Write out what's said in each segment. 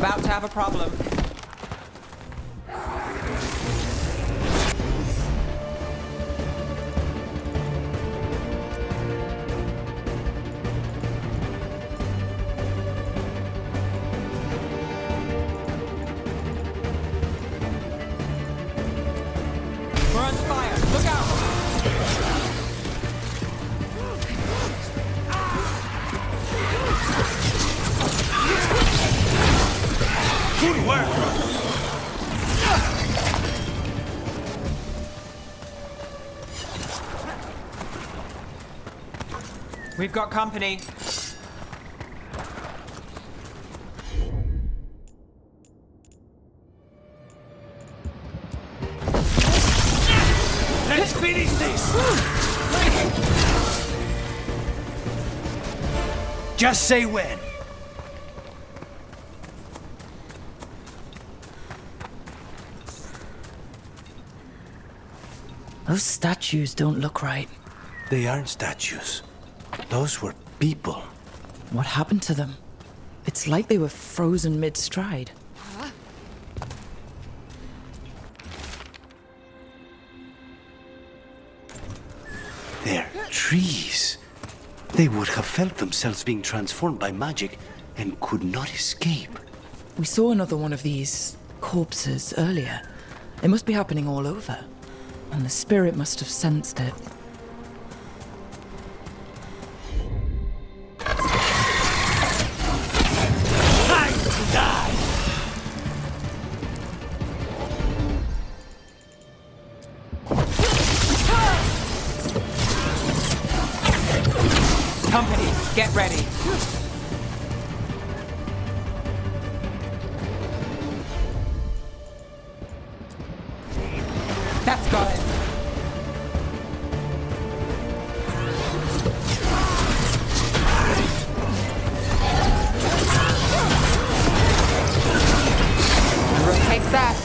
about to have a problem. We're under fire. Look out! Good work! We've got company. Let's finish this! Just say when. Those statues don't look right. They aren't statues. Those were people. What happened to them? It's like they were frozen mid-stride. They're trees. They would have felt themselves being transformed by magic and could not escape. We saw another one of these corpses earlier. It must be happening all over. And the spirit must have sensed it. Time to die! Company, get ready. That's got it. Rook takes that.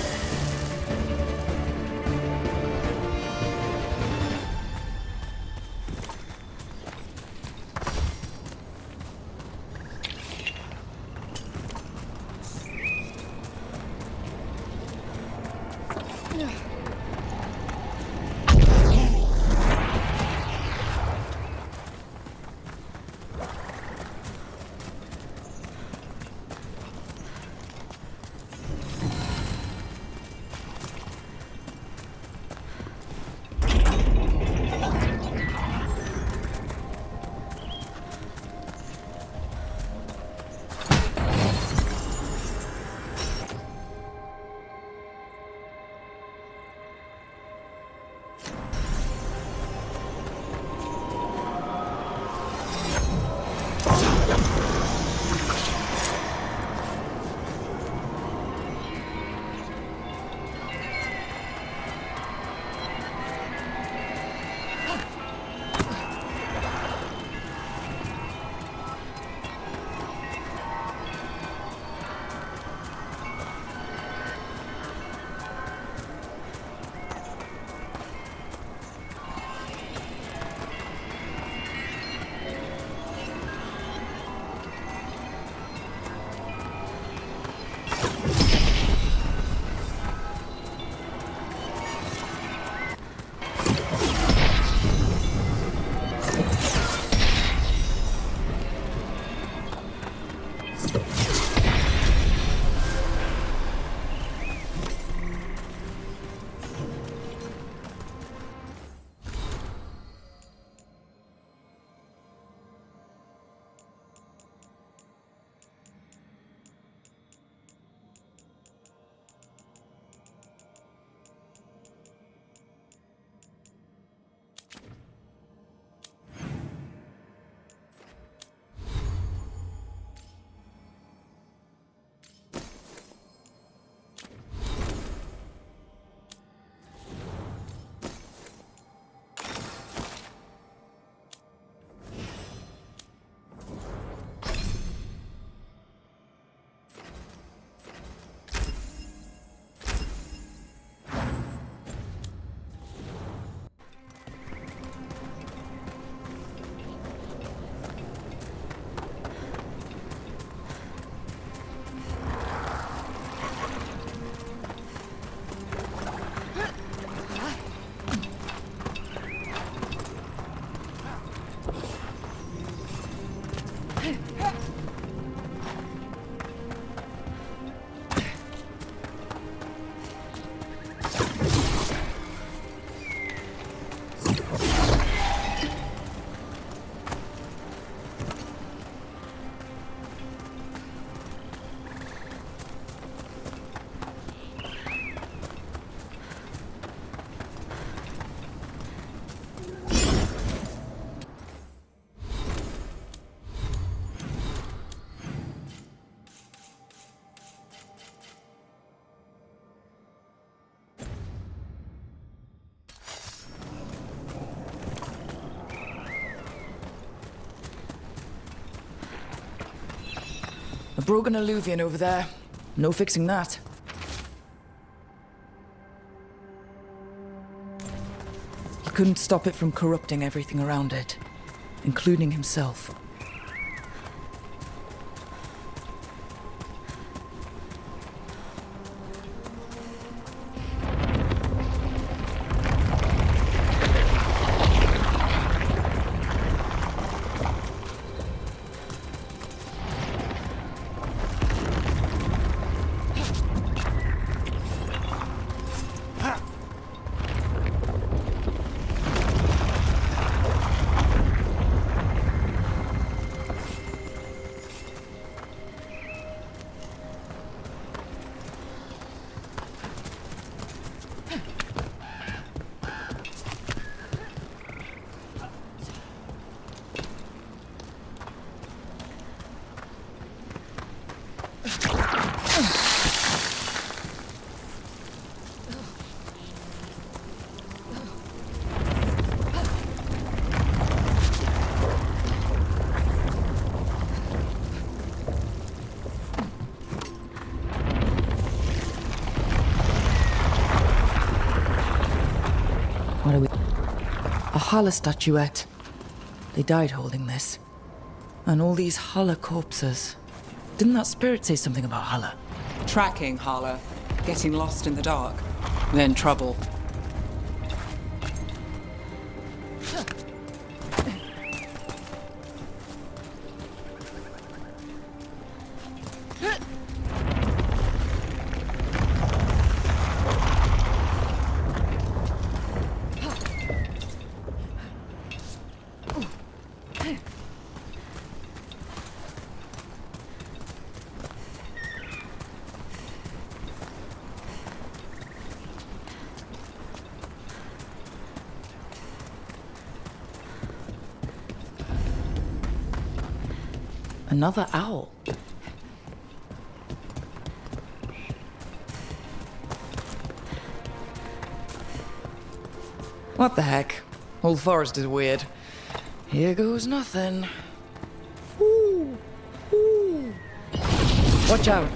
A broken alluvion over there. No fixing that. He couldn't stop it from corrupting everything around it, including himself. What are we... A Hala statuette. They died holding this. And all these Hala corpses. Didn't that spirit say something about Hala? Tracking Hala, getting lost in the dark, then trouble. Another owl. What the heck? Whole forest is weird. Here goes nothing. Ooh. Ooh. Watch out.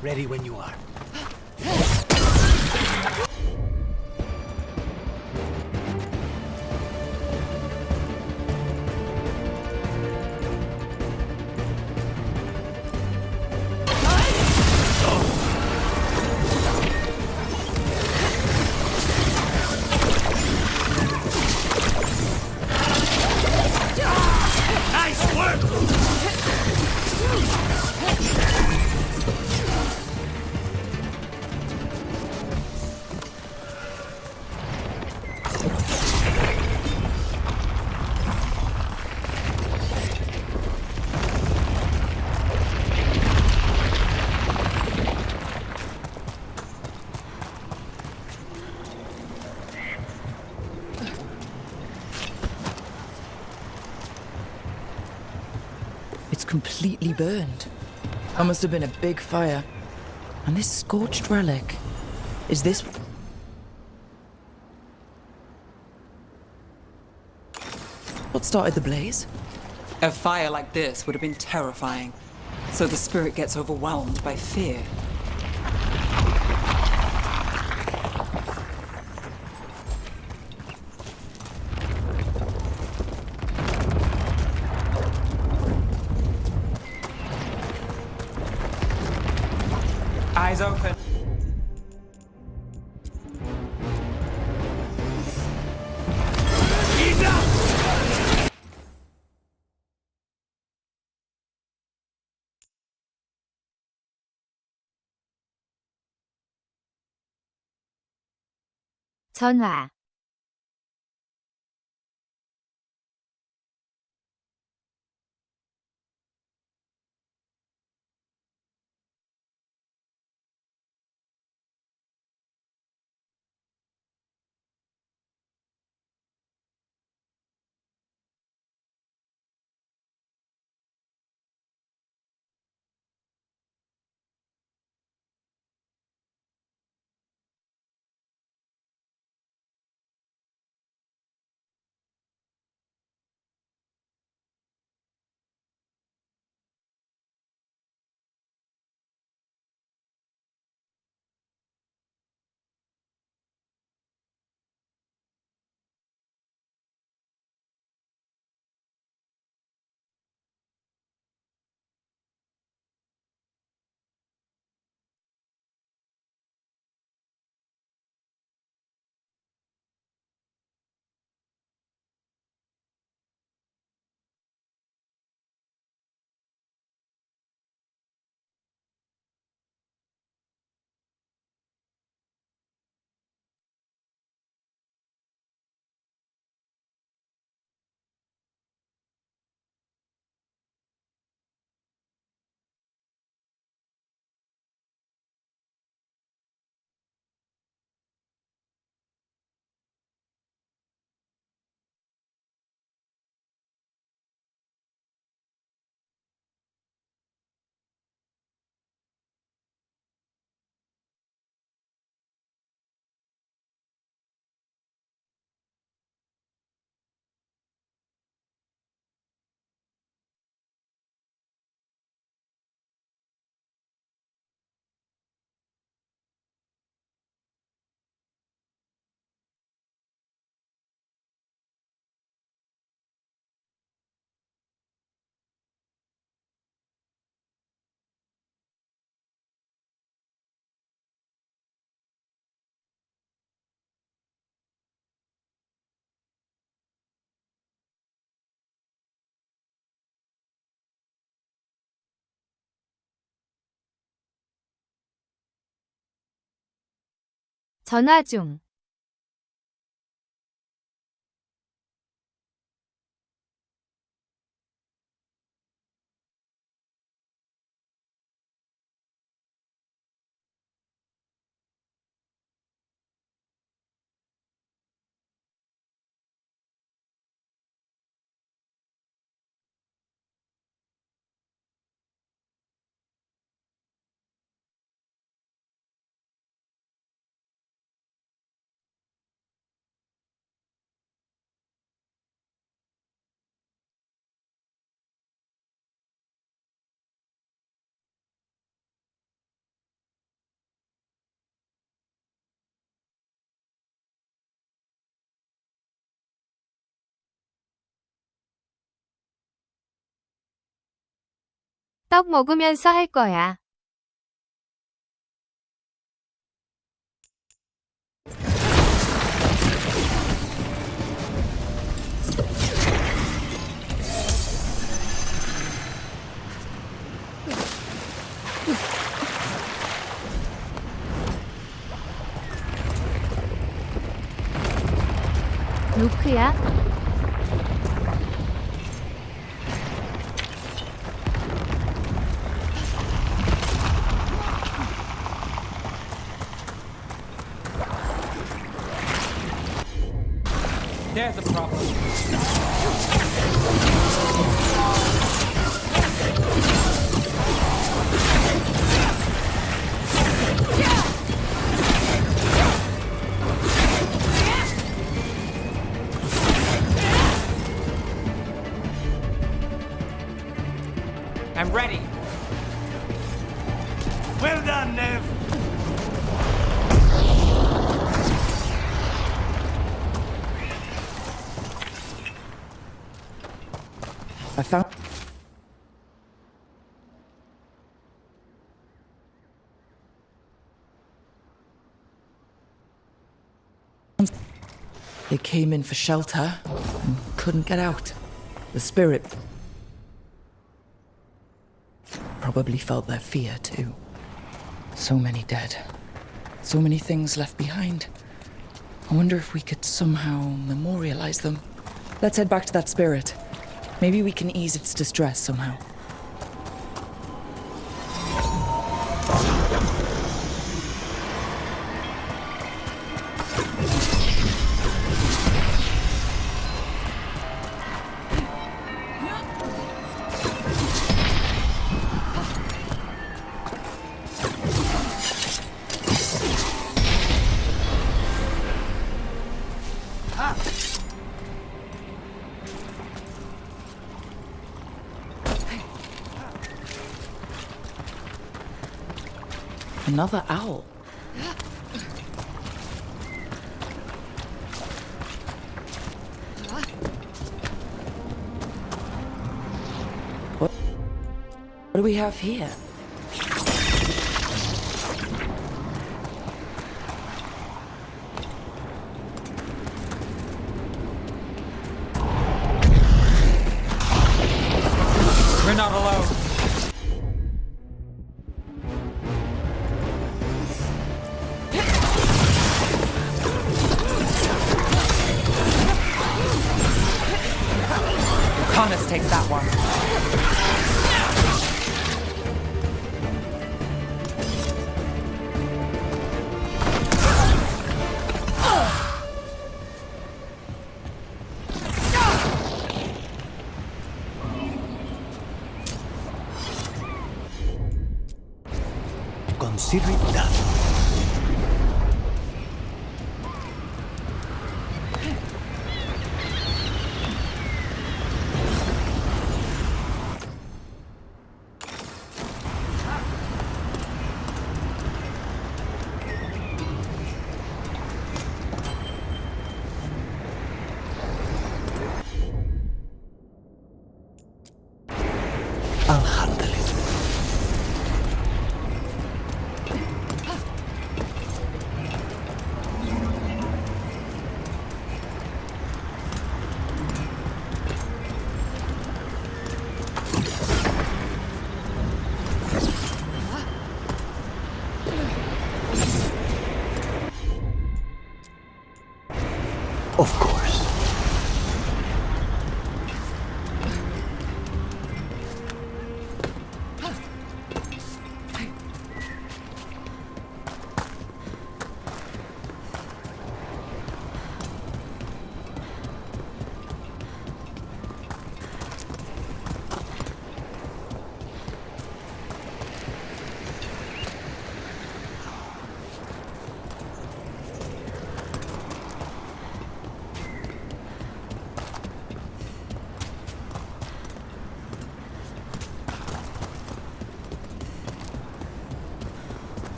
Ready when you are. Nice work! It's completely burned. That must have been a big fire. And this scorched relic... Is this... What started the blaze? A fire like this would have been terrifying. So the spirit gets overwhelmed by fear. Eyes open. 전화. 전화 중. 떡 먹으면서 할 거야. 루크야? There's a problem. I'm ready. Well done, Nev. I found. They came in for shelter and couldn't get out. The spirit probably felt their fear too. So many dead. So many things left behind. I wonder if we could somehow memorialize them. Let's head back to that spirit. Maybe we can ease its distress somehow. Another owl. What do we have here? We're not alone. Connors takes that one. Consider it done. I'll handle it. Of course.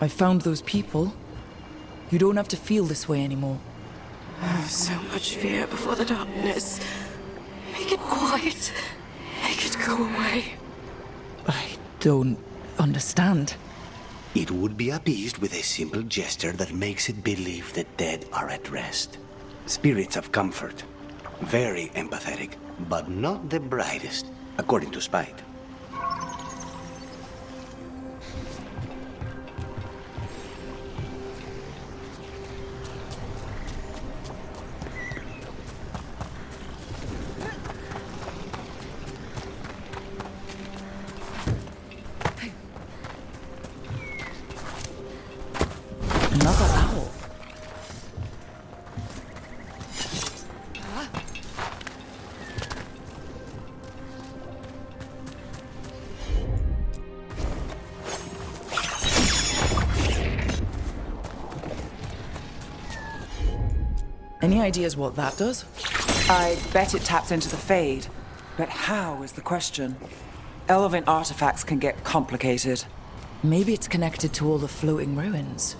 I found those people. You don't have to feel this way anymore. So much fear before the darkness. Make it quiet. Make it go away. I don't understand. It would be appeased with a simple gesture that makes it believe the dead are at rest. Spirits of comfort. Very empathetic, but not the brightest, according to Spite. Another owl. Any ideas what that does? I bet it taps into the Fade. But how is the question? Elven artifacts can get complicated. Maybe it's connected to all the floating ruins.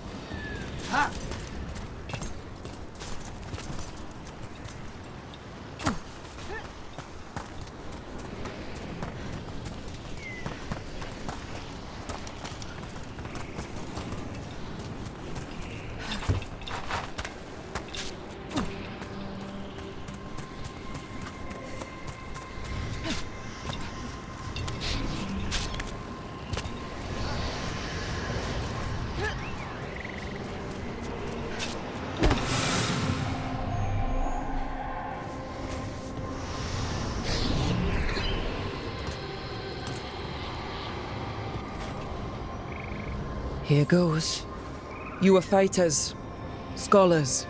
Here goes. You were fighters, scholars,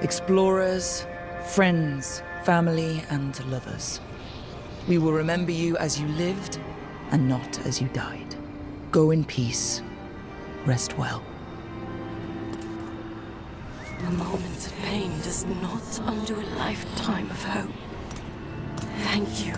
explorers, friends, family, and lovers. We will remember you as you lived and not as you died. Go in peace. Rest well. A moment of pain does not undo a lifetime of hope. Thank you.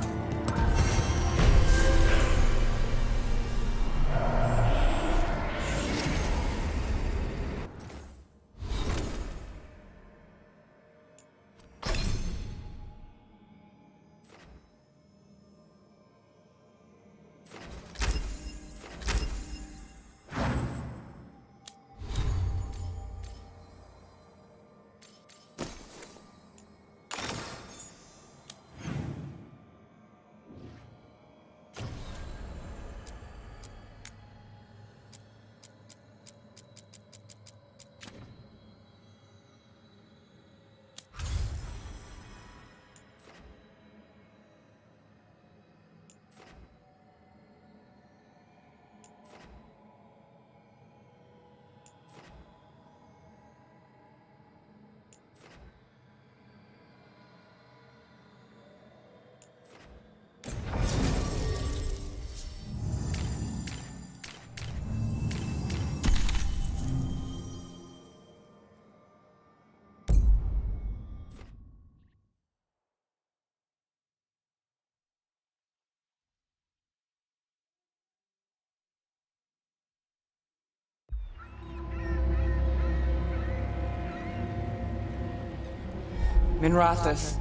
Minrathus,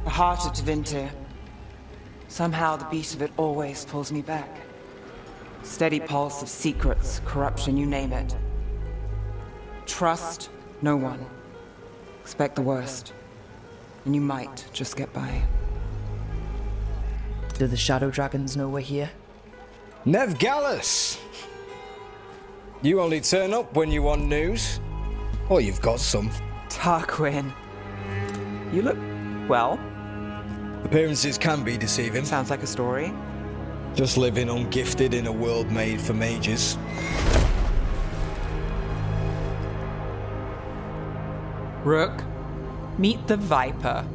the heart of Tevinter. Somehow the beat of it always pulls me back. Steady pulse of secrets, corruption, you name it. Trust no one. Expect the worst. And you might just get by. Do the Shadow Dragons know we're here? Nev Gallus! You only turn up when you want news. Or you've got some. Tarquin. You look, well, Appearances can be deceiving. sounds like a story. Just living ungifted in a world made for mages. Rook, meet the Viper.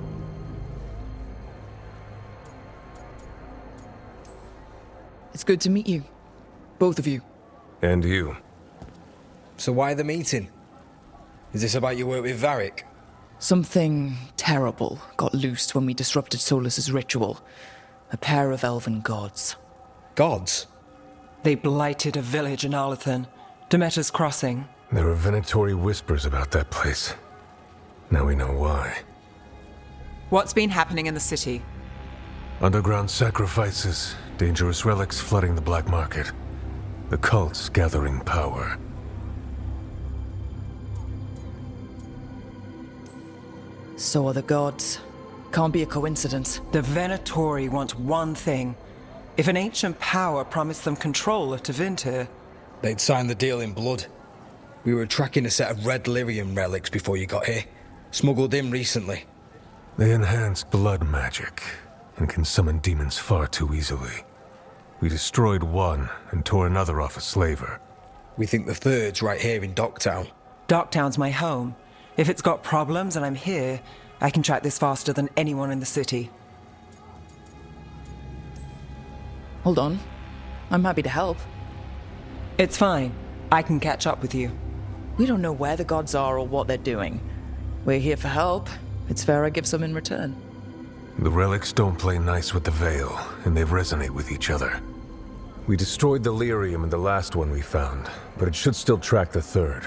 It's good to meet you. Both of you. And you. So why the meeting? Is this about your work with Varric? Something terrible got loosed when we disrupted Solus's ritual. A pair of elven gods. Gods? They blighted a village in Arlathan, Demeter's Crossing. There are venatory whispers about that place. Now we know why. What's been happening in the city? Underground sacrifices, dangerous relics flooding the black market. The cults gathering power. So are the gods. Can't be a coincidence. The Venatori want one thing. If an ancient power promised them control of Tevinter, They'd signed the deal in blood. We were tracking a set of red lyrium relics before you got here. Smuggled in recently. They enhance blood magic and can summon demons far too easily. We destroyed one and tore another off a slaver. We think the third's right here in Docktown. Docktown's my home. If it's got problems and I'm here, I can track this faster than anyone in the city. Hold on. I'm happy to help. It's fine. I can catch up with you. We don't know where the gods are or what they're doing. We're here for help. It's fair I give some in return. The relics don't play nice with the Veil, and they resonate with each other. We destroyed the lyrium in the last one we found, but it should still track the third.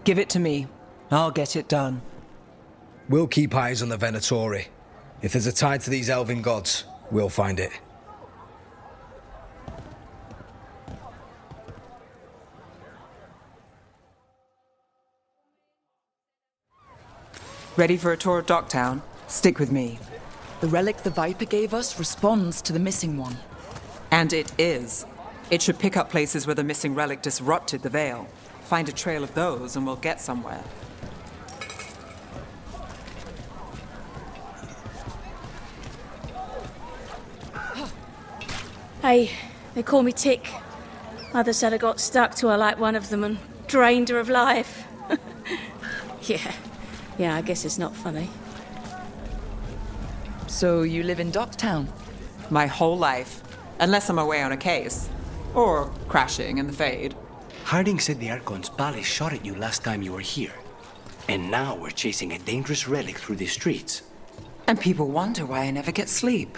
Give it to me. I'll get it done. We'll keep eyes on the Venatori. If there's a tie to these elven gods, we'll find it. Ready for a tour of Docktown? Stick with me. The relic the Viper gave us responds to the missing one. And it is. It should pick up places where the missing relic disrupted the Veil. Find a trail of those and we'll get somewhere. Hey, they call me Tick. Mother said I got stuck to her like one of them and drained her of life. Yeah, I guess it's not funny. So you live in Docktown? My whole life. Unless I'm away on a case. Or crashing in the Fade. Harding said the Archon's palace shot at you last time you were here. And now we're chasing a dangerous relic through the streets. And people wonder why I never get sleep.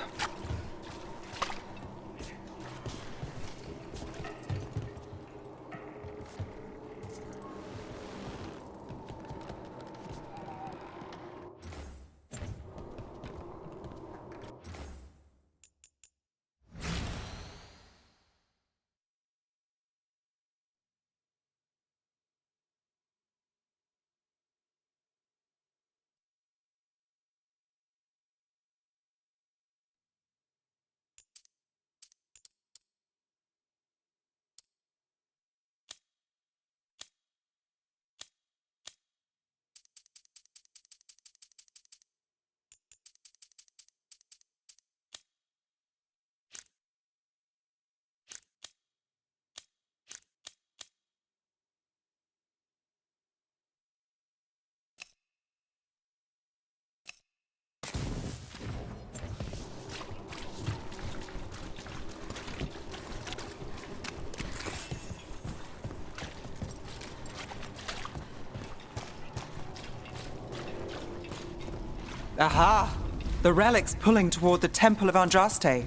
Aha! The relic's pulling toward the Temple of Andraste.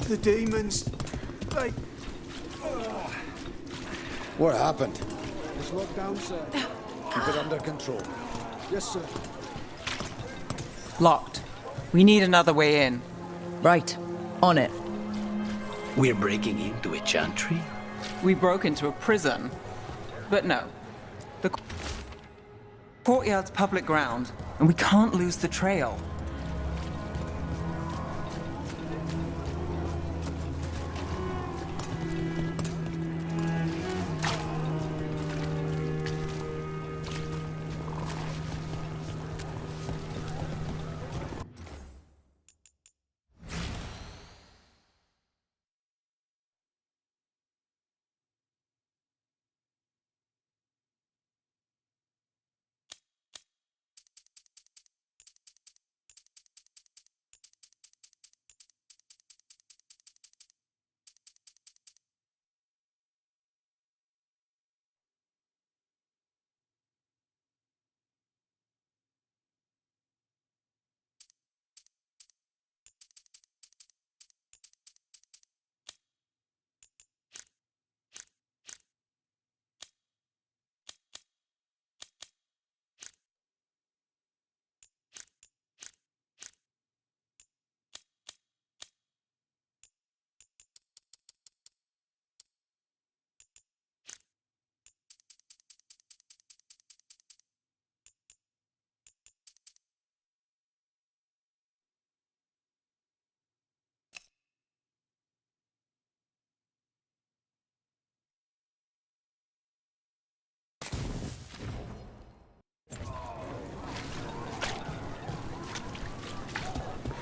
The demons, they... What happened? It's locked down, sir. Keep it under control. Yes, sir. Locked. We need another way in. Right. On it. We're breaking into a chantry? We broke into a prison. But no. The courtyard's public ground, and we can't lose the trail.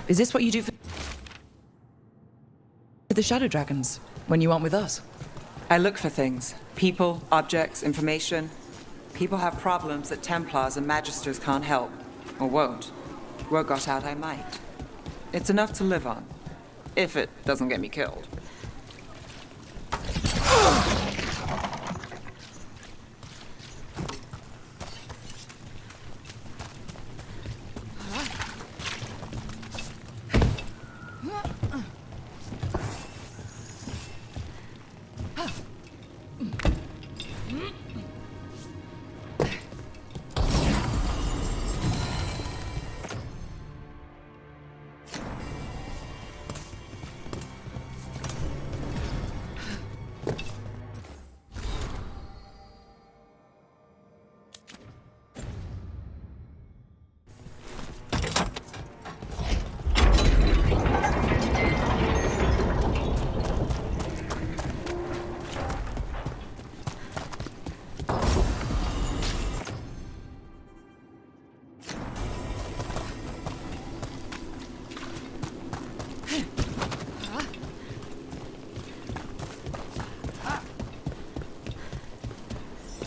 Is this what you do for the Shadow Dragons when you aren't with us? I look for things. People, objects, information. People have problems that Templars and Magisters can't help. Or won't. Word got out I might. It's enough to live on. If it doesn't get me killed.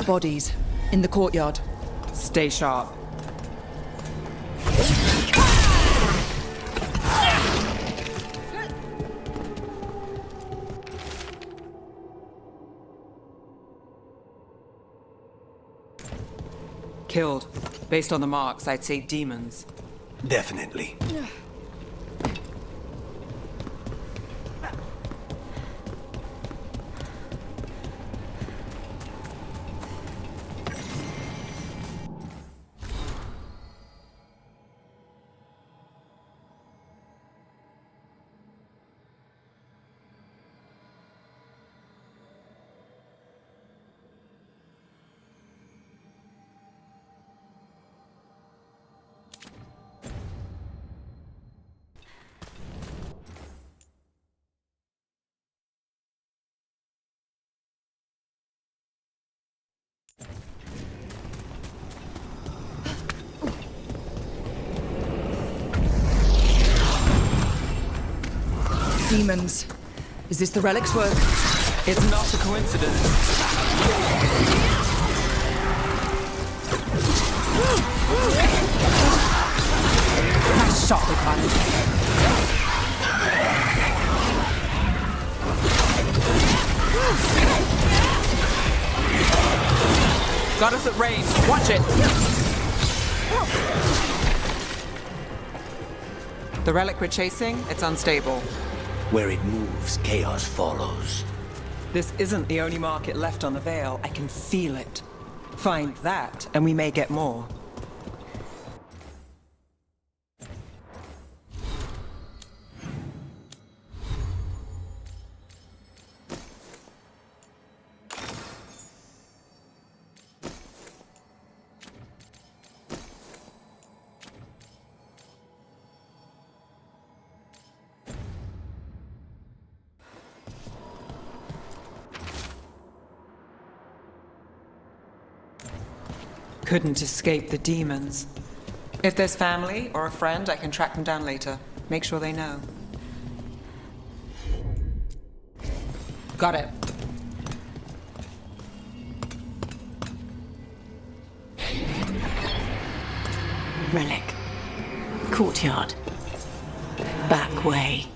Bodies in the courtyard. Stay sharp. Killed. Based on the marks, I'd say demons. Definitely. Demons. Is this the relic's work? It's not a coincidence. Nice shot, Veilguard. Got us at range. Watch it. The relic we're chasing, it's unstable. Where it moves, chaos follows. This isn't the only market left on the Veil. I can feel it. Find that, and we may get more. Couldn't escape the demons. If there's family or a friend, I can track them down later. Make sure they know. Got it. Relic. Courtyard. Back way.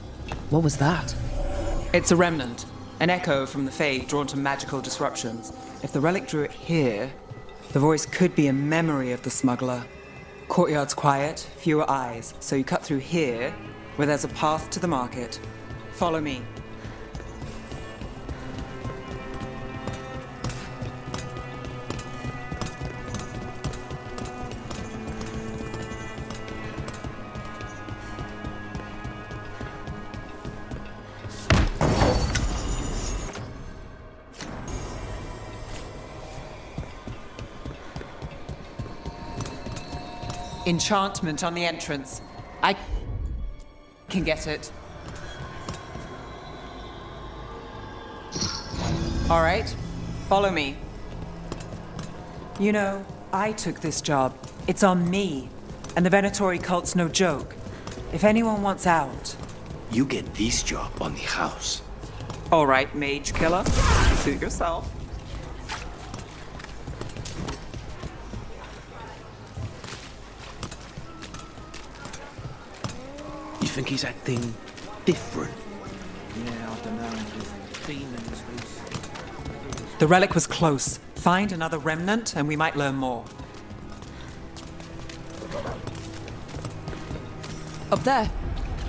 What was that? It's a remnant. An echo from the Fade drawn to magical disruptions. If the relic drew it here, the voice could be a memory of the smuggler. Courtyard's quiet, fewer eyes, so you cut through here, where there's a path to the market. Follow me. Enchantment on the entrance. I can get it. All right, follow me. You know, I took this job. It's on me. And the Venatori cult's no joke. If anyone wants out... You get this job on the house. All right, mage killer. Suit yourself. You think he's acting different? Yeah, I don't know. There's demons loose. The relic was close. Find another remnant and we might learn more. Up there.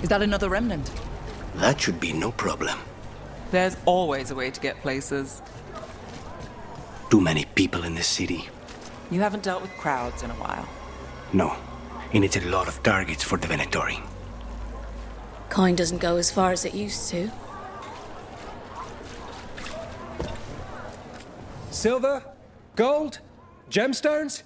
Is that another remnant? That should be no problem. There's always a way to get places. Too many people in the city. You haven't dealt with crowds in a while. No, and it's a lot of targets for the Venatori. Kind doesn't go as far as it used to. Silver? Gold? Gemstones?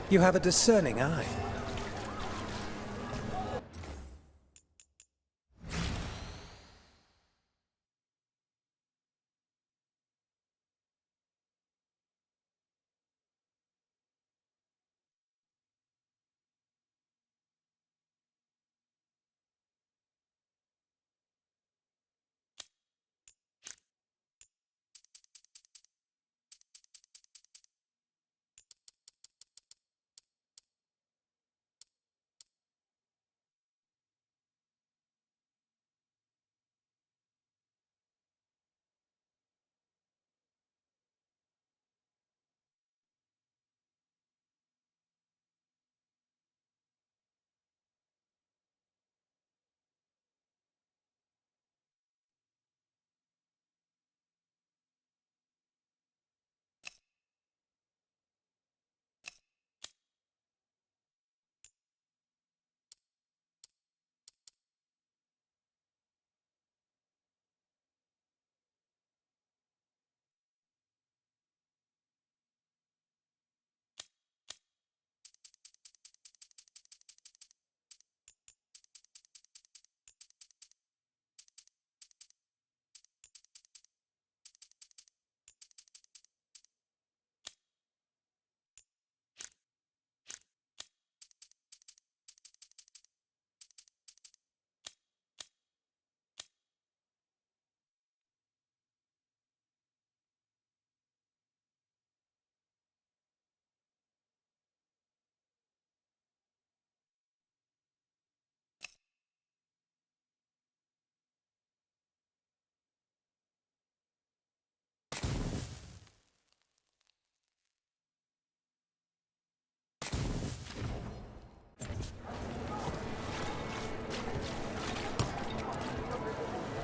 You have a discerning eye.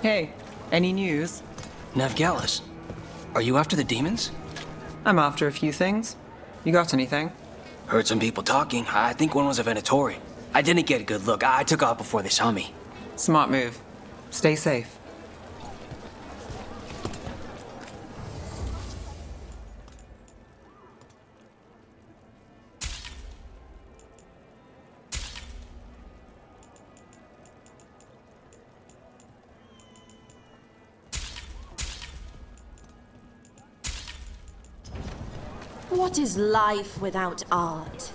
Hey, any news? Navgalis, are you after the demons? I'm after a few things. You got anything? Heard some people talking. I think one was a Venatori. I didn't get a good look. I took off before they saw me. Smart move. Stay safe. What is life without art?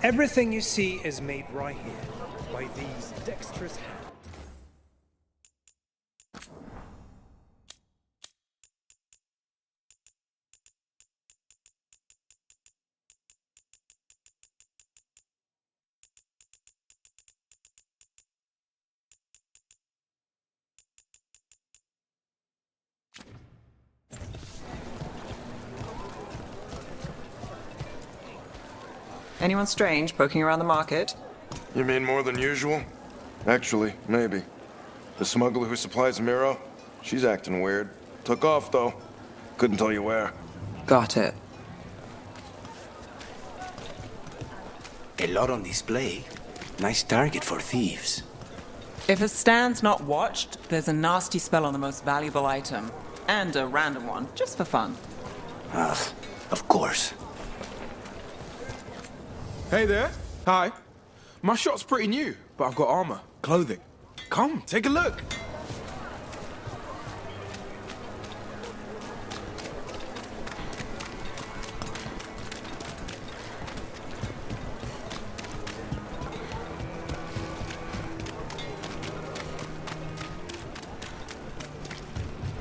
Everything you see is made right here by these dexterous hands. Anyone strange poking around the market? You mean more than usual? Actually, maybe. The smuggler who supplies Miro, she's acting weird. Took off, though. Couldn't tell you where. Got it. A lot on display. Nice target for thieves. If a stand's not watched, there's a nasty spell on the most valuable item. And a random one, just for fun. Of course. Hey there. Hi. My shop's pretty new, but I've got armor, clothing. Come, take a look.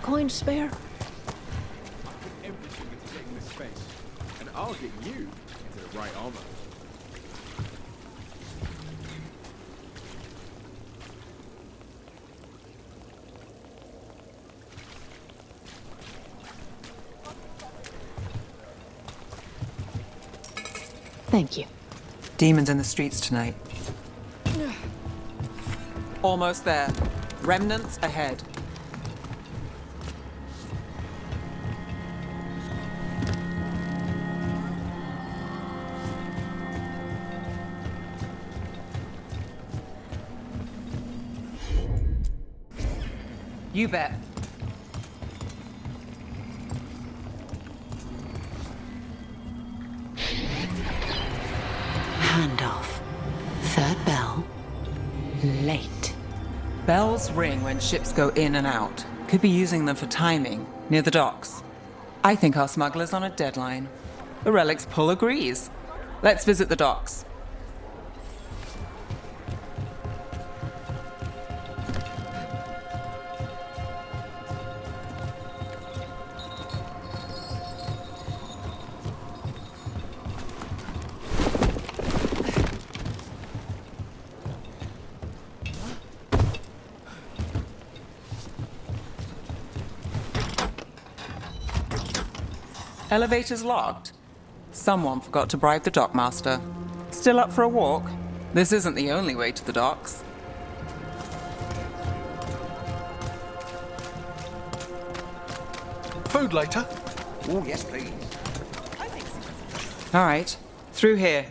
Coin spare? Everything into getting this space, and I'll get you into the right armor. Thank you. Demons in the streets tonight. Almost there. Remnants ahead. You bet. Handoff. Third bell. Late. Bells ring when ships go in and out. Could be using them for timing, near the docks. I think our smuggler's on a deadline. The Relic's pull agrees. Let's visit the docks. Elevator's locked. Someone forgot to bribe the dockmaster. Still up for a walk? This isn't the only way to the docks. Food later? Oh, yes, please. All right, through here.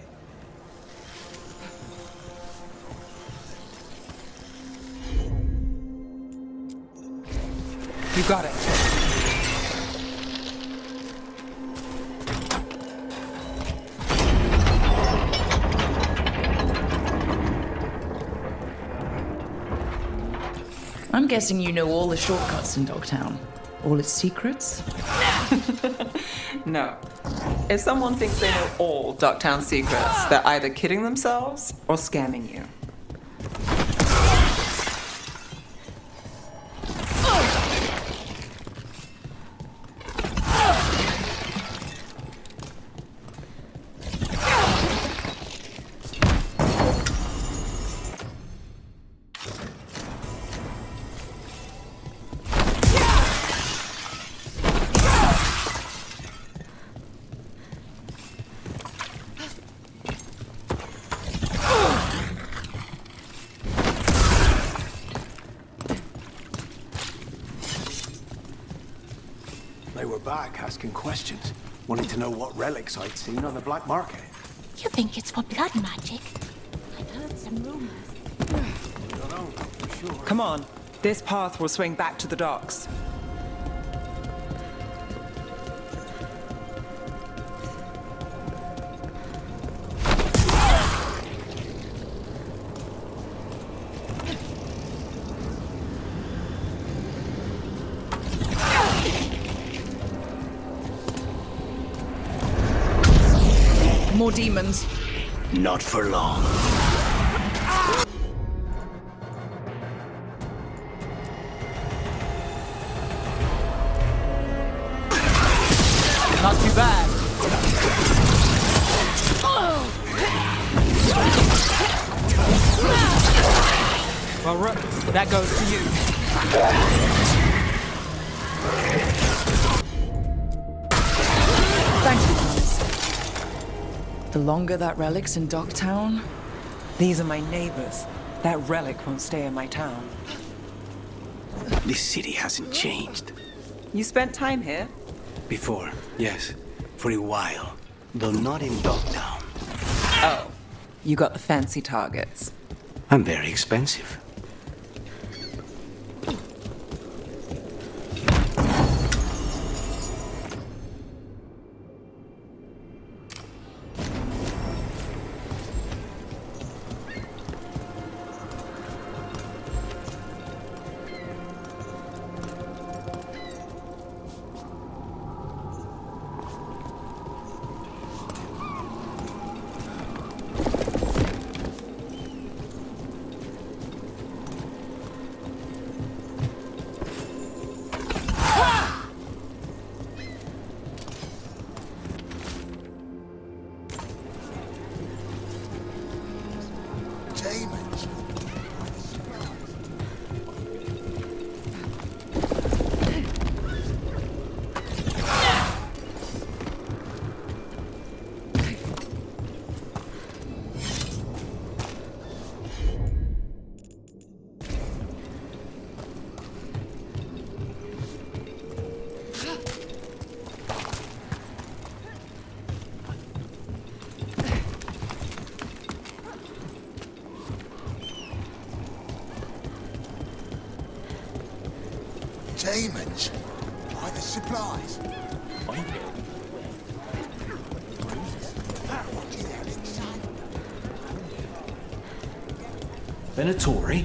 You got it. I'm guessing you know all the shortcuts in Dogtown. All its secrets? No. If someone thinks they know all Ducktown secrets, they're either kidding themselves or scamming you. They were back asking questions, wanting to know what relics I'd seen on the black market. You think it's for blood magic? I've heard some rumors. I don't know, for sure. Come on, this path will swing back to the docks. More demons. Not for long. Not too bad. Well, Rook, that goes to you. Thank you, Thomas. The longer that relic's in Dogtown... These are my neighbors. That relic won't stay in my town. This city hasn't changed. You spent time here? Before, yes. For a while. Though not in Dogtown. Oh, you got the fancy targets. I'm very expensive. Demons? Why the supplies? Venatori?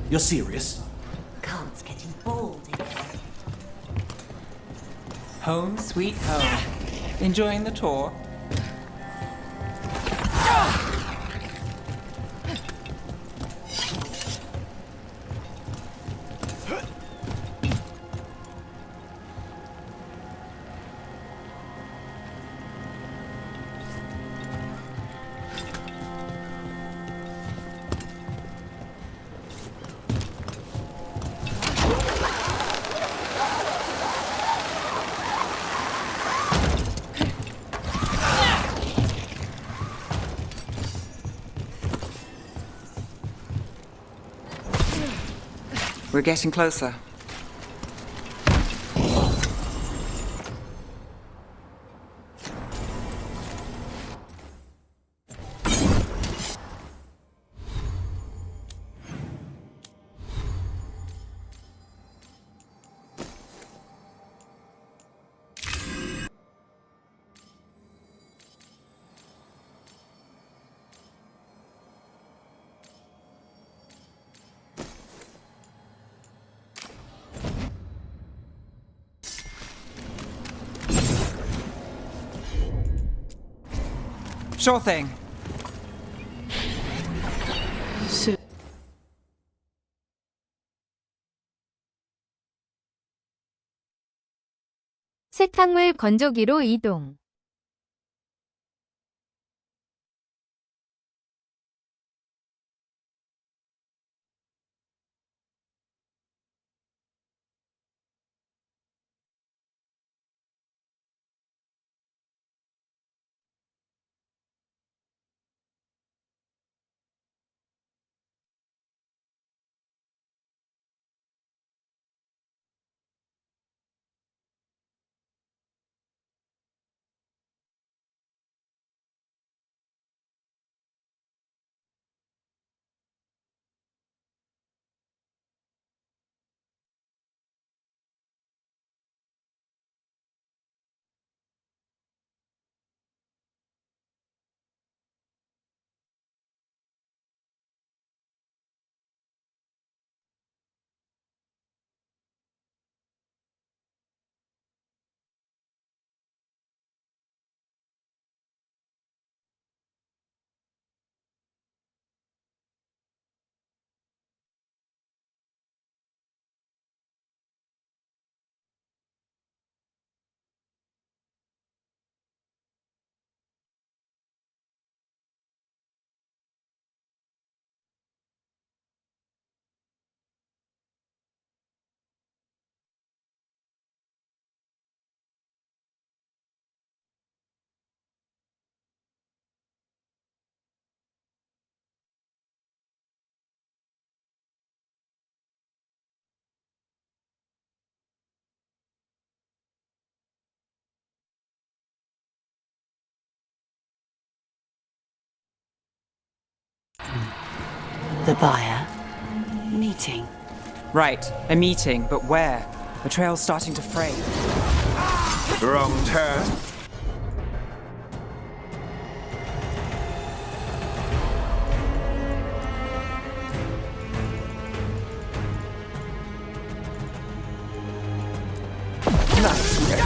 You're serious? Khan's getting bold in here. Home sweet home. Enjoying the tour? We're getting closer. Sure thing. 세탁물 건조기로 이동. The buyer? Meeting? Right, a meeting, but where? The trail's starting to fray. Wrong turn. Nice relic.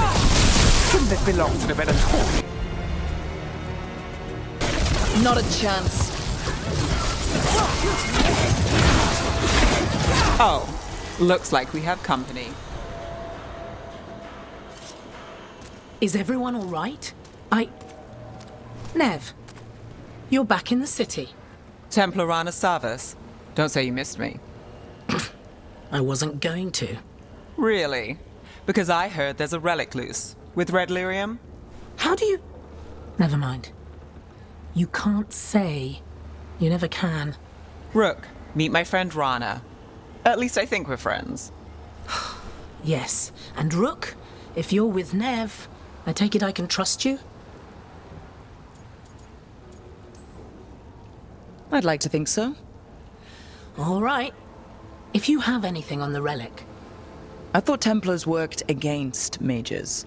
Shouldn't it belong to the Veilguard? Not a chance. Oh, looks like we have company. Is everyone all right? Nev, you're back in the city. Templar Rana Savas. Don't say you missed me. I wasn't going to. Really? Because I heard there's a relic loose. With red lyrium? How do you... Never mind. You can't say. You never can. Rook, meet my friend Rana. At least I think we're friends. Yes, and Rook, if you're with Nev, I take it I can trust you? I'd like to think so. All right. If you have anything on the relic, I thought Templars worked against mages.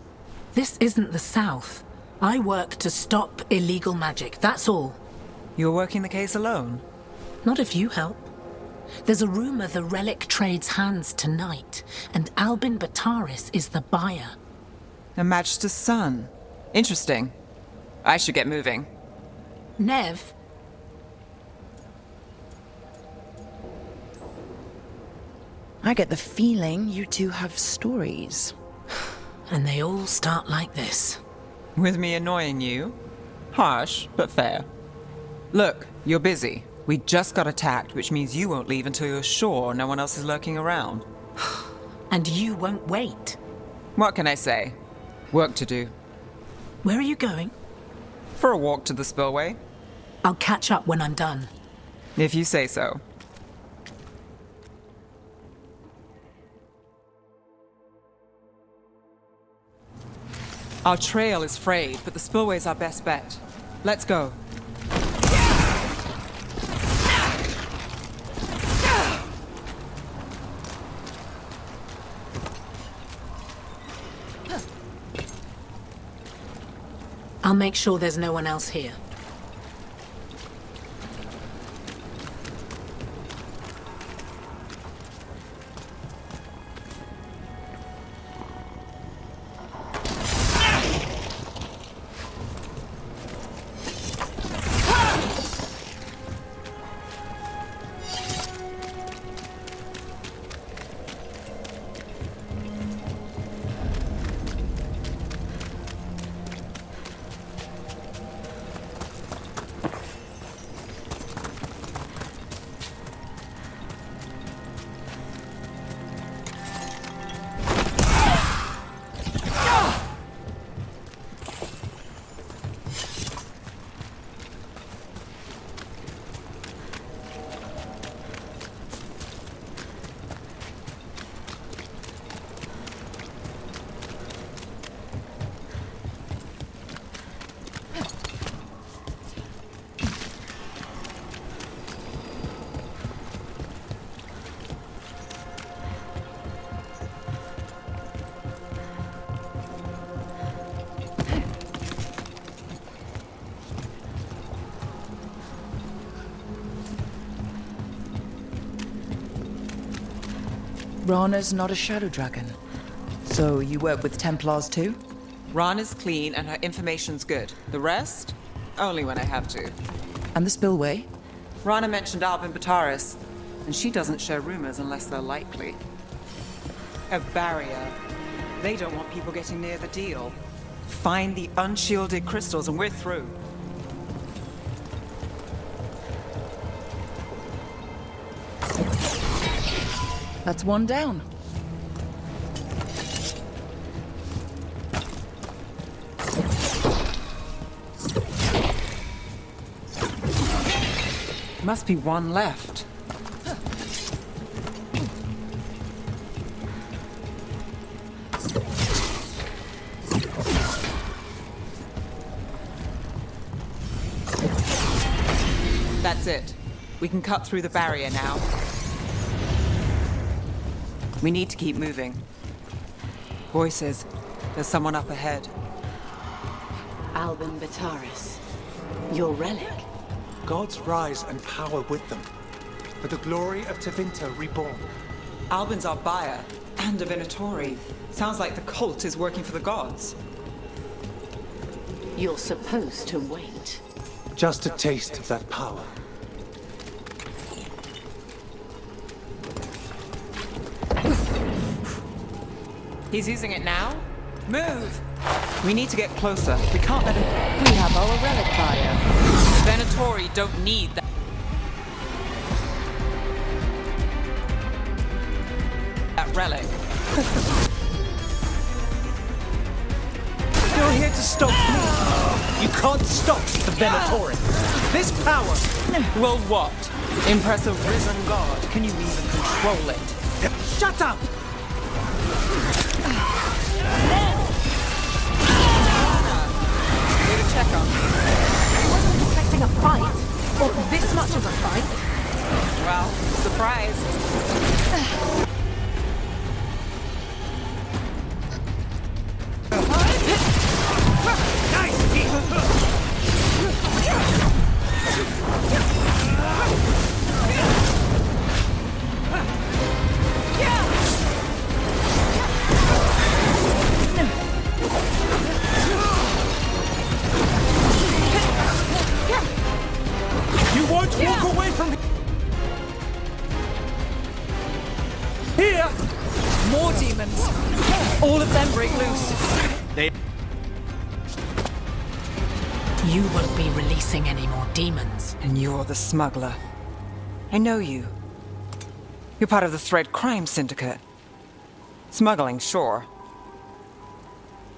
This isn't the South. I work to stop illegal magic, that's all. You're working the case alone? Not if you help. There's a rumor the relic trades hands tonight, and Albin Bataris is the buyer. Her Majesty's son. Interesting. I should get moving. Nev? I get the feeling you two have stories. And they all start like this. With me annoying you? Harsh, but fair. Look, you're busy. We just got attacked, which means you won't leave until you're sure no one else is lurking around. And you won't wait. What can I say? Work to do. Where are you going? For a walk to the spillway. I'll catch up when I'm done. If you say so. Our trail is frayed, but the spillway's our best bet. Let's go. I'll make sure there's no one else here. Rana's not a shadow dragon. So you work with Templars too? Rana's clean and her information's good. The rest? Only when I have to. And the spillway? Rana mentioned Albin Bataris, and she doesn't share rumors unless they're likely. A barrier. They don't want people getting near the deal. Find the unshielded crystals and we're through. That's one down. Must be one left. That's it. We can cut through the barrier now. We need to keep moving. Voices. There's someone up ahead. Albin Bataris. Your relic. Gods rise and power with them. For the glory of Tevinter reborn. Albin's our buyer, and a Venatori. Sounds like the cult is working for the gods. You're supposed to wait. Just a taste of that power. He's using it now? Move! We need to get closer. We can't let him... We have our relic buyer. The Venatori don't need that. That relic. You're here to stop me. You can't stop the Venatori. This power... Well, what? Impress a risen god. Can you even control it? Shut up! Check on me. I wasn't expecting a fight, or this much of a fight. Well, surprise. Here! More demons. All of them break loose. You won't be releasing any more demons. And you're the smuggler. I know you. You're part of the Thread Crime Syndicate. Smuggling, sure.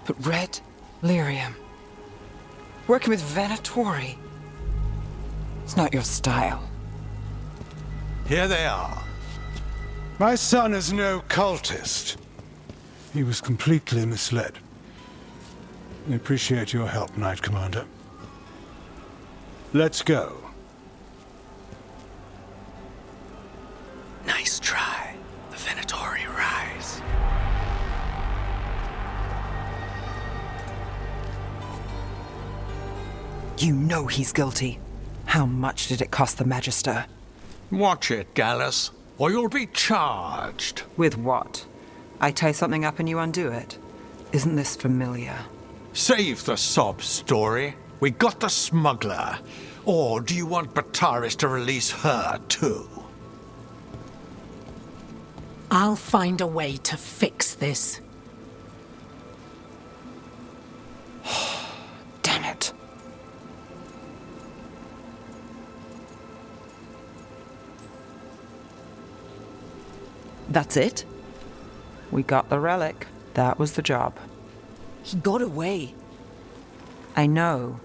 But red lyrium. Working with Venatori. It's not your style. Here they are. My son is no cultist. He was completely misled. I appreciate your help, Knight Commander. Let's go. Nice try. The Venatori rise. You know he's guilty. How much did it cost the Magister? Watch it, Gallus, or you'll be charged. With what? I tie something up and you undo it. Isn't this familiar? Save the sob story. We got the smuggler. Or do you want Bataris to release her, too? I'll find a way to fix this. Damn it. That's it? We got the relic. That was the job. He got away. I know.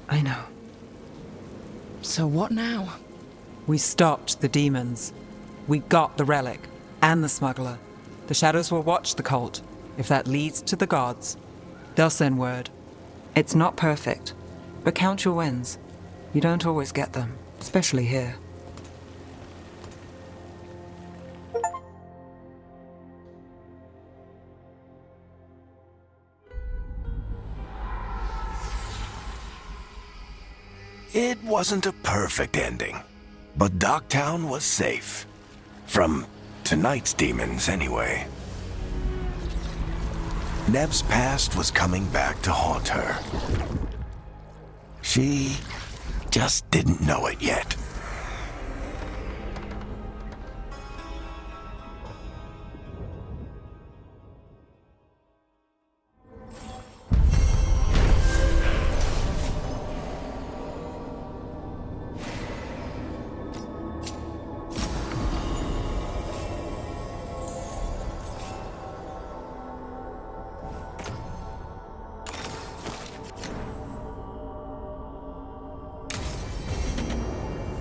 I know. So what now? We stopped the demons. We got the relic. And the smuggler. The shadows will watch the cult. If that leads to the gods, they'll send word. It's not perfect, but count your wins. You don't always get them, especially here. It wasn't a perfect ending, but Docktown was safe. From tonight's demons, anyway. Nev's past was coming back to haunt her. She just didn't know it yet.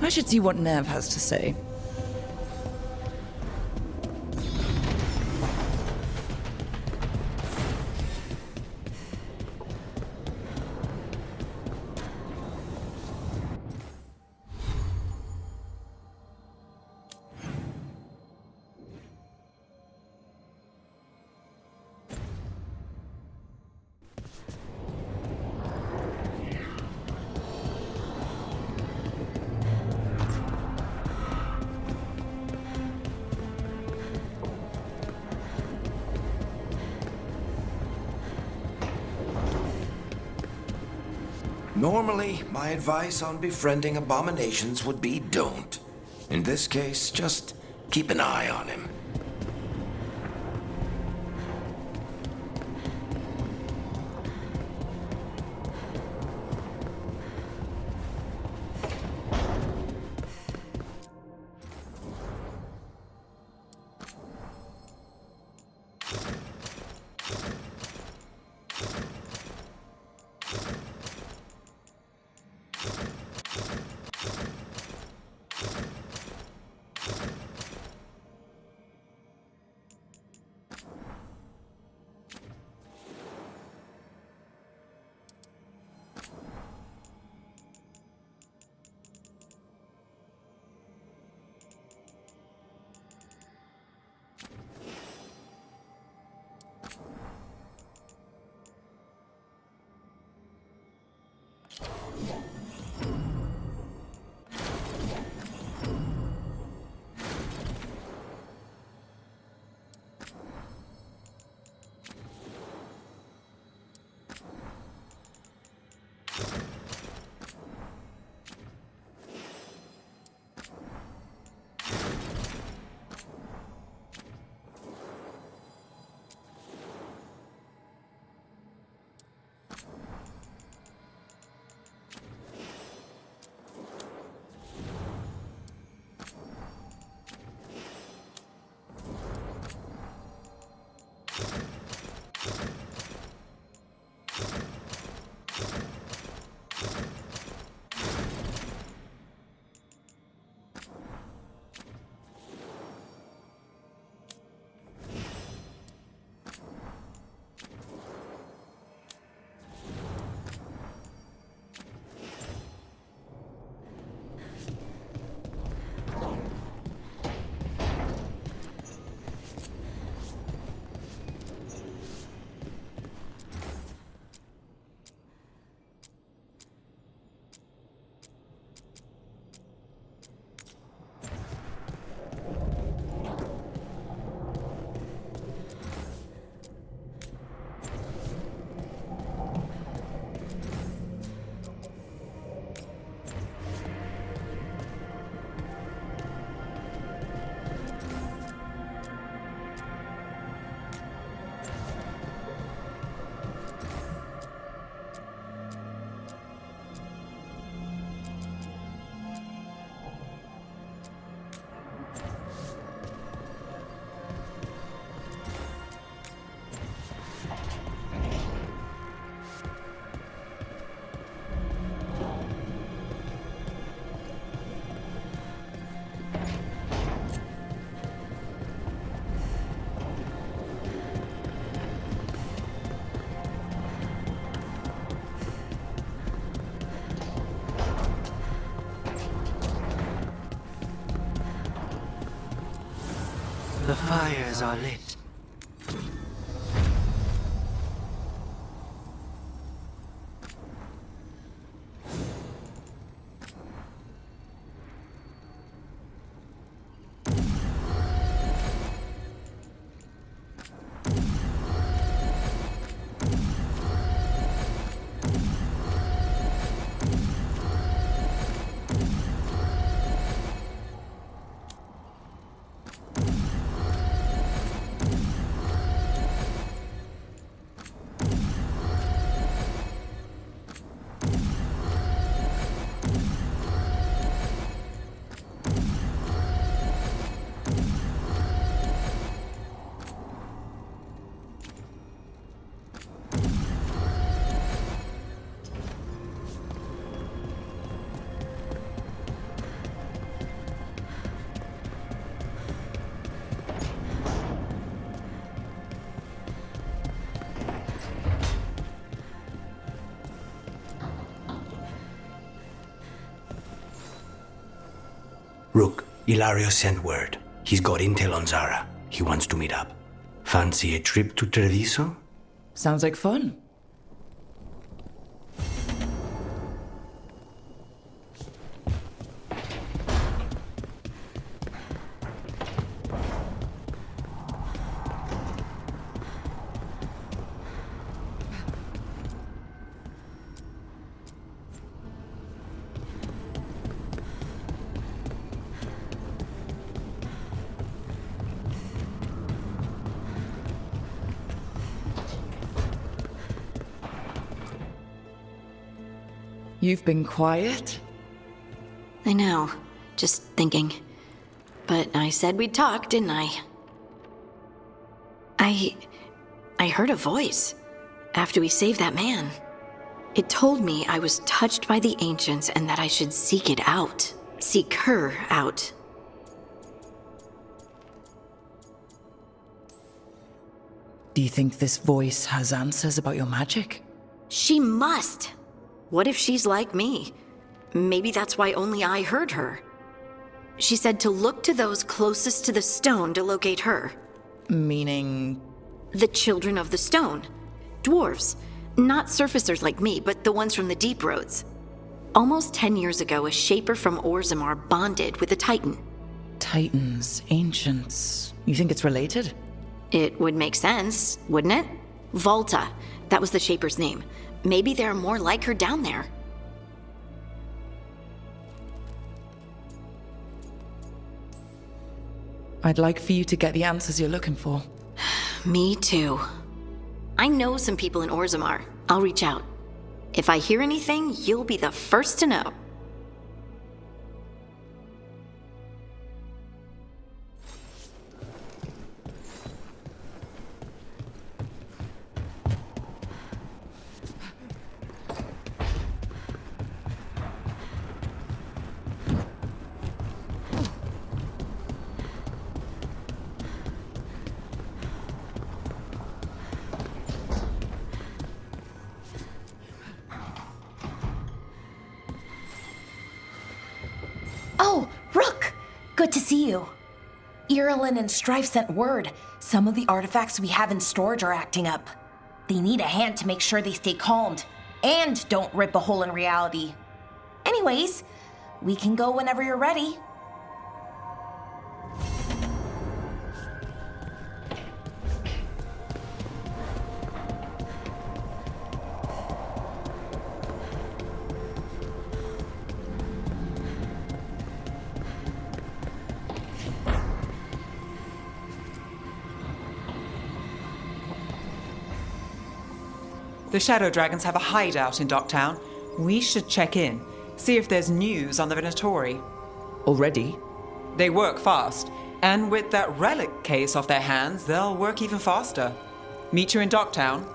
I should see what Nev has to say. Normally, my advice on befriending abominations would be don't. In this case, just keep an eye on him. The fires are lit. Rook, Ilario sent word. He's got intel on Zara. He wants to meet up. Fancy a trip to Treviso? Sounds like fun. You've been quiet? I know. Just thinking. But I said we'd talk, didn't I? I heard a voice after we saved that man. It told me I was touched by the ancients and that I should seek it out. Seek her out. Do you think this voice has answers about your magic? She must! What if she's like me? Maybe that's why only I heard her. She said to look to those closest to the stone to locate her. Meaning? The children of the stone. Dwarves. Not surfacers like me, but the ones from the deep roads. Almost 10 years ago, a shaper from Orzammar bonded with a titan. Titans, ancients. You think it's related? It would make sense, wouldn't it? Volta. That was the shaper's name. Maybe there are more like her down there. I'd like for you to get the answers you're looking for. Me too. I know some people in Orzammar. I'll reach out. If I hear anything, you'll be the first to know. Oh, Rook! Good to see you. Irilyn and Strife sent word. Some of the artifacts we have in storage are acting up. They need a hand to make sure they stay calmed and don't rip a hole in reality. Anyways, we can go whenever you're ready. The Shadow Dragons have a hideout in Docktown. We should check in, see if there's news on the Venatori. Already? They work fast, and with that relic case off their hands, they'll work even faster. Meet you in Docktown.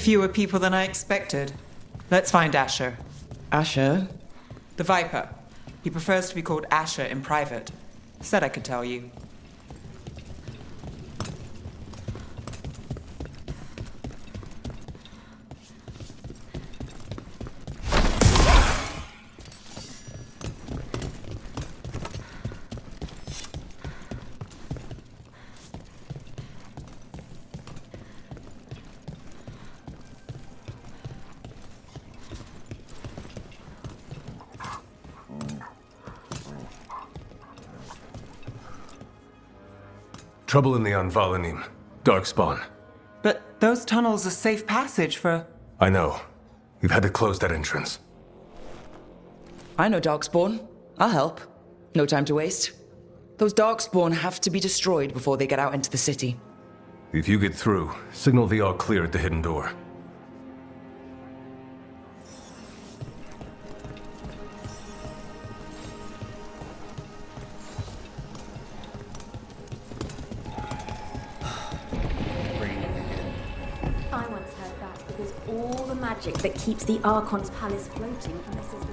Fewer people than I expected. Let's find Asher. Asher? The Viper. He prefers to be called Asher in private. Said I could tell you. Trouble in the Anvalanim. Darkspawn. But those tunnels are safe passage for... I know. We've had to close that entrance. I know Darkspawn. I'll help. No time to waste. Those Darkspawn have to be destroyed before they get out into the city. If you get through, signal the all clear at the hidden door. I once heard that because all the magic that keeps the Archon's palace floating messes with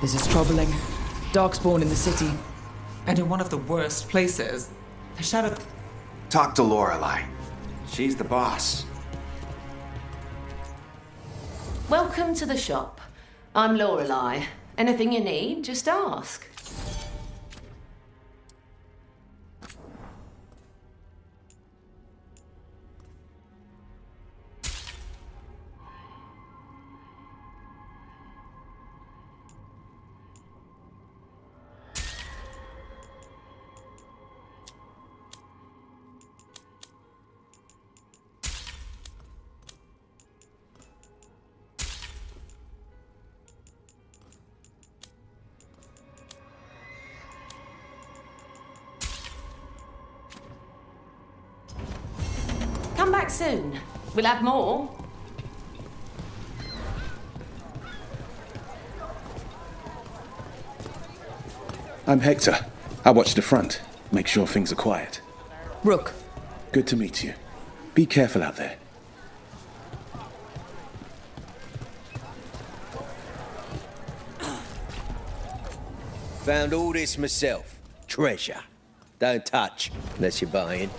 This is troubling. Darkspawn in the city. And in one of the worst places. The Shadow... Talk to Lorelei. She's the boss. Welcome to the shop. I'm Lorelei. Anything you need, just ask. Come back soon. We'll have more. I'm Hector. I watch the front. Make sure things are quiet. Rook. Good to meet you. Be careful out there. Found all this myself. Treasure. Don't touch unless you're buying.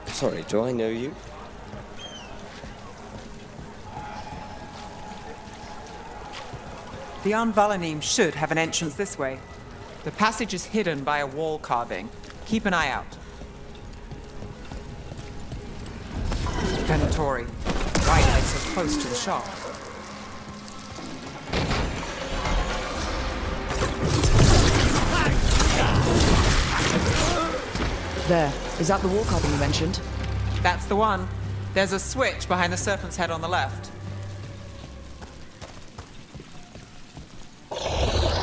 Sorry, do I know you? The Anvalanim should have an entrance this way. The passage is hidden by a wall carving. Keep an eye out. Venatori. Why are they so close to the shop? There. Is that the wall carving you mentioned? That's the one. There's a switch behind the serpent's head on the left.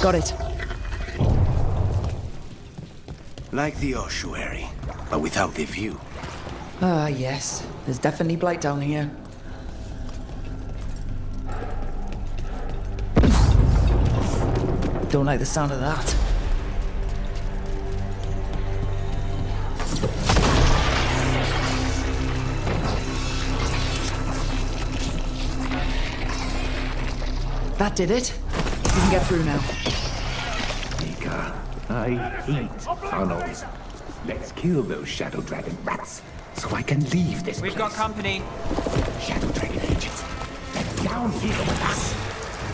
Got it. Like the ossuary, but without the view. Ah, yes. There's definitely blight down here. Don't like the sound of that. That did it. We can get through now. I hate tunnels. Let's kill those Shadow Dragon rats so I can leave this We've got company. Shadow Dragon agents. They're down here with us.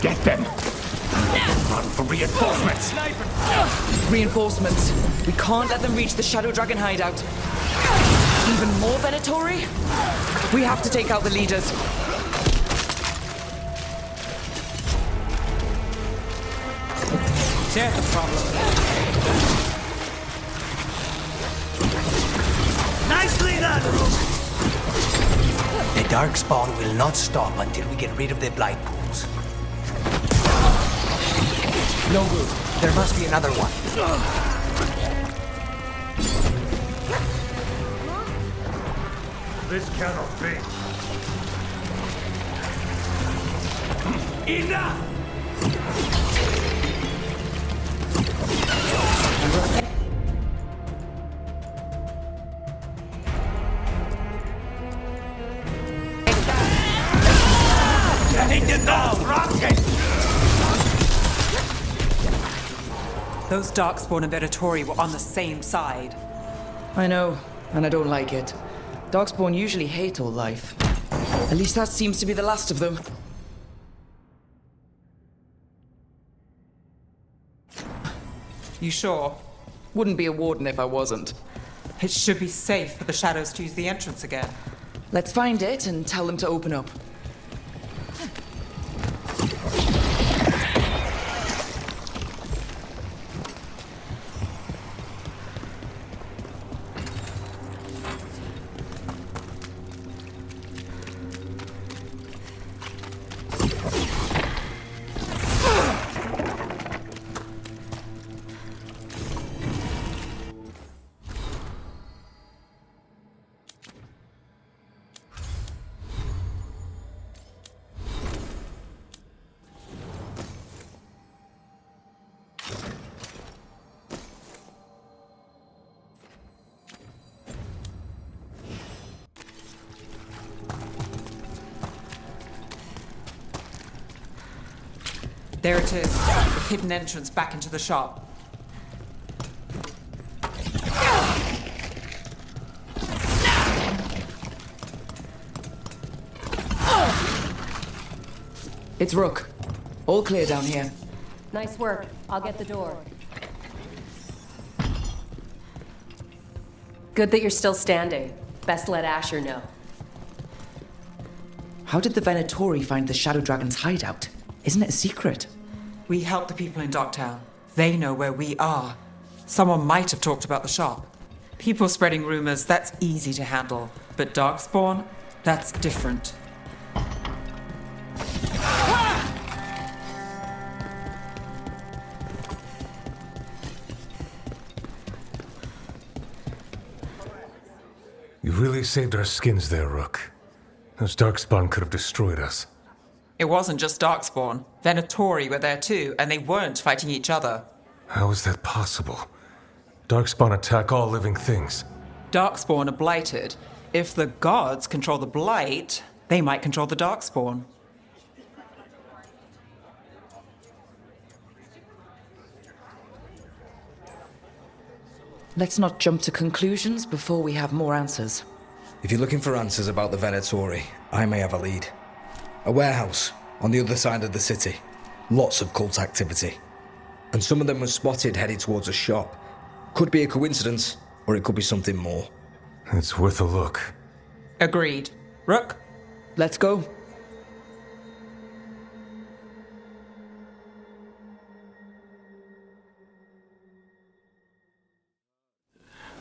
Get them. Run for reinforcements. Reinforcements. We can't let them reach the Shadow Dragon hideout. Even more Venatori? We have to take out the leaders. There's the problem. Nicely done, Rook! The Darkspawn will not stop until we get rid of the blight pools. No good. There must be another one. This cannot be. Enough! Those Darkspawn and Venatori were on the same side. I know, and I don't like it. Darkspawn usually hate all life. At least that seems to be the last of them. You sure? Wouldn't be a warden if I wasn't. It should be safe for the shadows to use the entrance again. Let's find it and tell them to open up. There it is, the hidden entrance back into the shop. It's Rook. All clear down here. Nice work. I'll get the door. Good that you're still standing. Best let Asher know. How did the Venatori find the Shadow Dragon's hideout? Isn't it a secret? We help the people in Docktown. They know where we are. Someone might have talked about the shop. People spreading rumors, that's easy to handle. But Darkspawn, that's different. You really saved our skins there, Rook. Those Darkspawn could have destroyed us. It wasn't just Darkspawn. Venatori were there too, and they weren't fighting each other. How is that possible? Darkspawn attack all living things. Darkspawn are blighted. If the gods control the blight, they might control the Darkspawn. Let's not jump to conclusions before we have more answers. If you're looking for answers about the Venatori, I may have a lead. A warehouse on the other side of the city. Lots of cult activity. And some of them were spotted headed towards a shop. Could be a coincidence, or it could be something more. It's worth a look. Agreed. Rook? Let's go.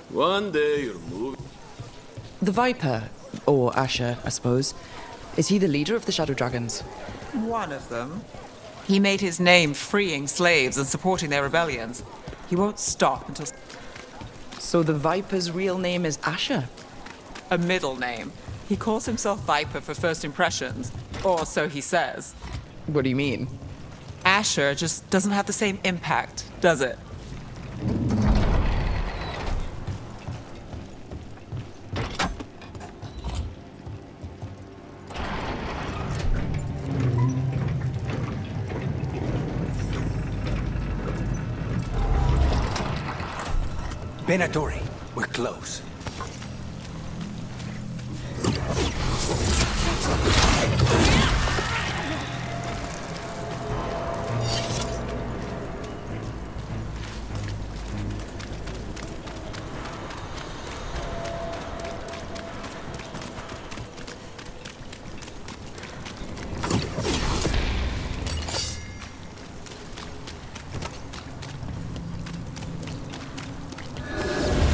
One day you're moving. The Viper, or Asher, I suppose. Is he the leader of the Shadow Dragons? One of them. He made his name freeing slaves and supporting their rebellions. He won't stop until... So the Viper's real name is Asher? A middle name. He calls himself Viper for first impressions. Or so he says. What do you mean? Asher just doesn't have the same impact, does it? Venatori, we're close.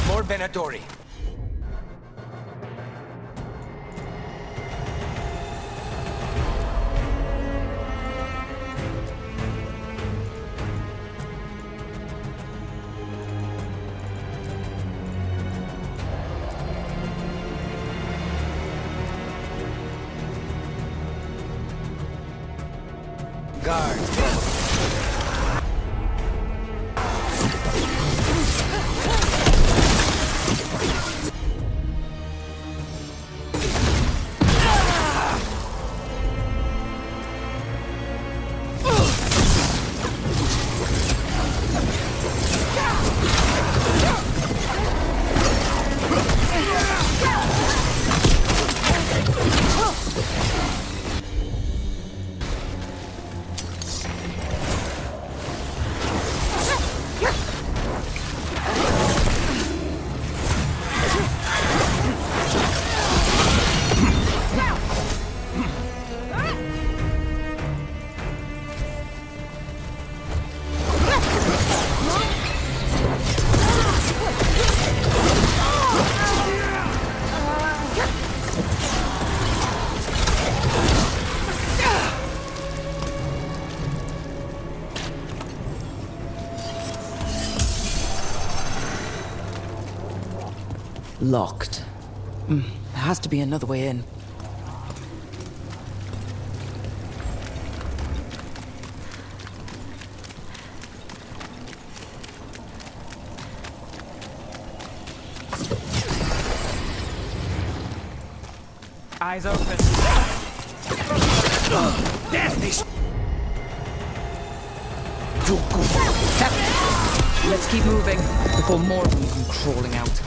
More Venatori. Guards, probably. Locked. There has to be another way in. Eyes open. Death is too good. Let's keep moving before more of them come crawling out.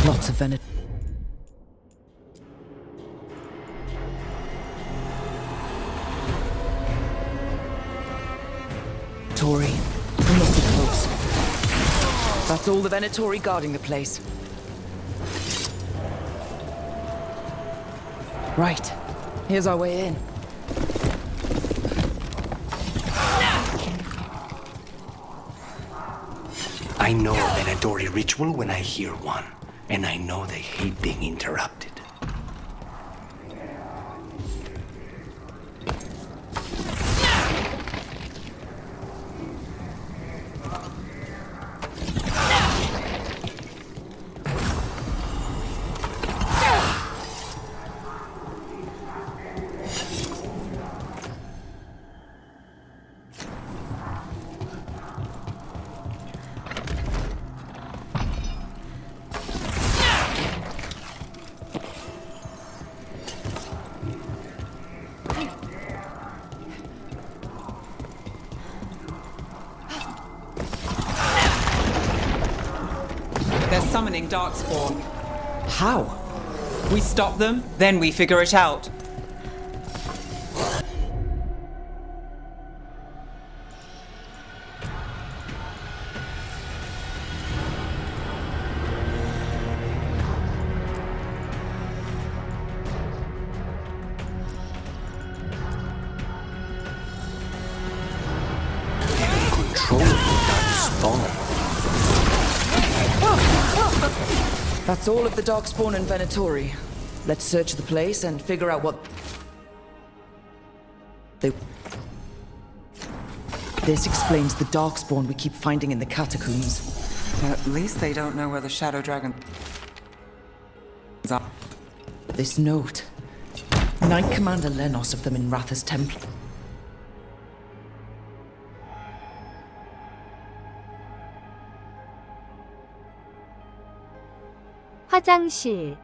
Lots of venom. Tori, we must be close. That's all the Venatori guarding the place. Right, here's our way in. I know a Venatori ritual when I hear one, and I know they hate being interrupted. They're summoning Darkspawn. How? We stop them, then we figure it out. That's all of the Darkspawn and Venatori. Let's search the place and figure out what... This explains the Darkspawn we keep finding in the catacombs. At least they don't know where the Shadow Dragon... are. This note. Knight Commander Lenos of the Minratha's Temple. 화장실.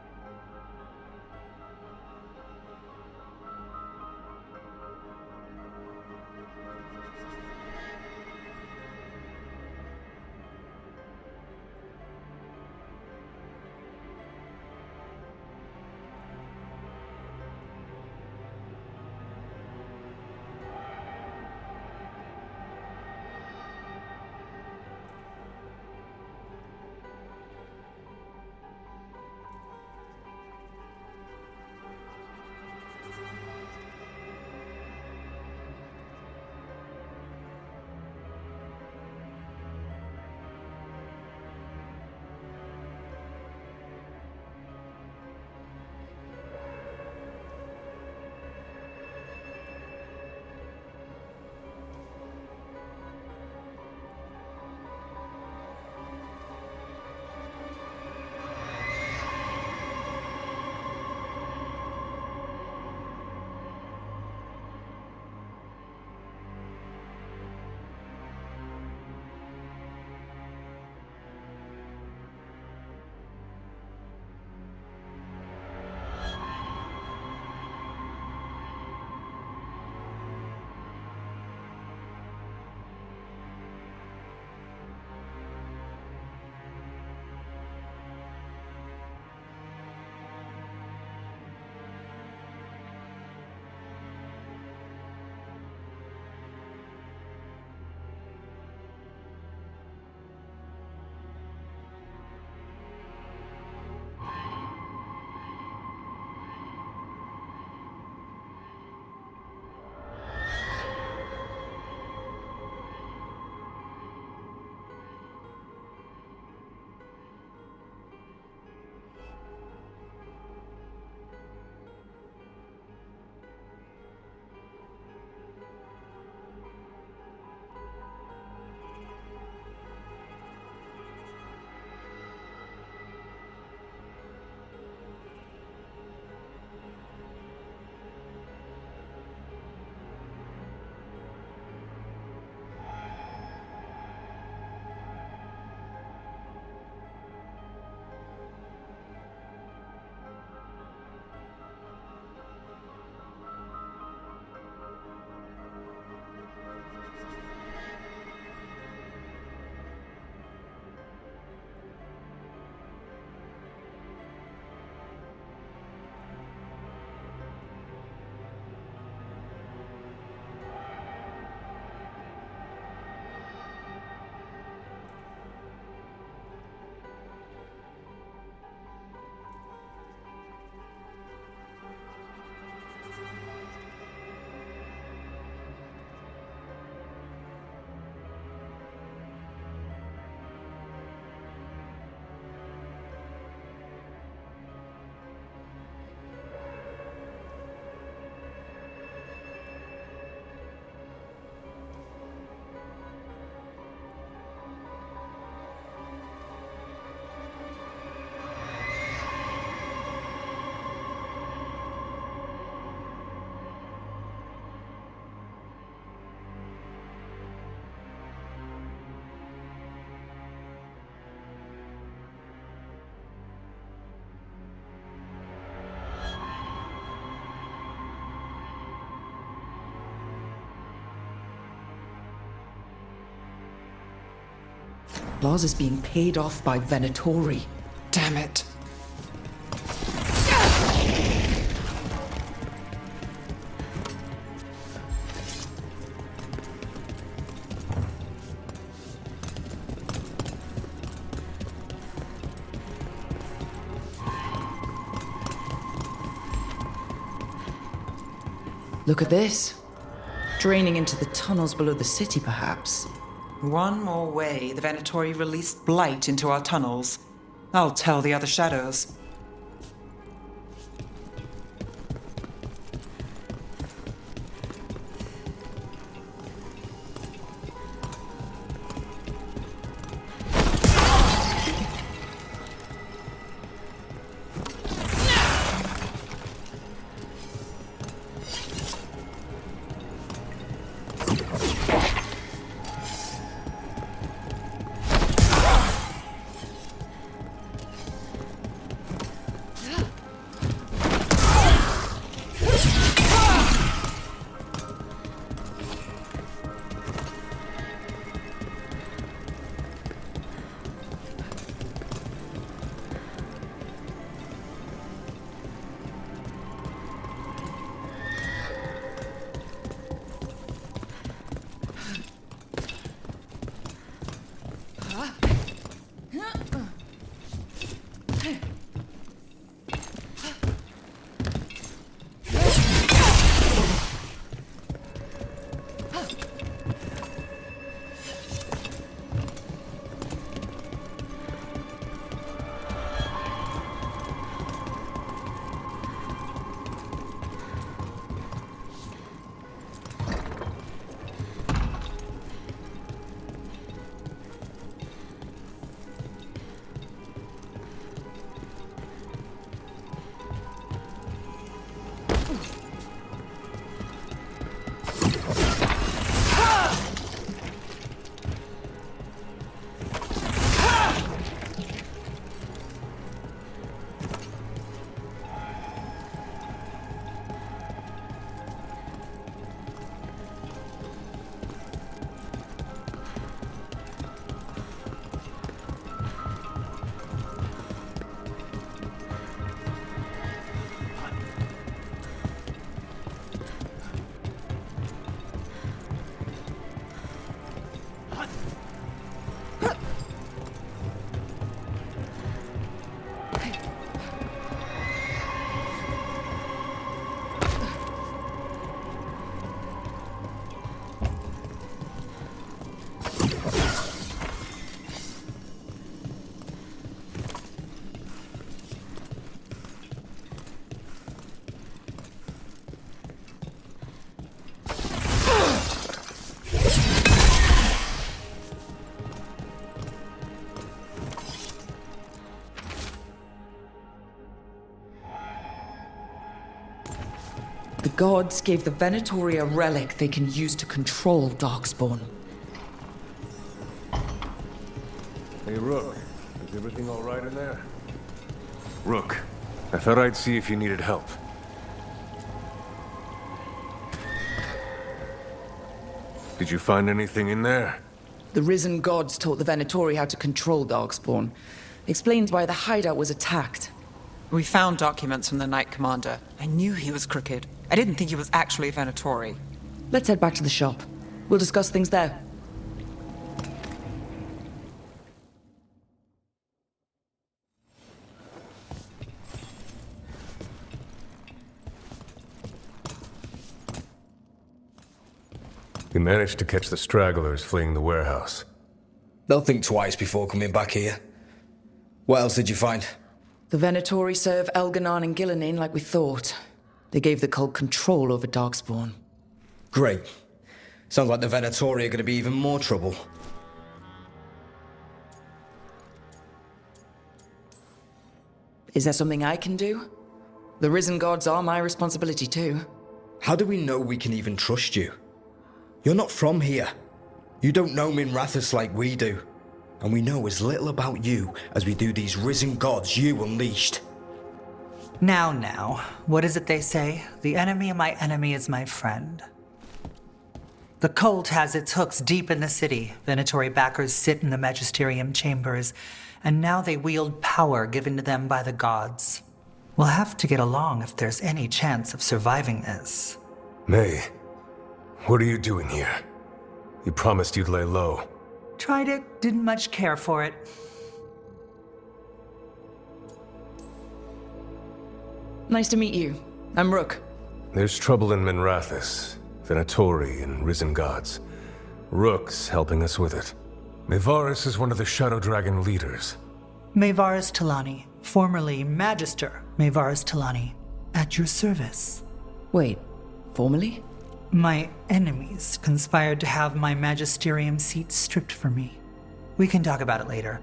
Lars is being paid off by Venatori. Damn it. Look at this. Draining into the tunnels below the city, perhaps. One more way the Venatori released blight into our tunnels. I'll tell the other shadows. The gods gave the Venatori a relic they can use to control Darkspawn. Hey, Rook. Is everything all right in there? Rook, I thought I'd see if you needed help. Did you find anything in there? The risen gods taught the Venatori how to control Darkspawn. Explains why the hideout was attacked. We found documents from the Knight Commander. I knew he was crooked. I didn't think he was actually a Venatori. Let's head back to the shop. We'll discuss things there. We managed to catch the stragglers fleeing the warehouse. They'll think twice before coming back here. What else did you find? The Venatori serve Elganon and Gillenane like we thought. They gave the cult control over Darkspawn. Great. Sounds like the Venatori are going to be even more trouble. Is there something I can do? The risen gods are my responsibility too. How do we know we can even trust you? You're not from here. You don't know Minrathous like we do. And we know as little about you as we do these risen gods you unleashed. Now, what is it they say? The enemy of my enemy is my friend. The cult has its hooks deep in the city. Venatory backers sit in the magisterium chambers, and now they wield power given to them by the gods. We'll have to get along if there's any chance of surviving this. May, what are you doing here? You promised you'd lay low. Tried it, didn't much care for it. Nice to meet you. I'm Rook. There's trouble in Minrathous, Venatori and Risen Gods. Rook's helping us with it. Mayvaris is one of the Shadow Dragon leaders. Mayvaris Talani, formerly Magister Mayvaris Talani, at your service. Wait, formerly? My enemies conspired to have my magisterium seat stripped from me. We can talk about it later,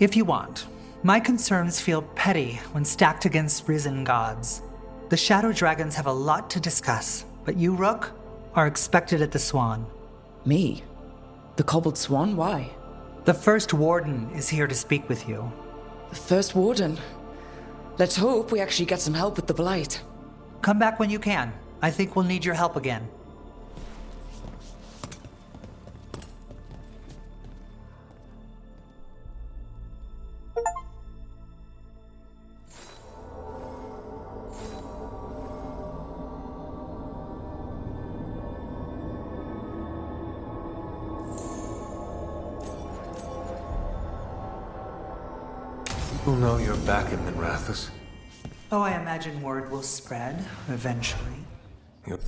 if you want. My concerns feel petty when stacked against Risen Gods. The Shadow Dragons have a lot to discuss, but you, Rook, are expected at the Swan. Me? The Cobbled Swan? Why? The First Warden is here to speak with you. The First Warden? Let's hope we actually get some help with the Blight. Come back when you can. I think we'll need your help again. People know you're back in Minrathous. Oh, I imagine word will spread, eventually. Your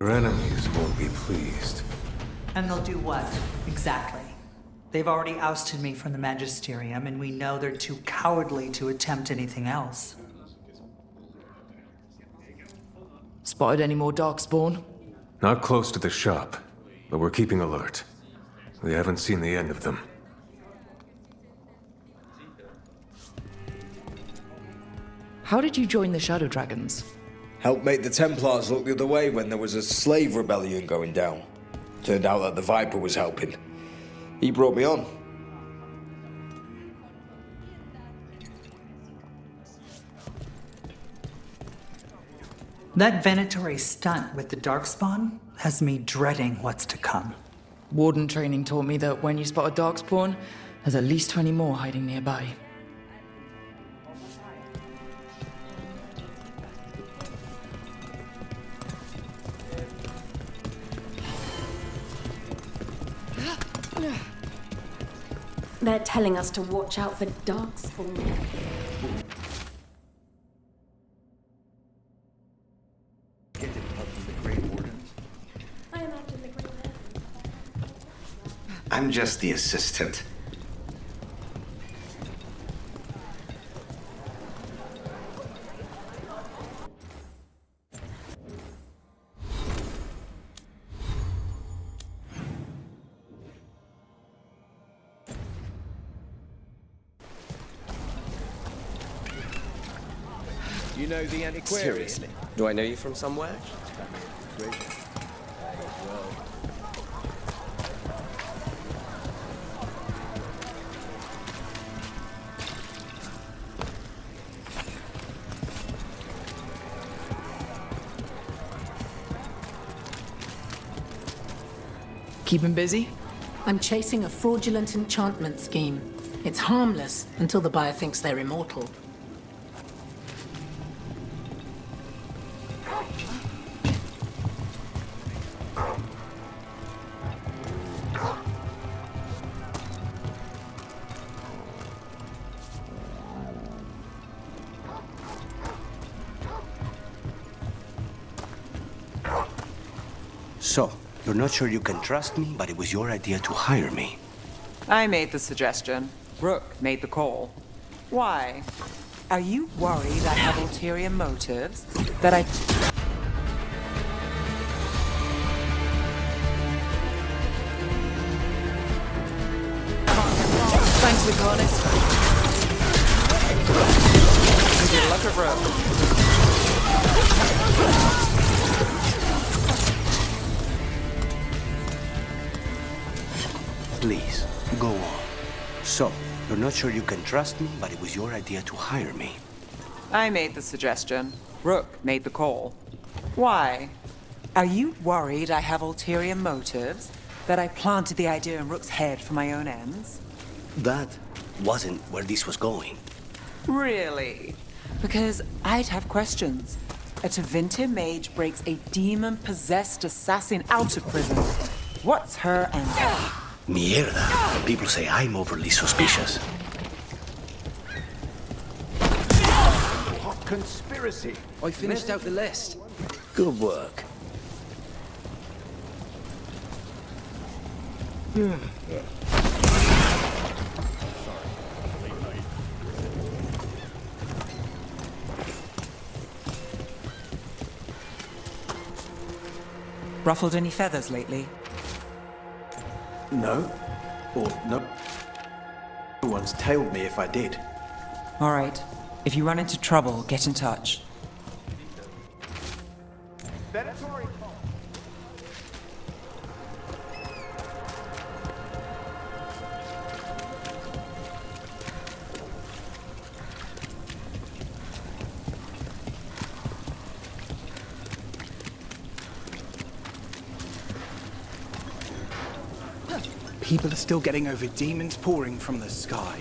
enemies won't be pleased. And they'll do what, exactly? They've already ousted me from the Magisterium, and we know they're too cowardly to attempt anything else. Spotted any more Darkspawn? Not close to the shop, but we're keeping alert. We haven't seen the end of them. How did you join the Shadow Dragons? Helped make the Templars look the other way when there was a slave rebellion going down. Turned out that the Viper was helping. He brought me on. That Venatory stunt with the Darkspawn has me dreading what's to come. Warden training taught me that when you spot a Darkspawn, there's at least 20 more hiding nearby. They're telling us to watch out for Darkspawn. I'm just the assistant. You know the antiquarian? Seriously? Do I know you from somewhere? Keep him busy? I'm chasing a fraudulent enchantment scheme. It's harmless until the buyer thinks they're immortal. So, you're not sure you can trust me, but it was your idea to hire me. I made the suggestion. Rook made the call. Why? Are you worried I have ulterior motives? That I... Thanks, Vicarnis. Good luck at Rook. Please, go on. So, you're not sure you can trust me, but it was your idea to hire me. I made the suggestion. Rook made the call. Why? Are you worried I have ulterior motives? That I planted the idea in Rook's head for my own ends? That wasn't where this was going. Really? Because I'd have questions. A Tevinter mage breaks a demon-possessed assassin out of prison. What's her angle? Mierda. People say I'm overly suspicious. Hot conspiracy. I finished out the list. Good work. Ruffled any feathers lately? No. Or no. No one's tailed me if I did. All right. If you run into trouble, get in touch. People are still getting over demons pouring from the sky.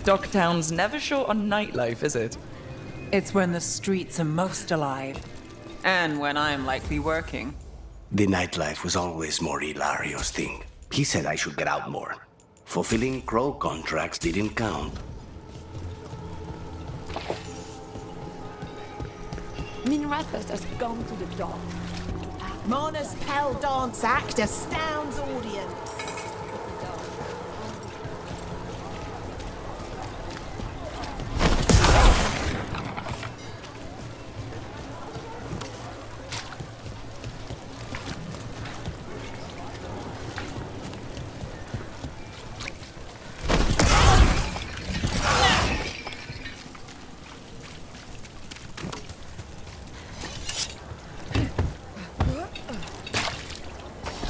Docktown's never short on nightlife, is it? It's when the streets are most alive. And when I'm likely working. The nightlife was always more Hilario's thing. He said I should get out more. Fulfilling crow contracts didn't count. Minrathus has gone to the dock. Mona's Pell Dance Act astounds audience.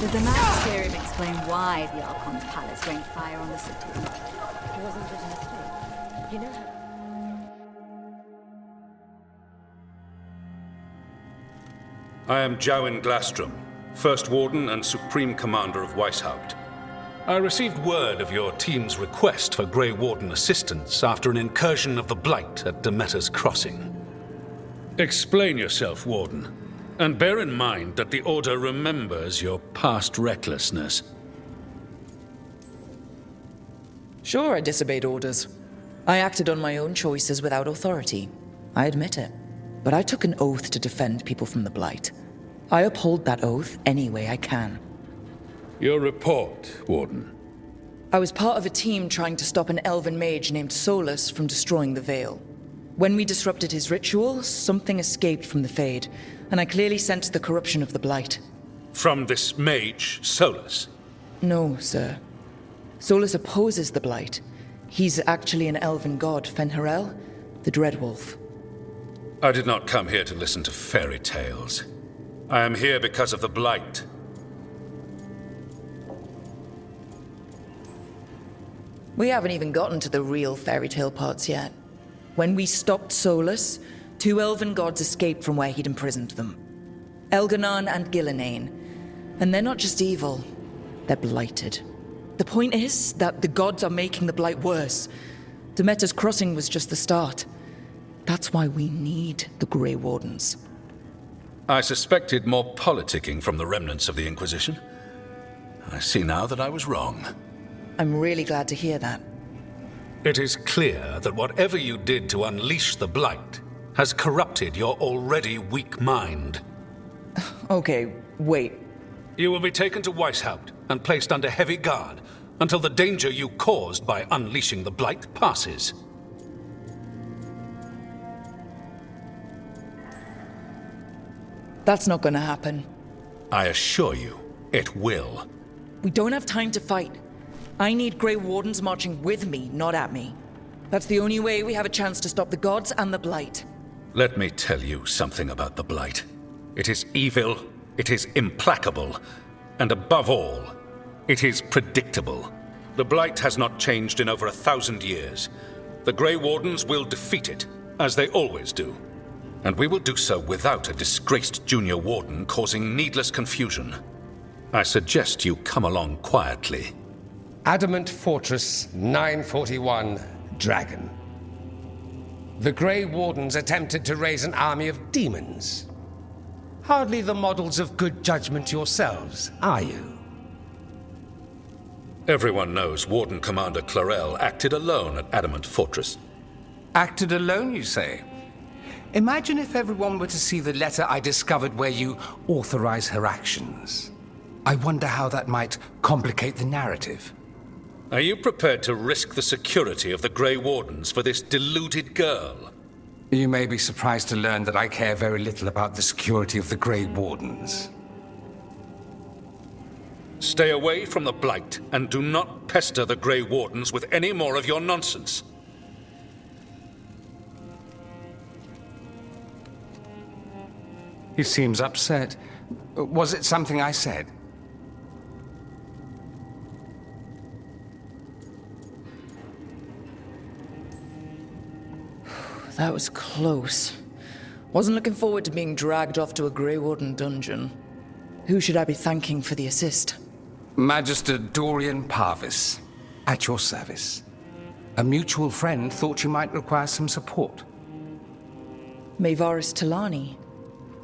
Did the magisterium explain why the Archon's palace rained fire on the city? It wasn't just a mistake. You know how... I am Jowin Glastrom, First Warden and Supreme Commander of Weishaupt. I received word of your team's request for Grey Warden assistance after an incursion of the Blight at Demeter's Crossing. Explain yourself, Warden, and bear in mind that the Order remembers your past recklessness. Sure, I disobeyed orders. I acted on my own choices without authority. I admit it. But I took an oath to defend people from the Blight. I uphold that oath any way I can. Your report, Warden. I was part of a team trying to stop an elven mage named Solus from destroying the Veil. When we disrupted his ritual, something escaped from the Fade, and I clearly sensed the corruption of the Blight. From this mage, Solus? No, sir. Solus opposes the Blight. He's actually an elven god, Fen'Harel, the Dreadwolf. I did not come here to listen to fairy tales. I am here because of the Blight. We haven't even gotten to the real fairy tale parts yet. When we stopped Solus, 2 elven gods escaped from where he'd imprisoned them. Elganon and Gillenane. And they're not just evil, they're blighted. The point is that the gods are making the Blight worse. Demeter's Crossing was just the start. That's why we need the Grey Wardens. I suspected more politicking from the remnants of the Inquisition. I see now that I was wrong. I'm really glad to hear that. It is clear that whatever you did to unleash the Blight has corrupted your already weak mind. Okay, wait. You will be taken to Weishaupt and placed under heavy guard until the danger you caused by unleashing the Blight passes. That's not gonna happen. I assure you, it will. We don't have time to fight. I need Grey Wardens marching with me, not at me. That's the only way we have a chance to stop the gods and the Blight. Let me tell you something about the Blight. It is evil, it is implacable, and above all, it is predictable. The Blight has not changed in over 1,000 years. The Grey Wardens will defeat it, as they always do. And we will do so without a disgraced junior warden causing needless confusion. I suggest you come along quietly. Adamant Fortress 941, Dragon. The Grey Wardens attempted to raise an army of demons. Hardly the models of good judgment yourselves, are you? Everyone knows Warden Commander Clarel acted alone at Adamant Fortress. Acted alone, you say? Imagine if everyone were to see the letter I discovered where you authorize her actions. I wonder how that might complicate the narrative. Are you prepared to risk the security of the Grey Wardens for this deluded girl? You may be surprised to learn that I care very little about the security of the Grey Wardens. Stay away from the Blight, and do not pester the Grey Wardens with any more of your nonsense. He seems upset. Was it something I said? That was close. Wasn't looking forward to being dragged off to a Grey Warden dungeon. Who should I be thanking for the assist? Magister Dorian Parvis, at your service. A mutual friend thought you might require some support. Maevaris Talani,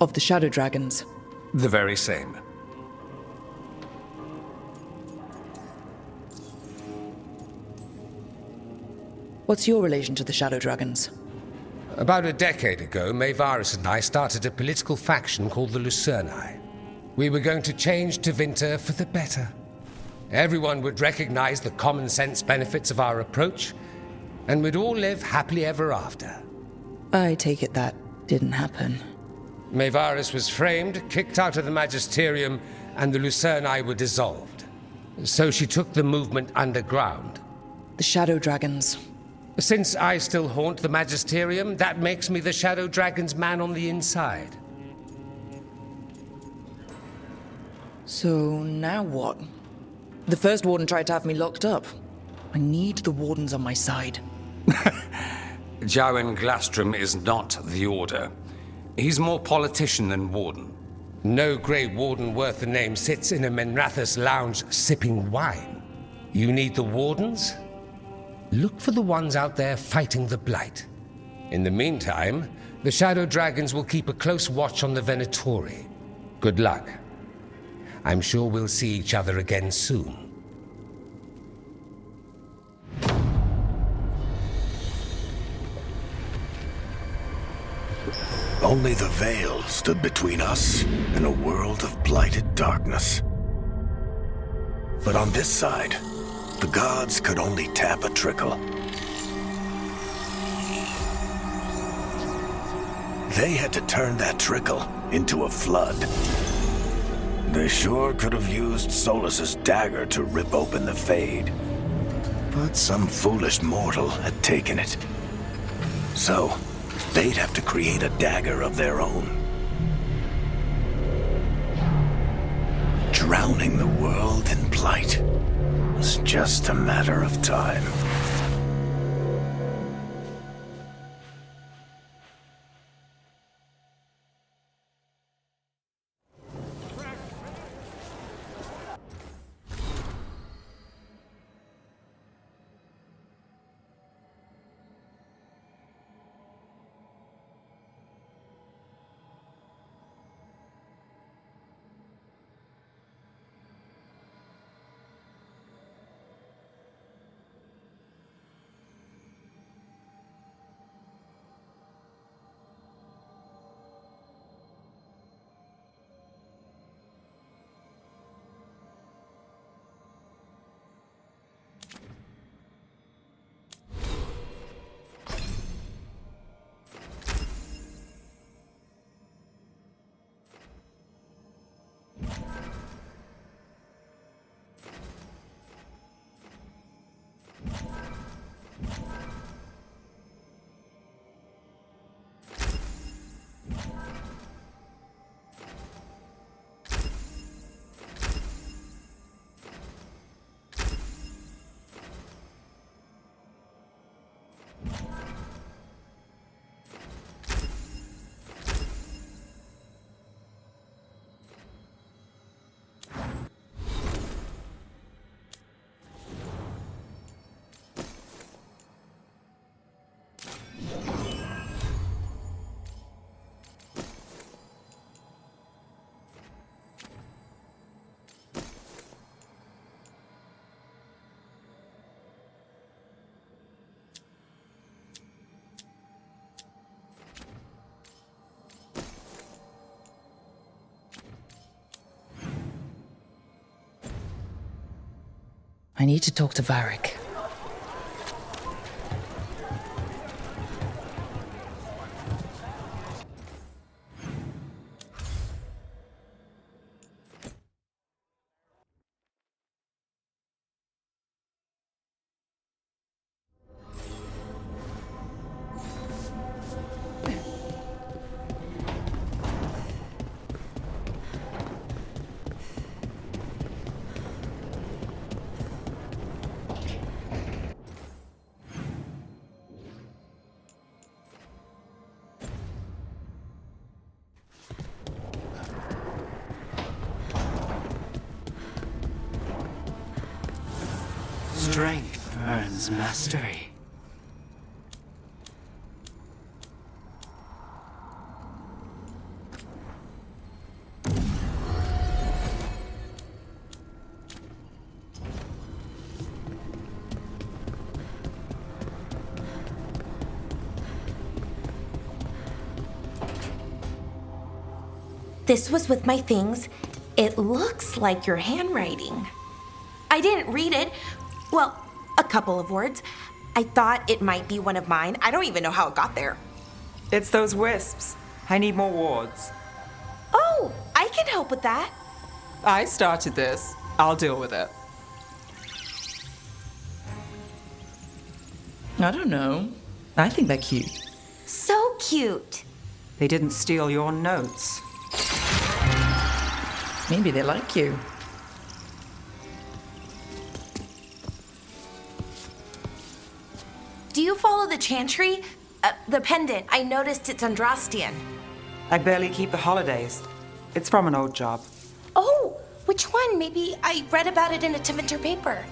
of the Shadow Dragons. The very same. What's your relation to the Shadow Dragons? About a decade ago, Maevaris and I started a political faction called the Lucerni. We were going to change Tevinter for the better. Everyone would recognize the common sense benefits of our approach, and we'd all live happily ever after. I take it that didn't happen. Maevaris was framed, kicked out of the Magisterium, and the Lucerni were dissolved. So she took the movement underground. The Shadow Dragons. Since I still haunt the Magisterium, that makes me the Shadow Dragon's man on the inside. So now what? The first warden tried to have me locked up. I need the wardens on my side. Jowen Glastrom is not the Order. He's more politician than warden. No Grey Warden worth the name sits in a Menrathus lounge sipping wine. You need the wardens? Look for the ones out there fighting the Blight. In the meantime, the Shadow Dragons will keep a close watch on the Venatori. Good luck. I'm sure we'll see each other again soon. Only the veil stood between us and a world of blighted darkness. But on this side, the gods could only tap a trickle. They had to turn that trickle into a flood. They sure could have used Solus's dagger to rip open the Fade. But some foolish mortal had taken it. So, they'd have to create a dagger of their own. Drowning the world in blight was just a matter of time. I need to talk to Varric. Strength earns mastery. This was with my things. It looks like your handwriting. I didn't read it. Well, a couple of words. I thought it might be one of mine. I don't even know how it got there. It's those wisps. I need more wards. Oh, I can help with that. I started this. I'll deal with it. I don't know. I think they're cute. So cute. They didn't steal your notes. Maybe they like you. Do you follow the chantry? The pendant. I noticed it's Andrastian. I barely keep the holidays. It's from an old job. Oh, which one? Maybe I read about it in a Tevinter paper.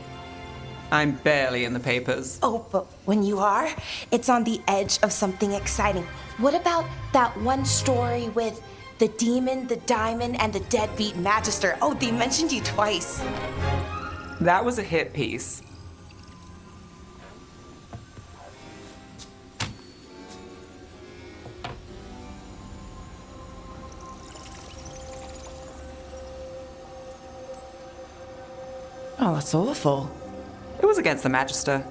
I'm barely in the papers. Oh, but when you are, it's on the edge of something exciting. What about that one story with the demon, the diamond, and the deadbeat magister? Oh, they mentioned you twice. That was a hit piece. Oh, that's awful. It was against the Magister.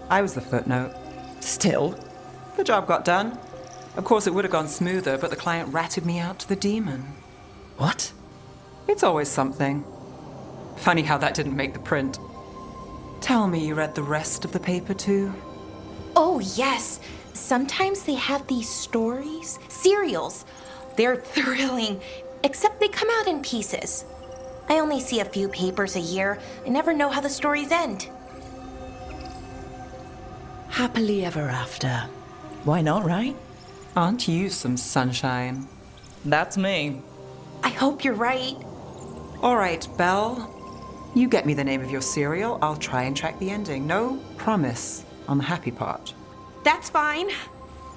I was the footnote. Still? The job got done. Of course, it would have gone smoother, but the client ratted me out to the demon. What? It's always something. Funny how that didn't make the print. Tell me you read the rest of the paper too? Oh, yes. Sometimes they have these stories, serials. They're thrilling, except they come out in pieces. I only see a few papers a year. I never know how the stories end. Happily ever after. Why not, right? Aren't you some sunshine? That's me. I hope you're right. All right, Belle. You get me the name of your serial. I'll try and track the ending. No promise on the happy part. That's fine.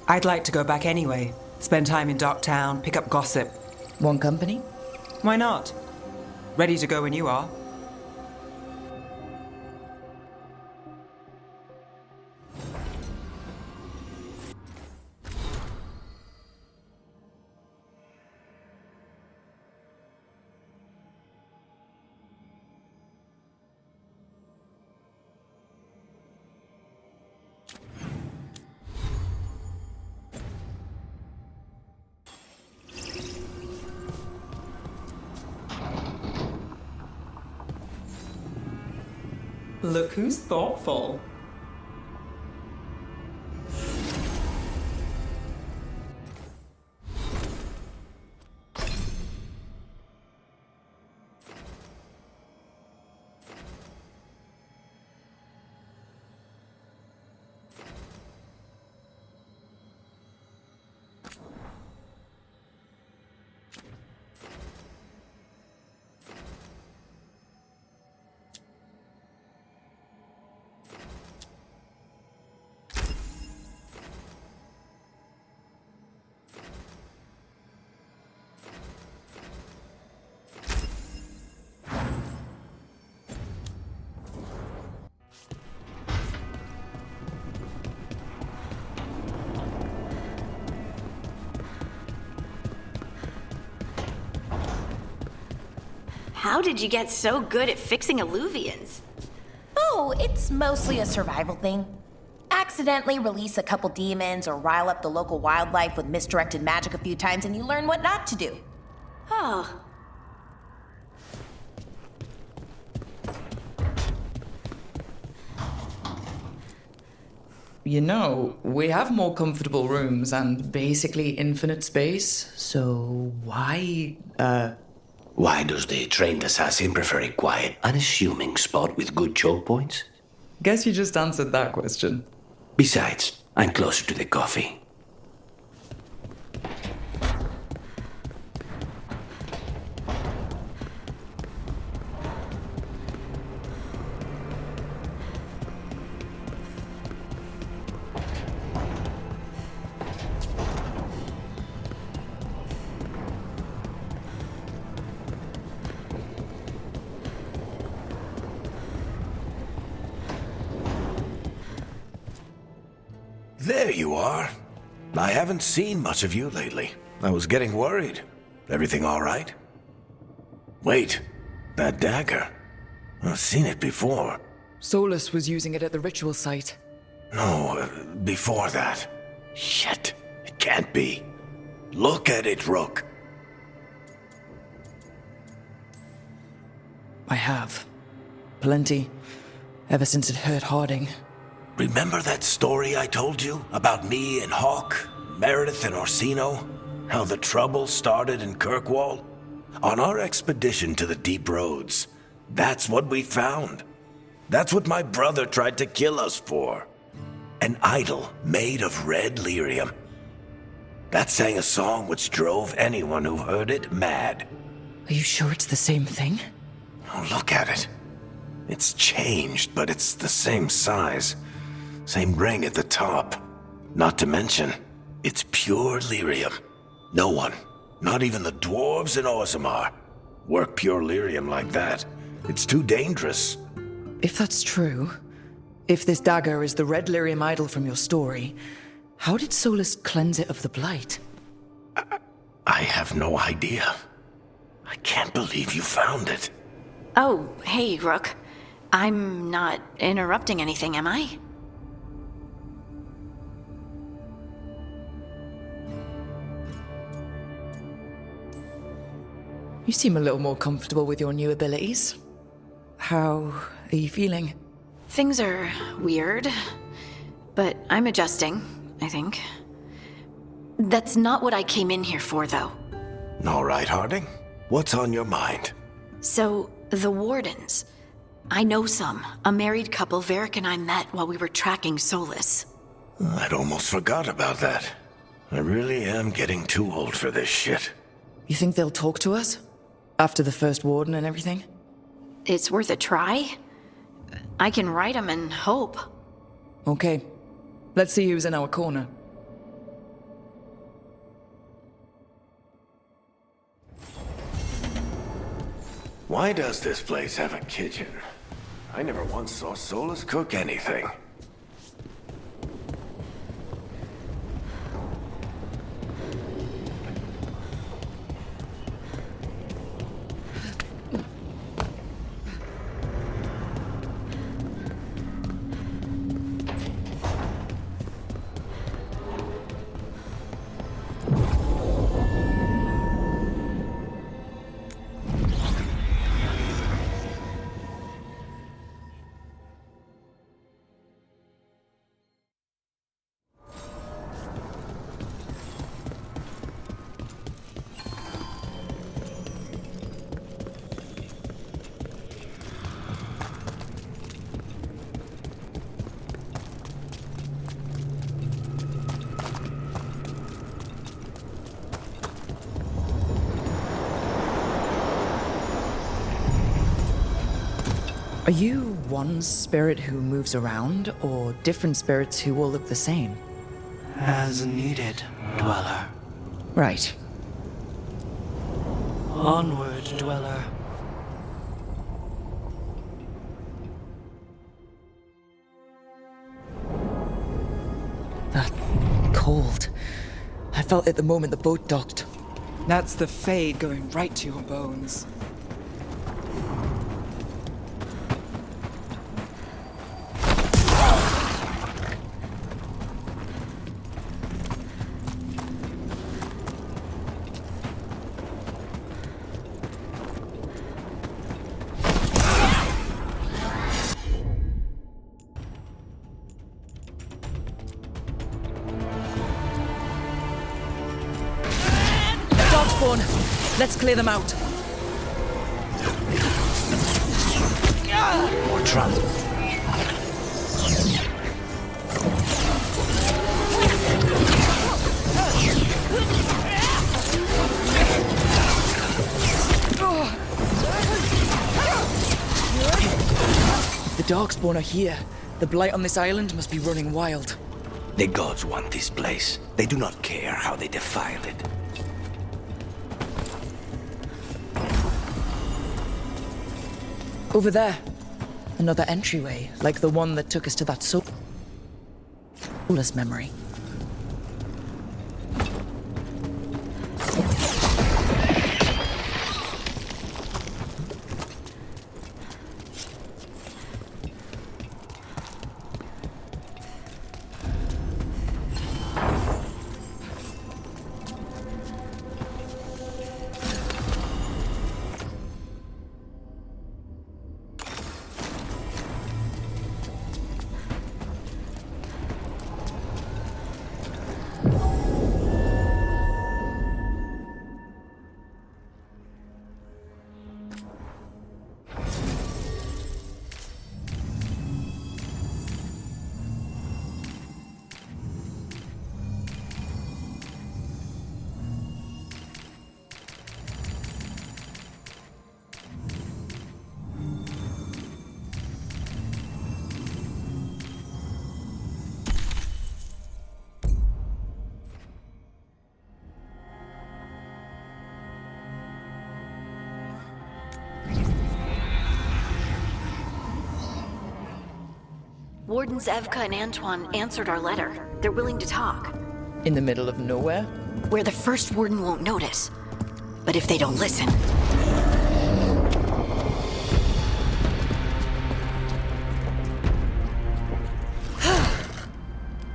I'd like to go back anyway. Spend time in Docktown, pick up gossip. One company? Why not? Ready to go when you are. Look who's thoughtful. How did you get so good at fixing alluvians? Oh, it's mostly a survival thing. Accidentally release a couple demons or rile up the local wildlife with misdirected magic a few times and you learn what not to do. Oh. You know, we have more comfortable rooms and basically infinite space, so why, Why does the trained assassin prefer a quiet, unassuming spot with good choke points? Guess you just answered that question. Besides, I'm closer to the coffee. There you are. I haven't seen much of you lately. I was getting worried. Everything all right? Wait, that dagger. I've seen it before. Solus was using it at the ritual site. No, before that. Shit, it can't be. Look at it, Rook. I have. Plenty. Ever since it hurt Harding. Remember that story I told you about me and Hawk, Meredith and Orsino? How the trouble started in Kirkwall? On our expedition to the deep roads, that's what we found. That's what my brother tried to kill us for. An idol made of red lyrium. That sang a song which drove anyone who heard it mad. Are you sure it's the same thing? Oh, look at it. It's changed, but it's the same size. Same ring at the top. Not to mention, it's pure lyrium. No one, not even the dwarves in Orzammar, work pure lyrium like that. It's too dangerous. If that's true, if this dagger is the red lyrium idol from your story, how did Solus cleanse it of the blight? I have no idea. I can't believe you found it. Oh, hey, Rook. I'm not interrupting anything, am I? You seem a little more comfortable with your new abilities. How are you feeling? Things are weird, but I'm adjusting, I think. That's not what I came in here for, though. All right, Harding. What's on your mind? So, the Wardens. I know some. A married couple Varric and I met while we were tracking Solus. I'd almost forgot about that. I really am getting too old for this shit. You think they'll talk to us? After the first warden and everything? It's worth a try. I can write them and hope. Okay. Let's see who's in our corner. Why does this place have a kitchen? I never once saw Solus cook anything. Are you one spirit who moves around, or different spirits who all look the same? As needed, Dweller. Right. Onward, Dweller. That cold. I felt it the moment the boat docked. That's the Fade going right to your bones. Let's clear them out. More trap. The Darkspawn are here. The blight on this island must be running wild. The gods want this place. They do not care how they defile it. Over there. Another entryway, like the one that took us to that soulless memory. Wardens Evka and Antoine answered our letter. They're willing to talk. In the middle of nowhere? Where the first warden won't notice. But if they don't listen...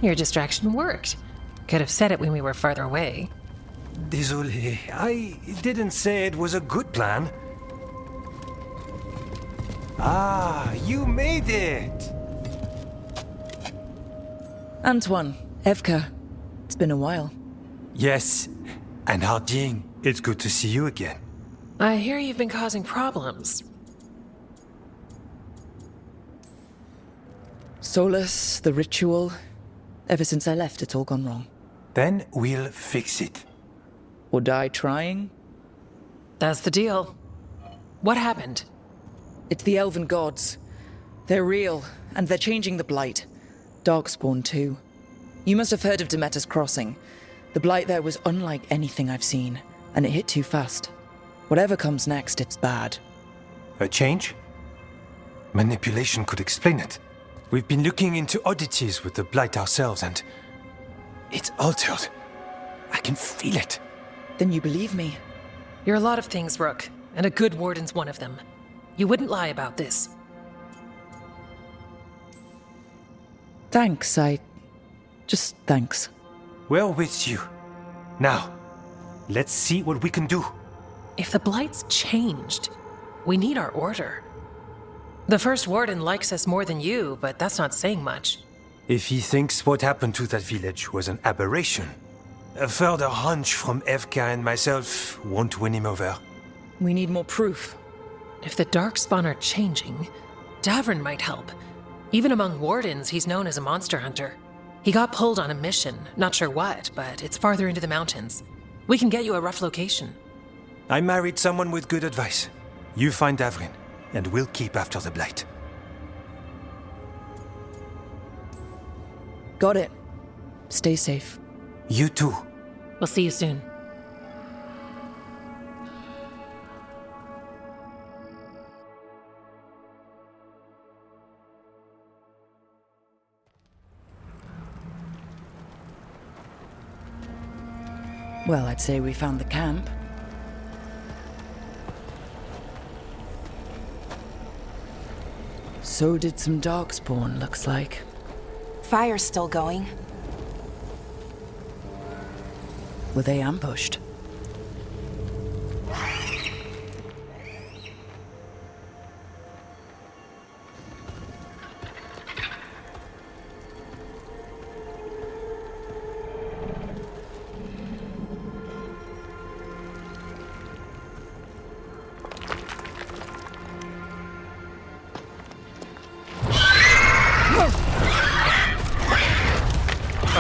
Your distraction worked. Could have said it when we were farther away. Désolé, I didn't say it was a good plan. Ah, you made it! Antoine, Evka, it's been a while. Yes, and Harding, it's good to see you again. I hear you've been causing problems. Solus, the ritual. Ever since I left, it's all gone wrong. Then we'll fix it. Or die trying? That's the deal. What happened? It's the elven gods. They're real, and they're changing the blight. Darkspawn too. You must have heard of Demeter's Crossing. The blight there was unlike anything I've seen, and it hit too fast. Whatever comes next, it's bad. A change? Manipulation could explain it. We've been looking into oddities with the blight ourselves, and it's altered. I can feel it. Then you believe me? You're a lot of things, Rook, and a good warden's one of them. You wouldn't lie about this. Thanks, just thanks. We're with you. Now, let's see what we can do. If the blight's changed, we need our order. The first warden likes us more than you, but that's not saying much. If he thinks what happened to that village was an aberration, a further hunch from Evka and myself won't win him over. We need more proof. If the Darkspawn are changing, Davrin might help. Even among wardens, he's known as a monster hunter. He got pulled on a mission, not sure what, but it's farther into the mountains. We can get you a rough location. I married someone with good advice. You find Davrin, and we'll keep after the blight. Got it. Stay safe. You too. We'll see you soon. Well, I'd say we found the camp. So did some Darkspawn, looks like. Fire's still going. Were they ambushed?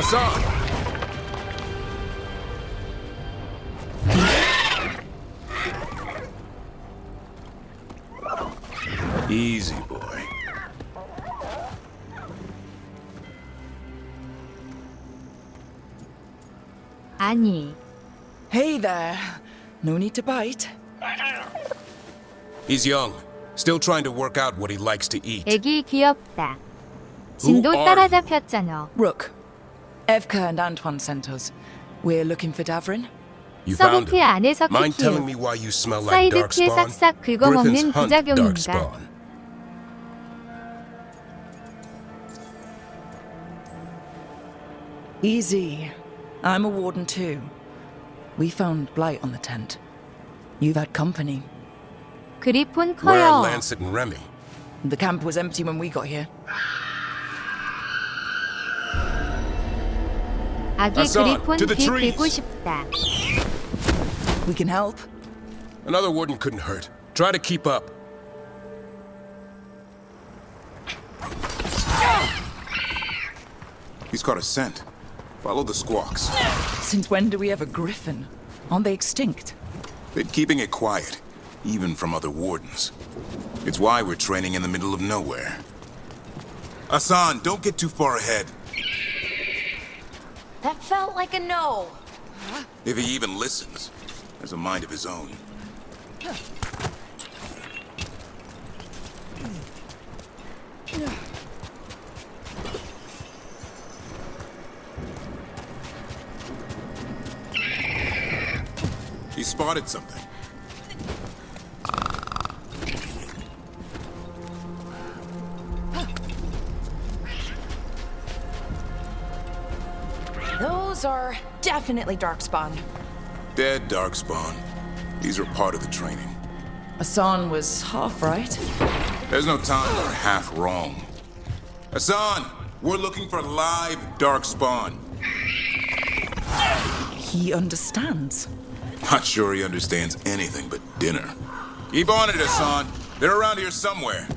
Hassan! Easy, boy. 아니. Hey there. No need to bite. He's young, still trying to work out what he likes to eat. 애기 귀엽다. 짐도 따라잡혔잖아. Rook. Evka and Antoine sent us. We're looking for Davrin. You found 서브퀘 him. 안에서 Mind telling 키키요. me why you smell like 사이드퀘 darkspawn? 싹싹 Griffins 긁어먹는 hunt 부작용인가? darkspawn. Easy. I'm a warden too. We found blight on the tent. You've had company. 그리폰 Where are 커요. Lancet and Remy? The camp was empty when we got here. 아기 Hassan, 그리폰 to the 귀 trees. 긁고 싶다. We can help. Another warden couldn't hurt. Try to keep up. He's caught a scent. Follow the squawks. Since when do we have a griffin? Aren't they extinct? Been keeping it quiet, even from other wardens. It's why we're training in the middle of nowhere. Hassan, don't get too far ahead. That felt like a no. If he even listens, there's a mind of his own. He spotted something. Those are definitely darkspawn. Dead darkspawn. These are part of the training. Hassan was half right. There's no time for half wrong. Hassan, we're looking for live darkspawn. He understands. Not sure he understands anything but dinner. Keep on it, Hassan. They're around here somewhere.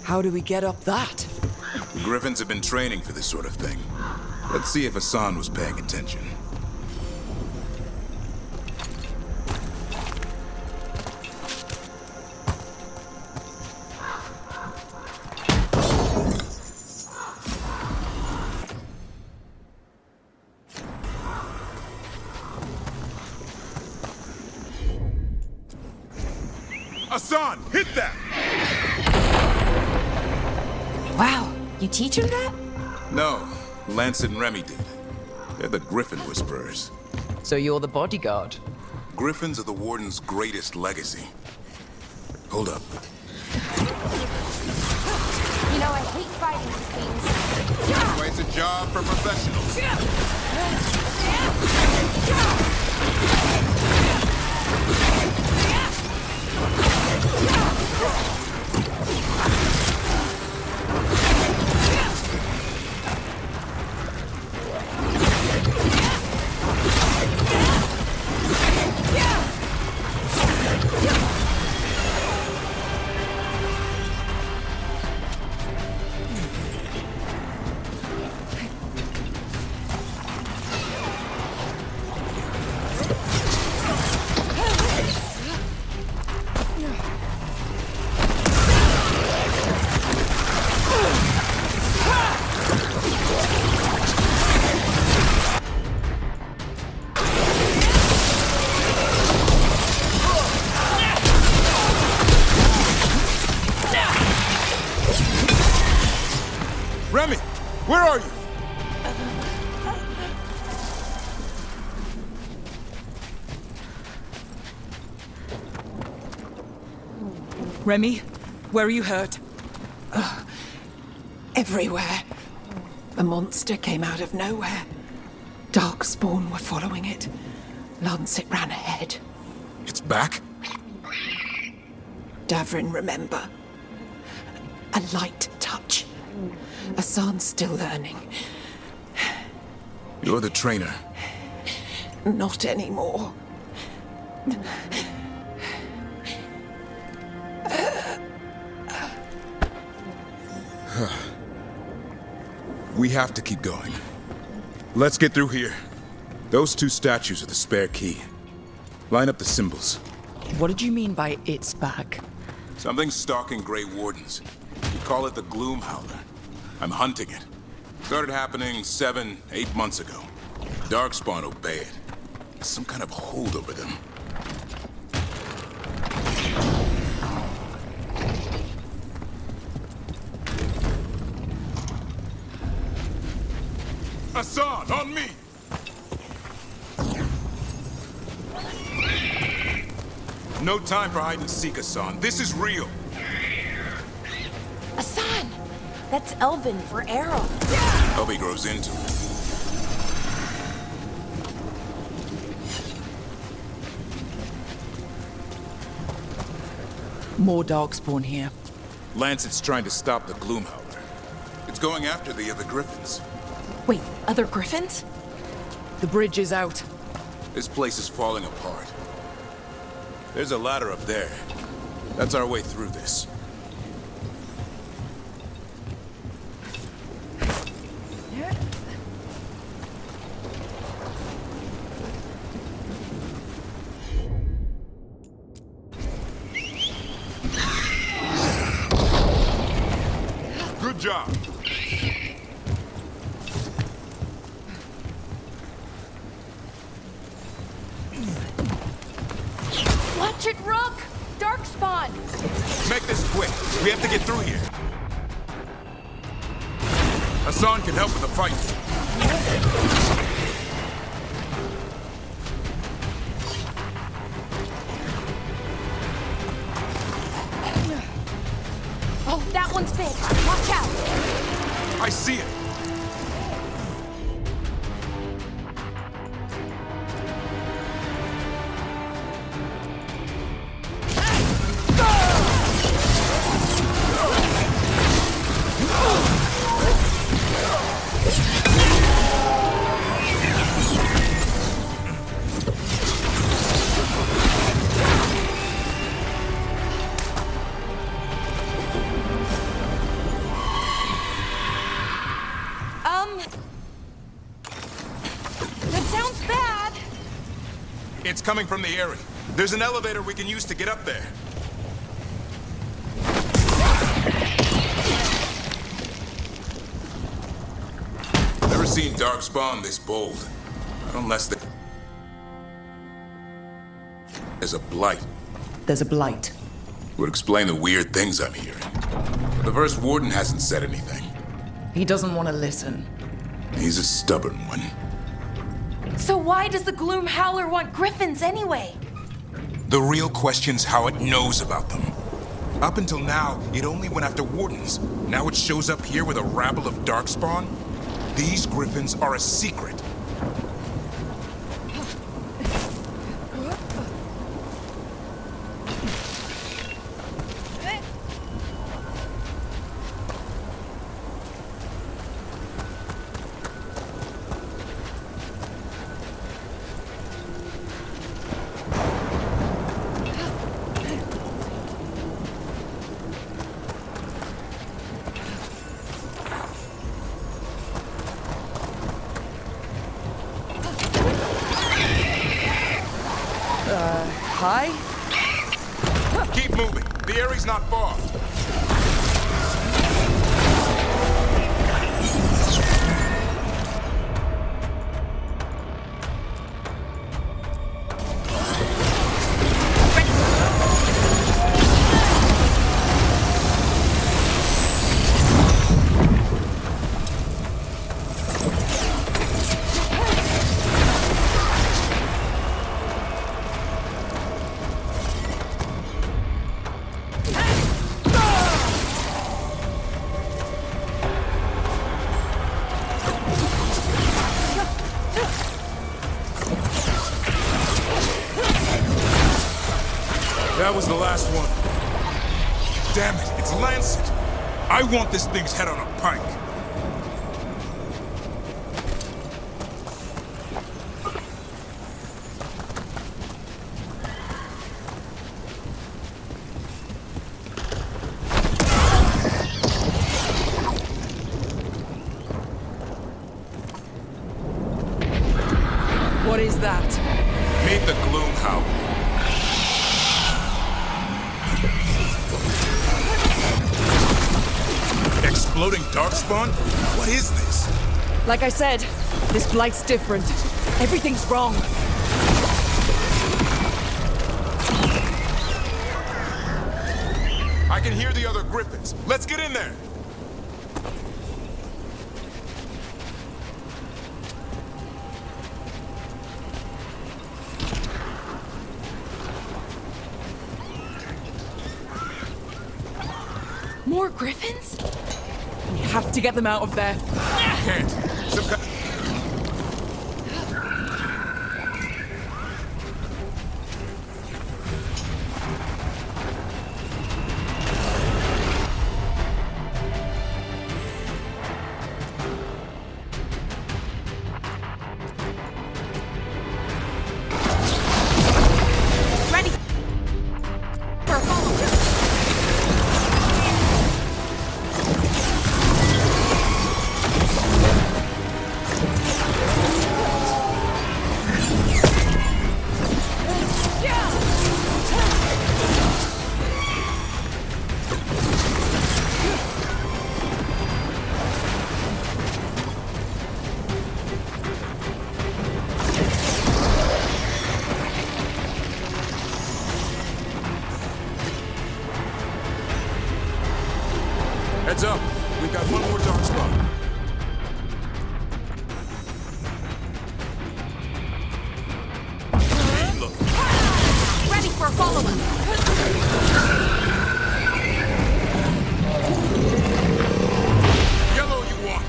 How do we get up that? The Griffins have been training for this sort of thing. Let's see if Hassan was paying attention. Hassan, hit that! Wow, you teach him that? No, Lancet and Remy did. They're the Griffin Whisperers. So you're the bodyguard? Griffins are the Warden's greatest legacy. Hold up. You know, I hate fighting these things. Anyway, it's a job for professionals. Remy, where are you? Remy, where are you hurt? Everywhere. The monster came out of nowhere. Darkspawn were following it. Lancet ran ahead. It's back? Davrin, remember. A light touch. Asan's still learning. You're the trainer. Not anymore. We have to keep going. Let's get through here. Those two statues are the spare key. Line up the symbols. What did you mean by it's back? Something's stalking Grey Wardens. We call it the Gloom Howler. I'm hunting it. Started happening 7, 8 months ago. Darkspawn obey it. There's some kind of hold over them. Asan, on me! No time for hide and seek, Asan. This is real. Asan! That's Elven for arrow. Elby grows into it. More Darkspawn here. Lancet's trying to stop the Gloom Howler. It's going after the other griffins. Wait, other griffins? The bridge is out. This place is falling apart. There's a ladder up there. That's our way through this. Good job. Watch it, Rook! Darkspawn! Make this quick. We have to get through here. Asan can help with the fight. Oh, that one's big. Watch out! I see it. That sounds bad. It's coming from the area. There's an elevator we can use to get up there. Never seen Darkspawn this bold. Not unless there's a blight. There's a blight. Would explain the weird things I'm hearing. But the first warden hasn't said anything. He doesn't want to listen. He's a stubborn one. So why does the Gloom Howler want griffins anyway? The real question's how it knows about them. Up until now, it only went after wardens. Now it shows up here with a rabble of Darkspawn? These griffins are a secret. Hi? Keep moving. The area's not far. That was the last one. Damn it, it's Lancet. I want this thing's head on a pike. What is that? Meet the Gloomhowler. Exploding darkspawn? What is this? Like I said, this blight's different. Everything's wrong. I can hear the other griffins. Let's get in there. More griffins? We have to get them out of there. Can't. Some kind... Ready. For a follow. Heads up. We've got one more dark spot. Hey, look. Ready for a follow-up. Yellow you want.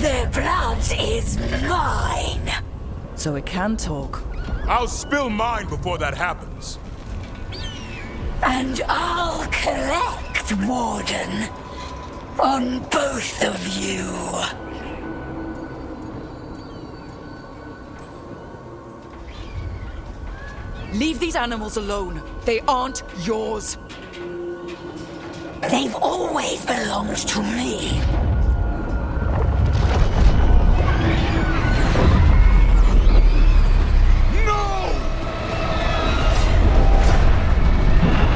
Their blood is mine. So it can talk. I'll spill mine before that happens. And I'll collect, Warden, on both of you. Leave these animals alone. They aren't yours. They've always belonged to me.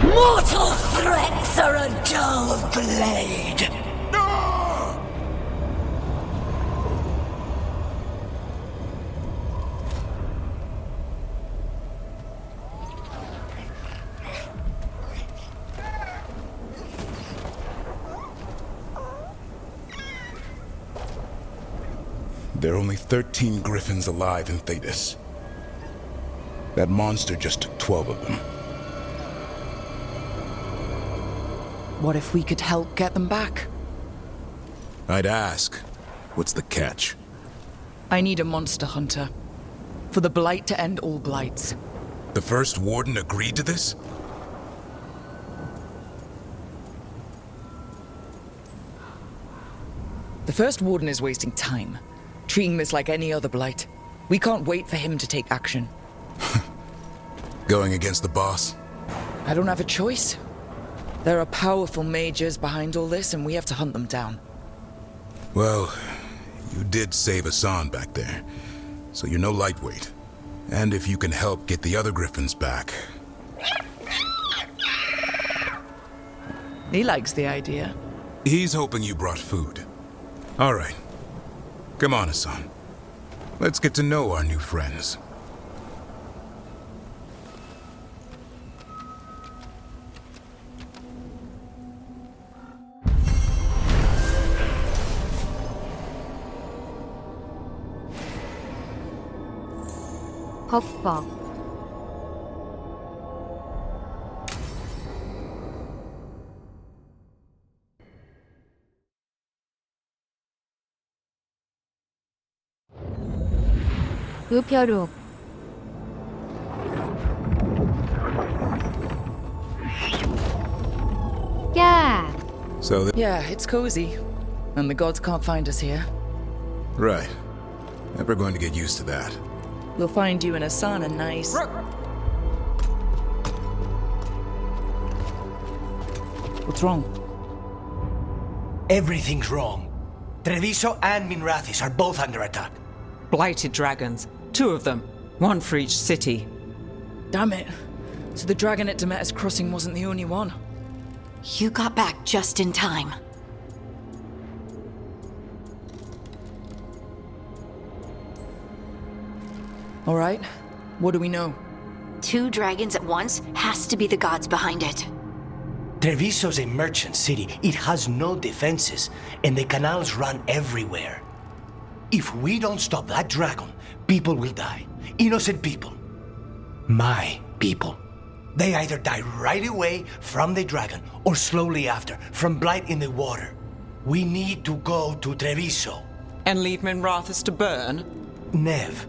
Mortal threats are a dull blade. There are only 13 griffins alive in Thetis. That monster just took 12 of them. What if we could help get them back? I'd ask, what's the catch? I need a monster hunter. For the Blight to end all blights. The first warden agreed to this? The first warden is wasting time, treating this like any other blight. We can't wait for him to take action. Going against the boss? I don't have a choice. There are powerful mages behind all this, and we have to hunt them down. Well, you did save Hassan back there, so you're no lightweight. And if you can help get the other griffins back... He likes the idea. He's hoping you brought food. All right. Come on, Hassan. Let's get to know our new friends. 벅벅. 우벼룩. 야. So, Yeah, it's cozy. And the gods can't find us here. right. Never going to get used to that. We'll find you in a sauna nice. What's wrong? Everything's wrong. Treviso and Minrathis are both under attack. Blighted dragons. 2 of them. 1 for each city. Damn it. So the dragon at Demeter's Crossing wasn't the only one. You got back just in time. All right. What do we know? 2 dragons at once has to be the gods behind it. Treviso's a merchant city. It has no defenses, and the canals run everywhere. If we don't stop that dragon, people will die. Innocent people. My people. They either die right away from the dragon, or slowly after, from blight in the water. We need to go to Treviso. And leave Minrathis to burn? Nev.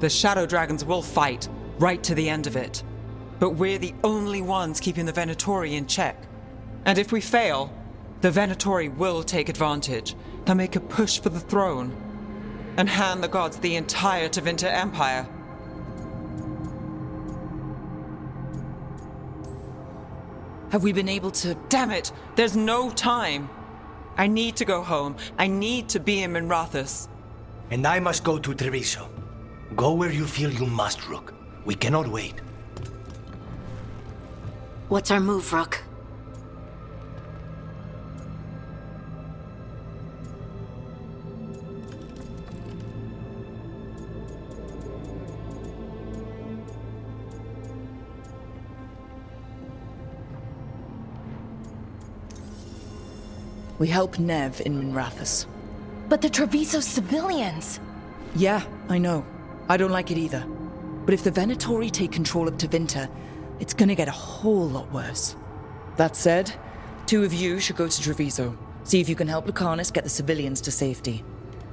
The shadow dragons will fight, right to the end of it. But we're the only ones keeping the Venatori in check. And if we fail, the Venatori will take advantage. They'll make a push for the throne. And hand the gods the entire Tevinter Empire. Have we been able to... Damn it! There's no time! I need to go home. I need to be in Minrathis. And I must go to Treviso. Go where you feel you must, Rook. We cannot wait. What's our move, Rook? We help Nev in Minrathis. But the Treviso civilians! Yeah, I know. I don't like it either. But if the Venatori take control of Tevinter, it's gonna get a whole lot worse. That said, 2 of you should go to Treviso. See if you can help Lucanus get the civilians to safety.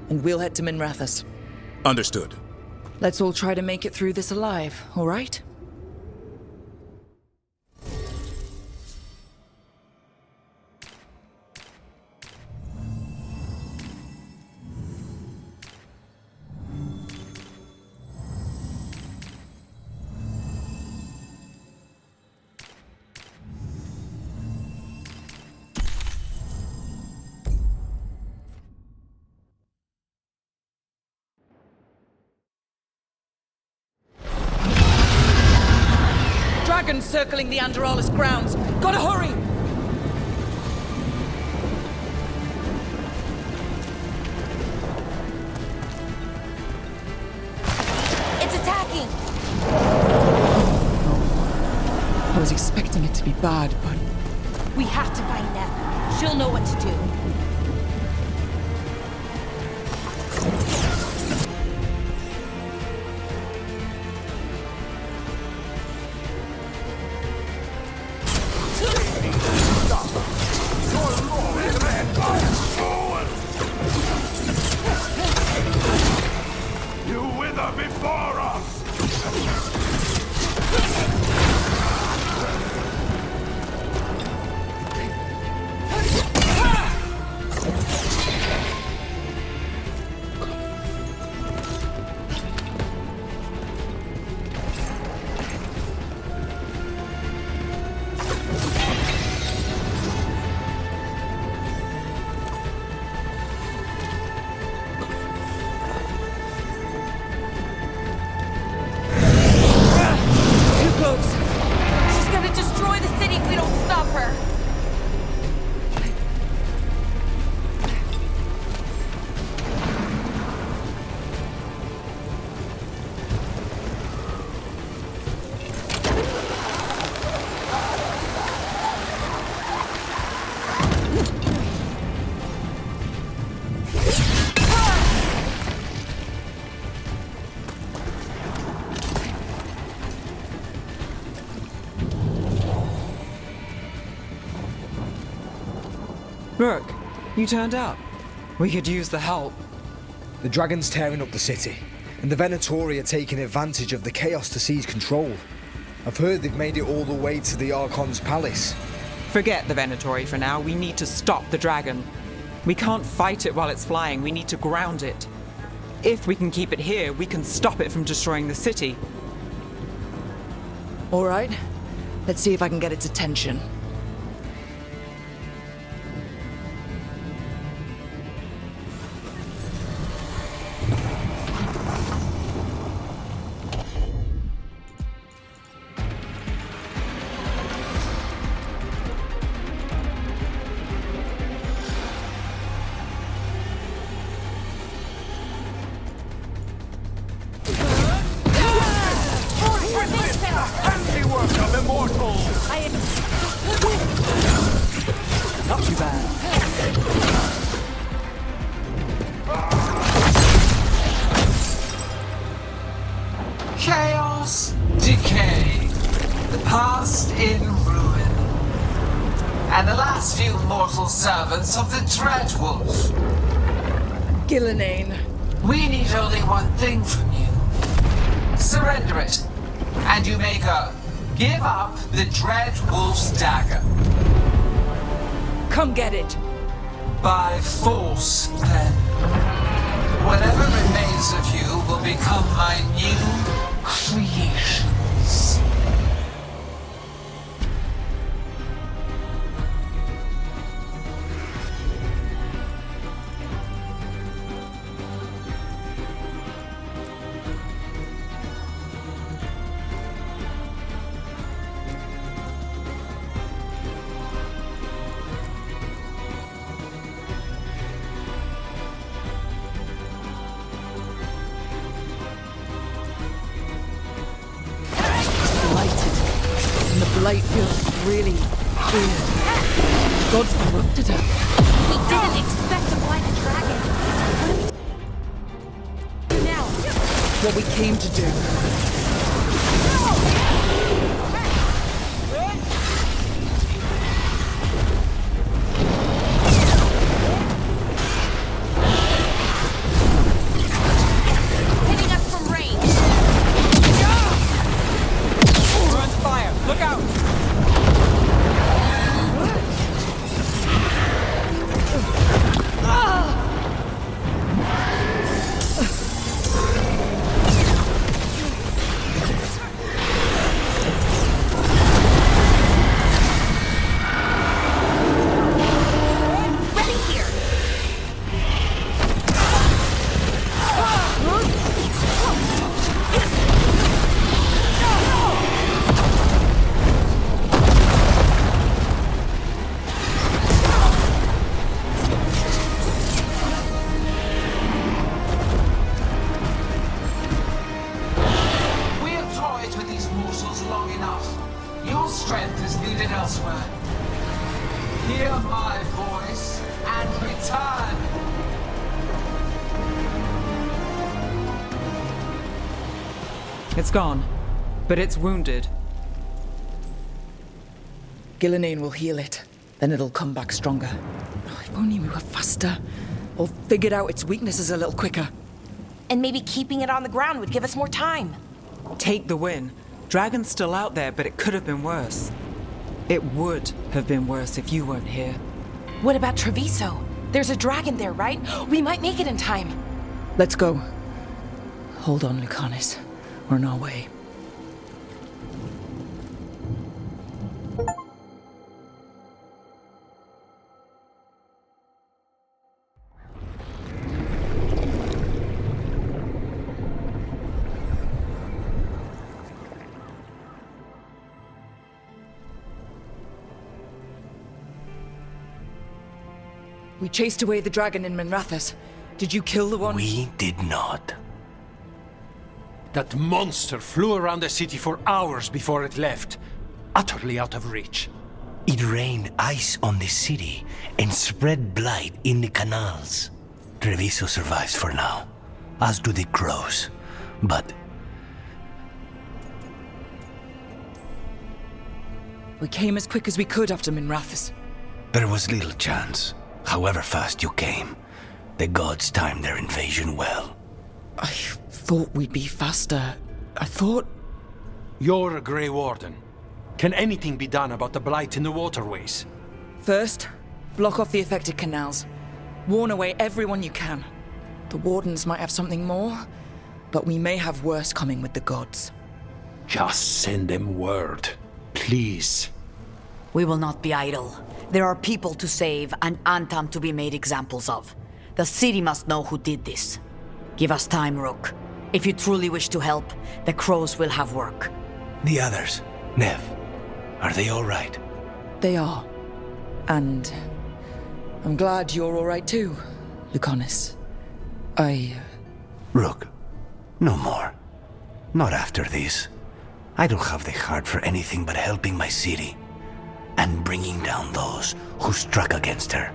And we'll head to Minrathis. Understood. Let's all try to make it through this alive, all right? Dragons circling the Andorralis grounds. Gotta hurry! It's attacking! I was expecting it to be bad, but... We have to find Nev. She'll know what to do. You wither before us! Look, you turned up. We could use the help. The dragon's tearing up the city, and the Venatori are taking advantage of the chaos to seize control. I've heard they've made it all the way to the Archon's palace. Forget the Venatori for now. We need to stop the dragon. We can't fight it while it's flying. We need to ground it. If we can keep it here, we can stop it from destroying the city. All right. Let's see if I can get its attention. Not too bad. Chaos, decay, the past in ruin, and the last few mortal servants of the Dreadwolf. Gillenane. We need only one thing from you. Surrender it, and you may go. Give up the Dreadwolf's dagger. Come get it. By force, then. Whatever remains of you will become my new creations. Light feels really weird. God's corrupted her. We didn't expect to blind a dragon. What do we do now? What we came to do. Hitting us from range. We're under fire. Look out! Hear my voice and return. It's gone, but it's wounded. Gillenane will heal it. Then it'll come back stronger. Oh, if only we were faster. Or figured out its weaknesses a little quicker. And maybe keeping it on the ground would give us more time. Take the win. Dragon's still out there, but it could have been worse. It would have been worse if you weren't here. What about Treviso? There's a dragon there, right? We might make it in time. Let's go. Hold on, Lucanis. We're on our way. We chased away the dragon in Minrathous. Did you kill the one? We did not. That monster flew around the city for hours before it left, utterly out of reach. It rained ice on the city and spread blight in the canals. Treviso survives for now, as do the crows. But we came as quick as we could after Minrathous. there was little chance. However fast you came, the gods timed their invasion well. I thought we'd be faster. I thought... You're a Grey Warden. Can anything be done about the blight in the waterways? First, block off the affected canals. Warn away everyone you can. The Wardens might have something more, but we may have worse coming with the gods. Just send them word, please. We will not be idle. There are people to save and Antam to be made examples of. The city must know who did this. Give us time, Rook. If you truly wish to help, the crows will have work. The others, Nev, are they all right? They are. And I'm glad you're all right too, Lucanus. Rook, no more. Not after this. I don't have the heart for anything but helping my city and bringing down those who struck against her.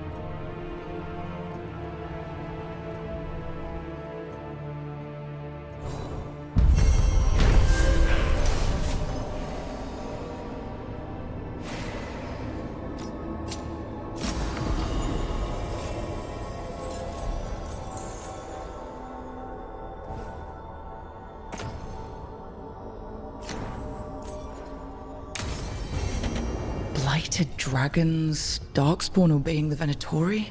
Blighted dragons, Darkspawn obeying the Venatori?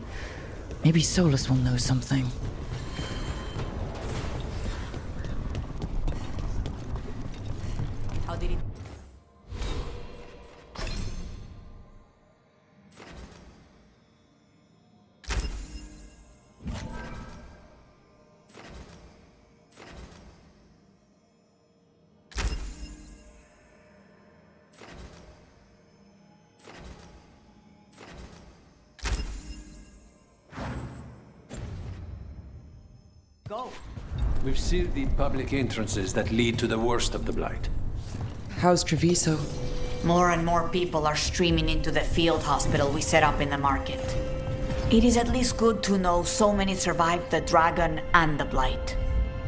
Maybe Solus will know something. How did it... Go. We've sealed the public entrances that lead to the worst of the blight. How's Treviso? More and more people are streaming into the field hospital we set up in the market. It is at least good to know so many survived the dragon and the blight.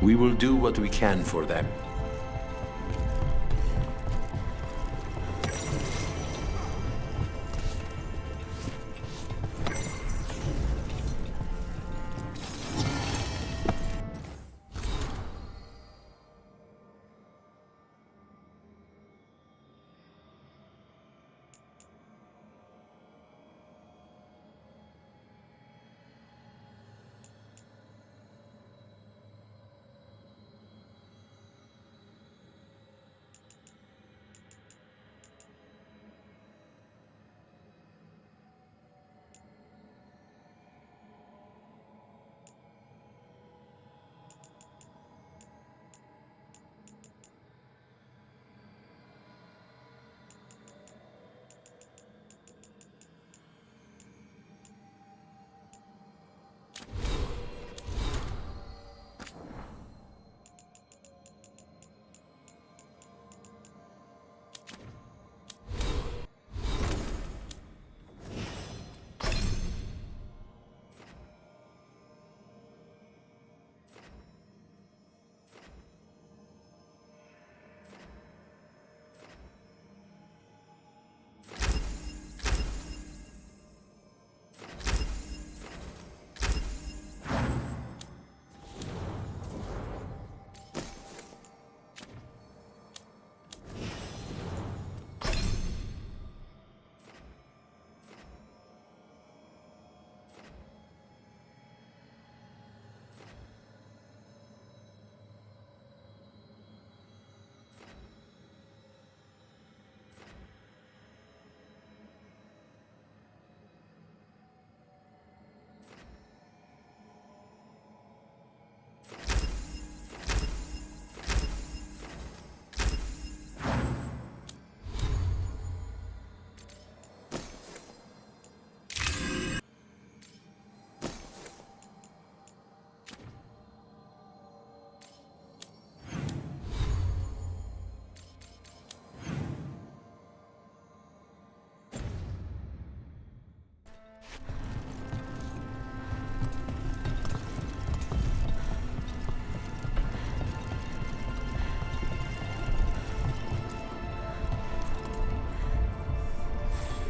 We will do what we can for them.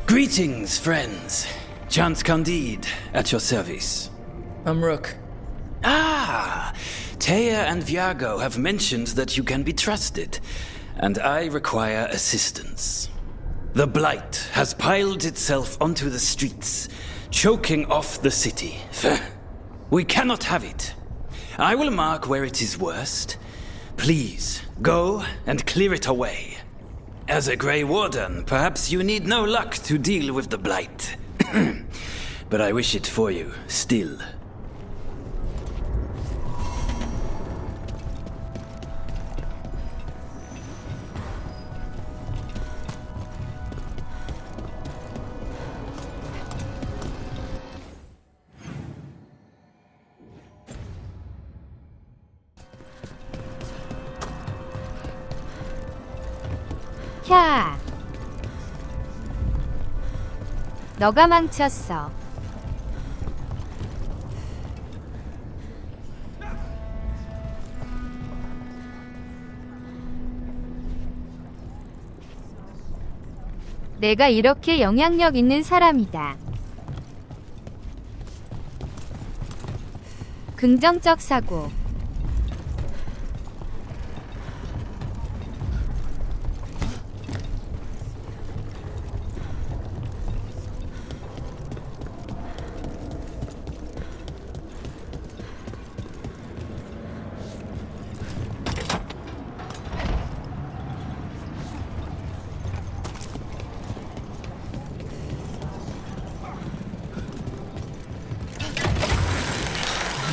Greetings, friends. Chance Candide, at your service. I'm Rook. Ah! Taya and Viago have mentioned that you can be trusted, and I require assistance. The Blight has piled itself onto the streets, choking off the city. We cannot have it. I will mark where it is worst. Please, go and clear it away. As a Grey Warden, perhaps you need no luck to deal with the Blight. But I wish it for you, still. 캬. 너가 망쳤어. 내가 이렇게 영향력 있는 사람이다. 긍정적 사고.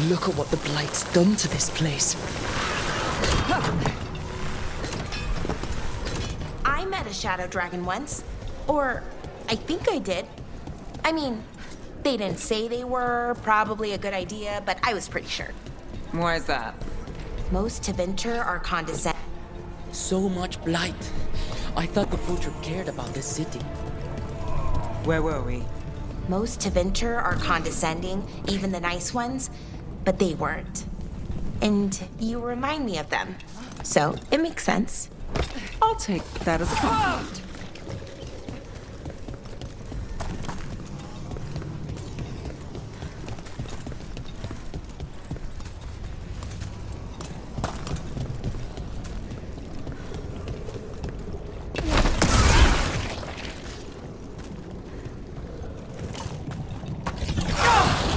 Look at what the Blight's done to this place. I met a shadow dragon once. Or, I think I did. I mean, they didn't say they were probably a good idea, but I was pretty sure. Why is that? Most Tevinter are condescending. So much blight. I thought the Butcher cared about this city. Where were we? Most Tevinter are condescending, even the nice ones, but they weren't. And you remind me of them. So, it makes sense. I'll take that as a compliment.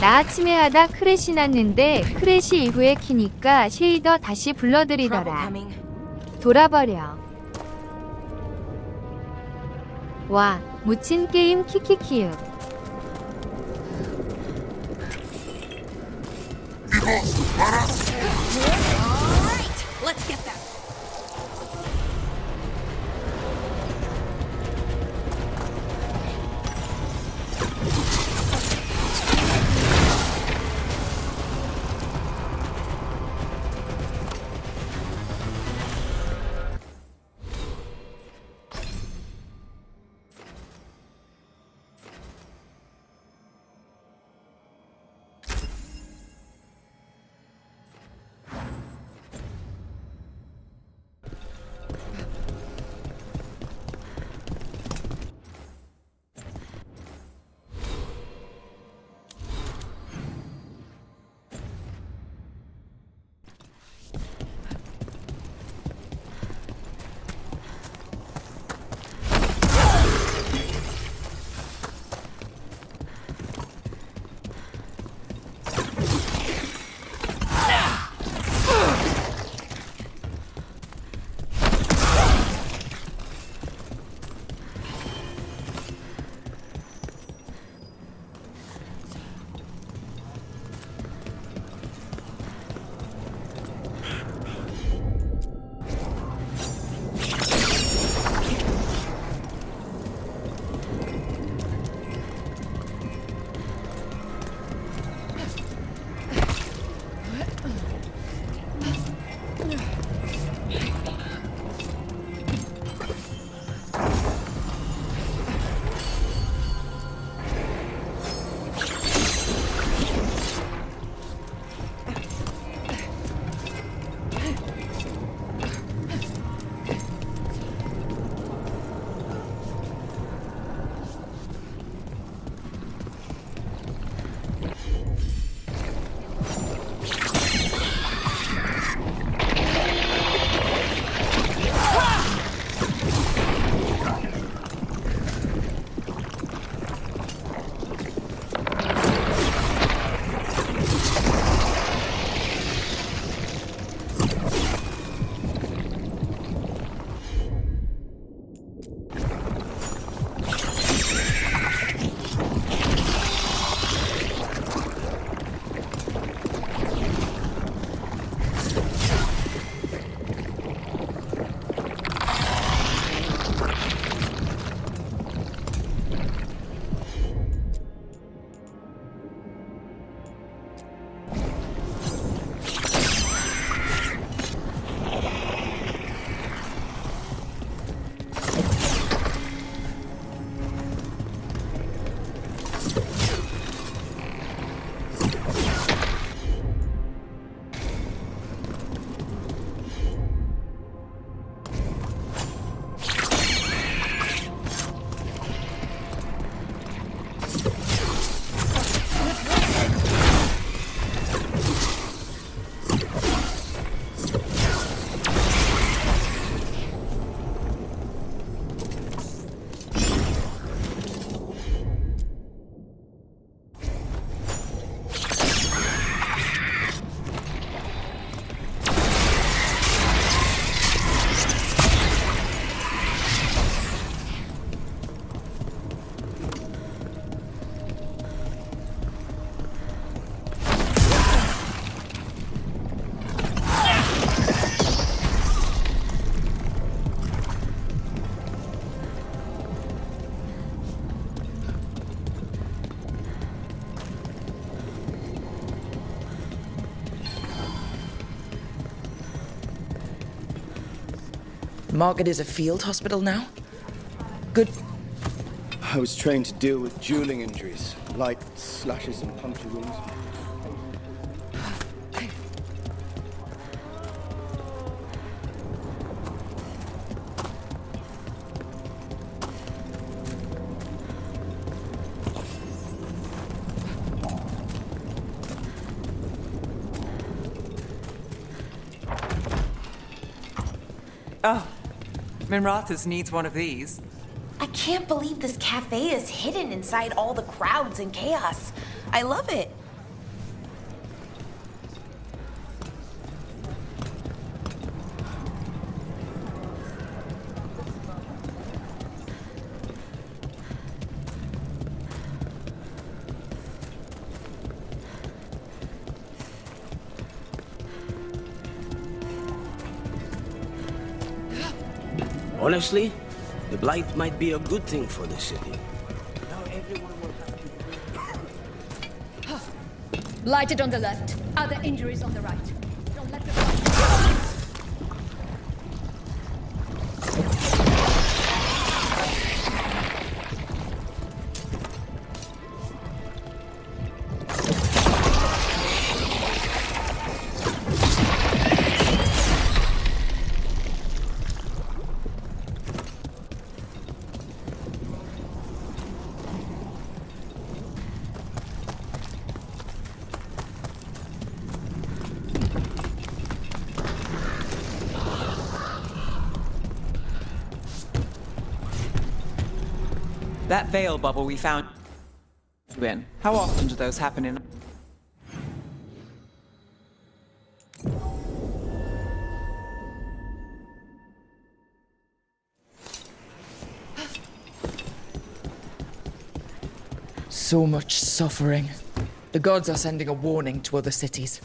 나 침해하다 크래시 났는데 크래시 이후에 키니까 쉐이더 다시 불러들이더라. 돌아버려. 와, 묻힌 게임 키키키읔. Alright, let's get them. market is a field hospital now? Good. I was trained to deal with dueling injuries, light slashes and puncture wounds. Oh, Minrathous needs one of these. I can't believe this cafe is hidden inside all the crowds and chaos. I love it. Honestly, the Blight might be a good thing for the city. Blighted on the left, other injuries on the right. Don't let them... That veil bubble we found in. How often do those happen in? So much suffering. The gods are sending a warning to other cities.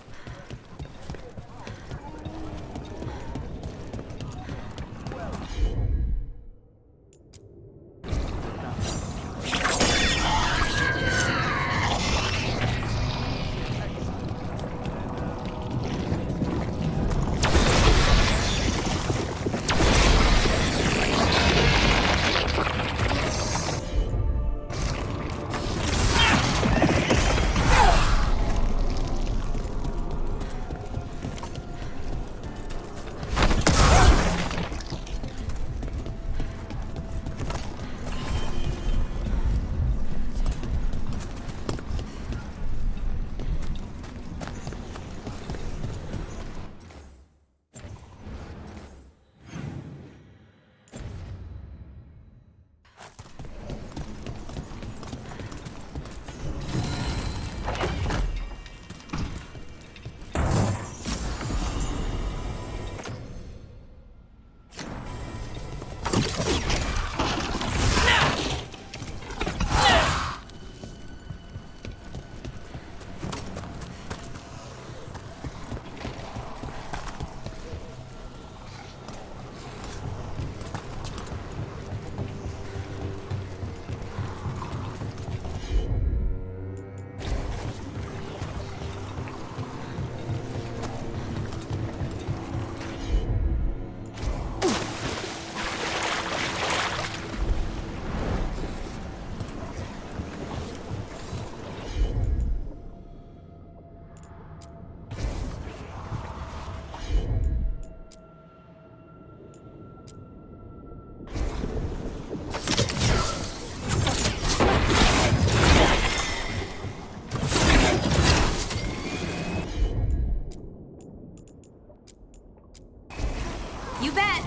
You bet.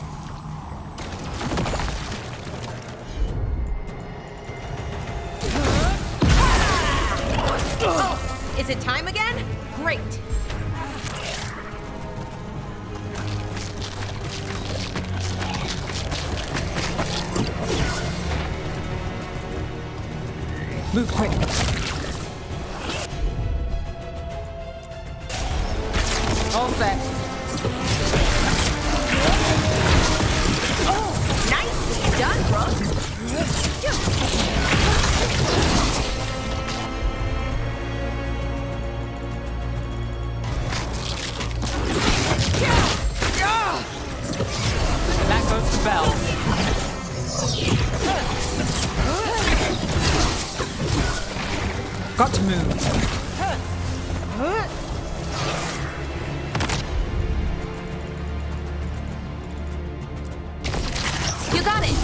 Oh, is it time again? Great. Move quick. All set. Oh, nicely done, Brooke. That goes to Got to move. You got it!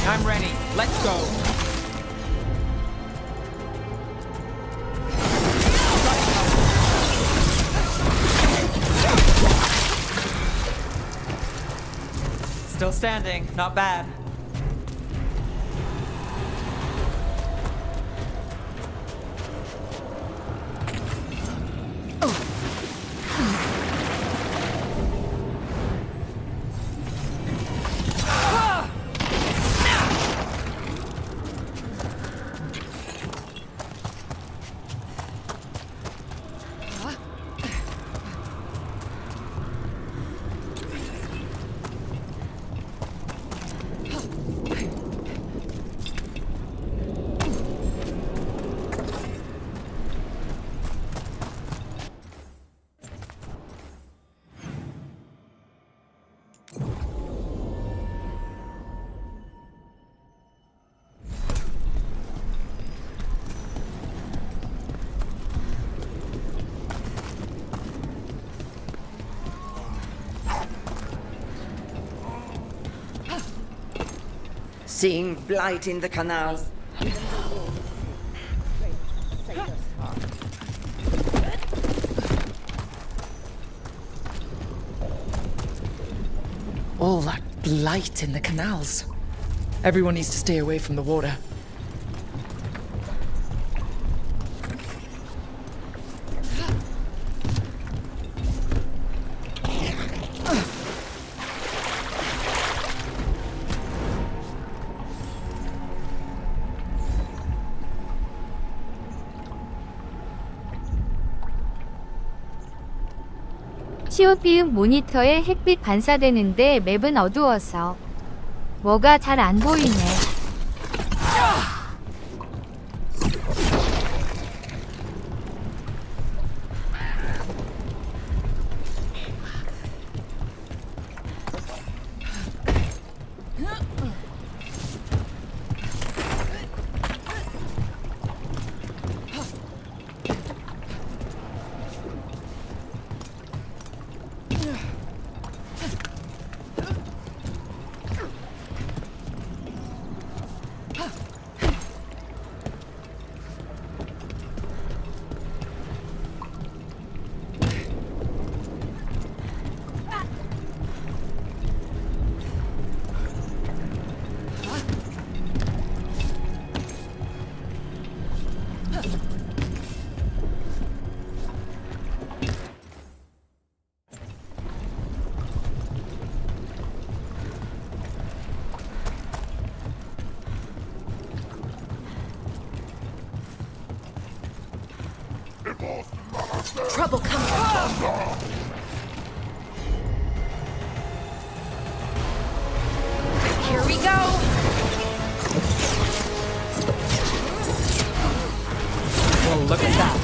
I'm ready. Let's go. Still standing. Not bad. Seeing blight in the canals. All that blight in the canals. Everyone needs to stay away from the water. 시오피음 모니터에 햇빛 반사되는데 맵은 어두워서 뭐가 잘 안 보이네. Trouble coming. Here we go. Well, look at that.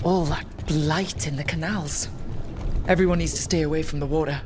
All that blight in the canals. Everyone needs to stay away from the water.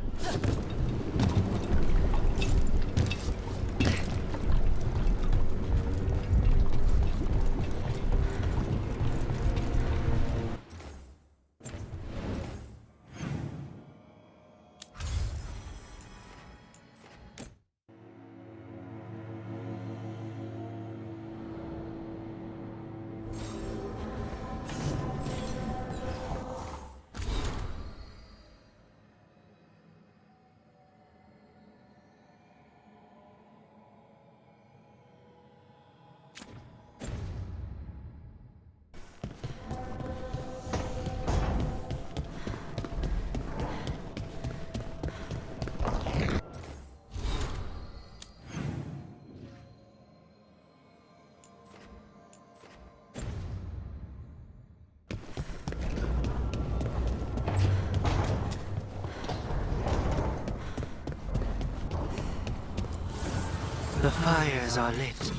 The fires are lit.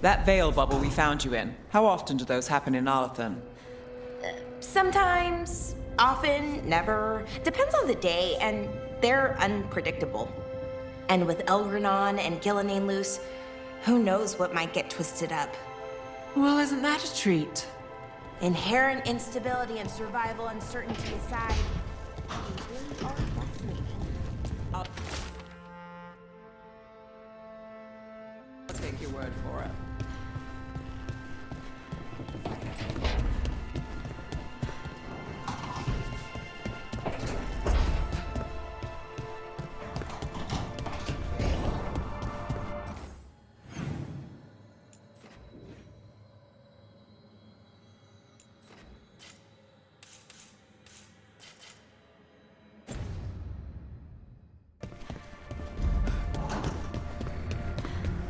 That veil bubble we found you in, how often do those happen in Arlathan? Sometimes, often, never. Depends on the day, and they're unpredictable. And with Elgranon and Gillenane loose, who knows what might get twisted up. Well, isn't that a treat? Inherent instability and survival uncertainty aside, they really are fascinating. I'll take your word for it.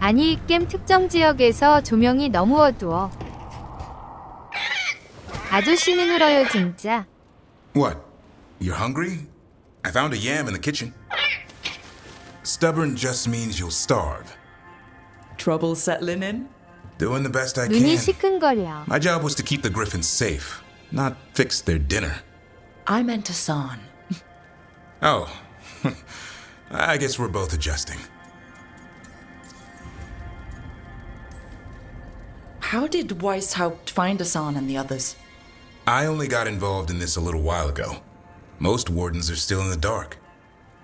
아니, 이 게임 특정 지역에서 조명이 너무 어두워. 아저씨는 울어요, 진짜. What? You're hungry? I found a yam in the kitchen. Stubborn just means you'll starve. Trouble settling in? Doing the best I 눈이 can. 시큰거려. My job was to keep the griffins safe, not fix their dinner. I meant Asan. Oh, I guess we're both adjusting. How did Weishaupt find Asan and the others? I only got involved in this a little while ago. Most wardens are still in the dark.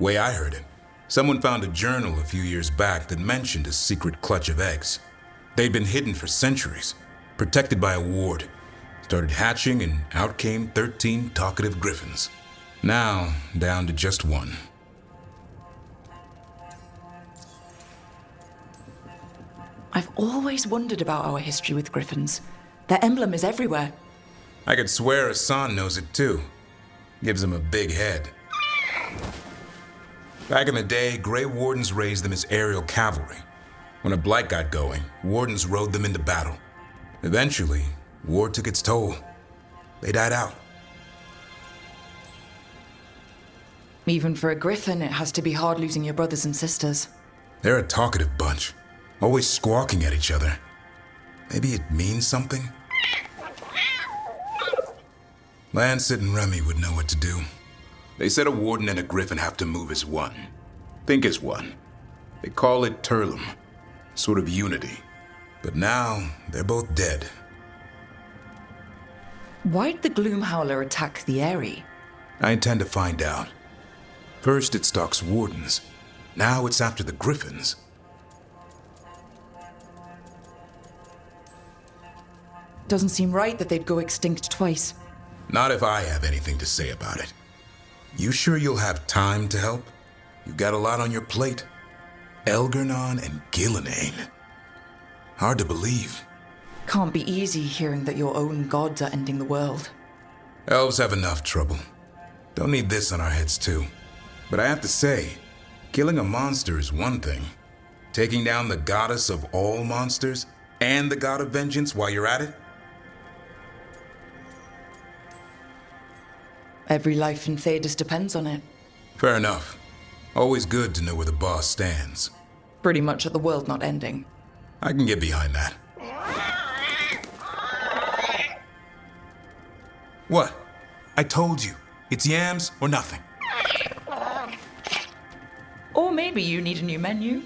Way I heard it, someone found a journal a few years back that mentioned a secret clutch of eggs. They'd been hidden for centuries, protected by a ward. Started hatching and out came 13 talkative griffins. Now, down to just one. I've always wondered about our history with griffins. Their emblem is everywhere. I could swear Asan knows it too. Gives him a big head. Back in the day, Grey Wardens raised them as aerial cavalry. When a blight got going, Wardens rode them into battle. Eventually, war took its toll. They died out. Even for a griffin, it has to be hard losing your brothers and sisters. They're a talkative bunch, always squawking at each other. Maybe it means something? Lancet and Remy would know what to do. They said a warden and a griffin have to move as one. Think as one. They call it Turlum, sort of unity. But now, they're both dead. Why'd the Gloomhowler attack the Eyrie? I intend to find out. First it stalks wardens. Now it's after the Griffins. Doesn't seem right that they'd go extinct twice. Not if I have anything to say about it. You sure you'll have time to help? You've got a lot on your plate. Elgar'nan and Gillenane. Hard to believe. Can't be easy hearing that your own gods are ending the world. Elves have enough trouble. Don't need this on our heads too. But I have to say, killing a monster is one thing. Taking down the goddess of all monsters and the god of vengeance while you're at it? Every life in Thedas depends on it. Fair enough. Always good to know where the boss stands. Pretty much at the world not ending. I can get behind that. What? I told you. It's yams or nothing. Or maybe you need a new menu.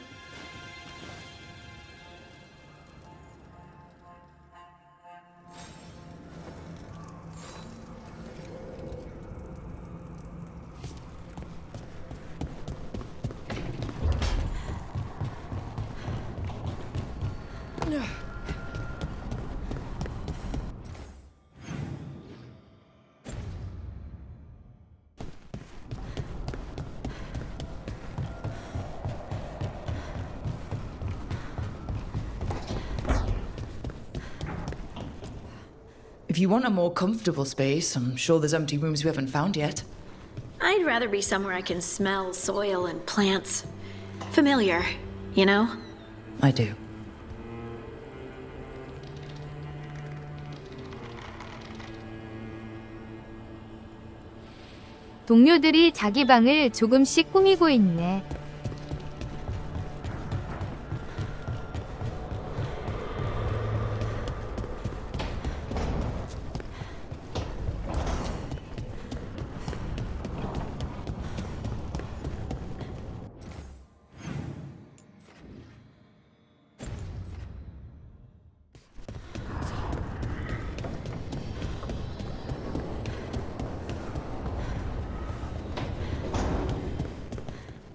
If you want a more comfortable space, I'm sure there's empty rooms we haven't found yet. I'd rather be somewhere I can smell soil and plants. Familiar, you know? I do. 동료들이 자기 방을 조금씩 꾸미고 있네.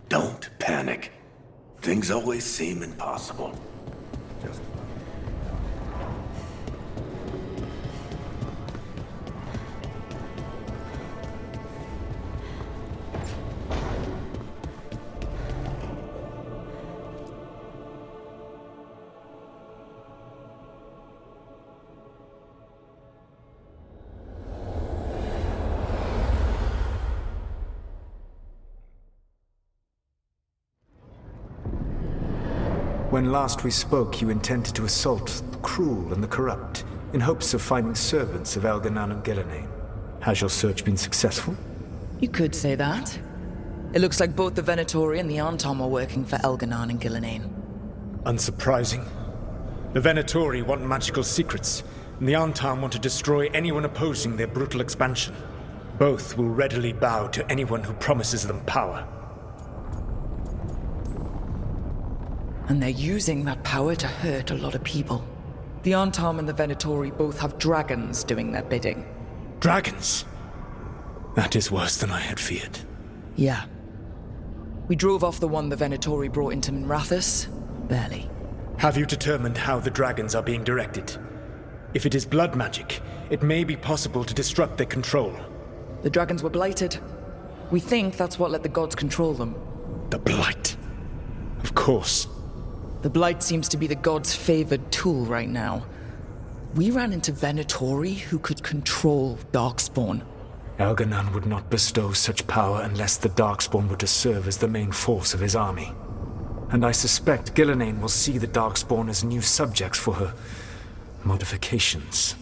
Don't panic. Things always seem impossible. Just... When last we spoke, you intended to assault the cruel and the corrupt, in hopes of finding servants of Elgar'nan and Gillenane. Has your search been successful? You could say that. It looks like both the Venatori and the Anton are working for Elgar'nan and Gillenane. Unsurprising. The Venatori want magical secrets, and the Anton want to destroy anyone opposing their brutal expansion. Both will readily bow to anyone who promises them power. And they're using that power to hurt a lot of people. The Antam and the Venatori both have dragons doing their bidding. Dragons? That is worse than I had feared. Yeah. We drove off the one the Venatori brought into Minrathous. Barely. Have you determined how the dragons are being directed? If it is blood magic, it may be possible to disrupt their control. The dragons were blighted. We think that's what let the gods control them. The Blight. Of course. The Blight seems to be the gods' favored tool right now. We ran into Venatori who could control Darkspawn. Elgar'nan would not bestow such power unless the Darkspawn were to serve as the main force of his army. And I suspect Gillenane will see the Darkspawn as new subjects for her modifications.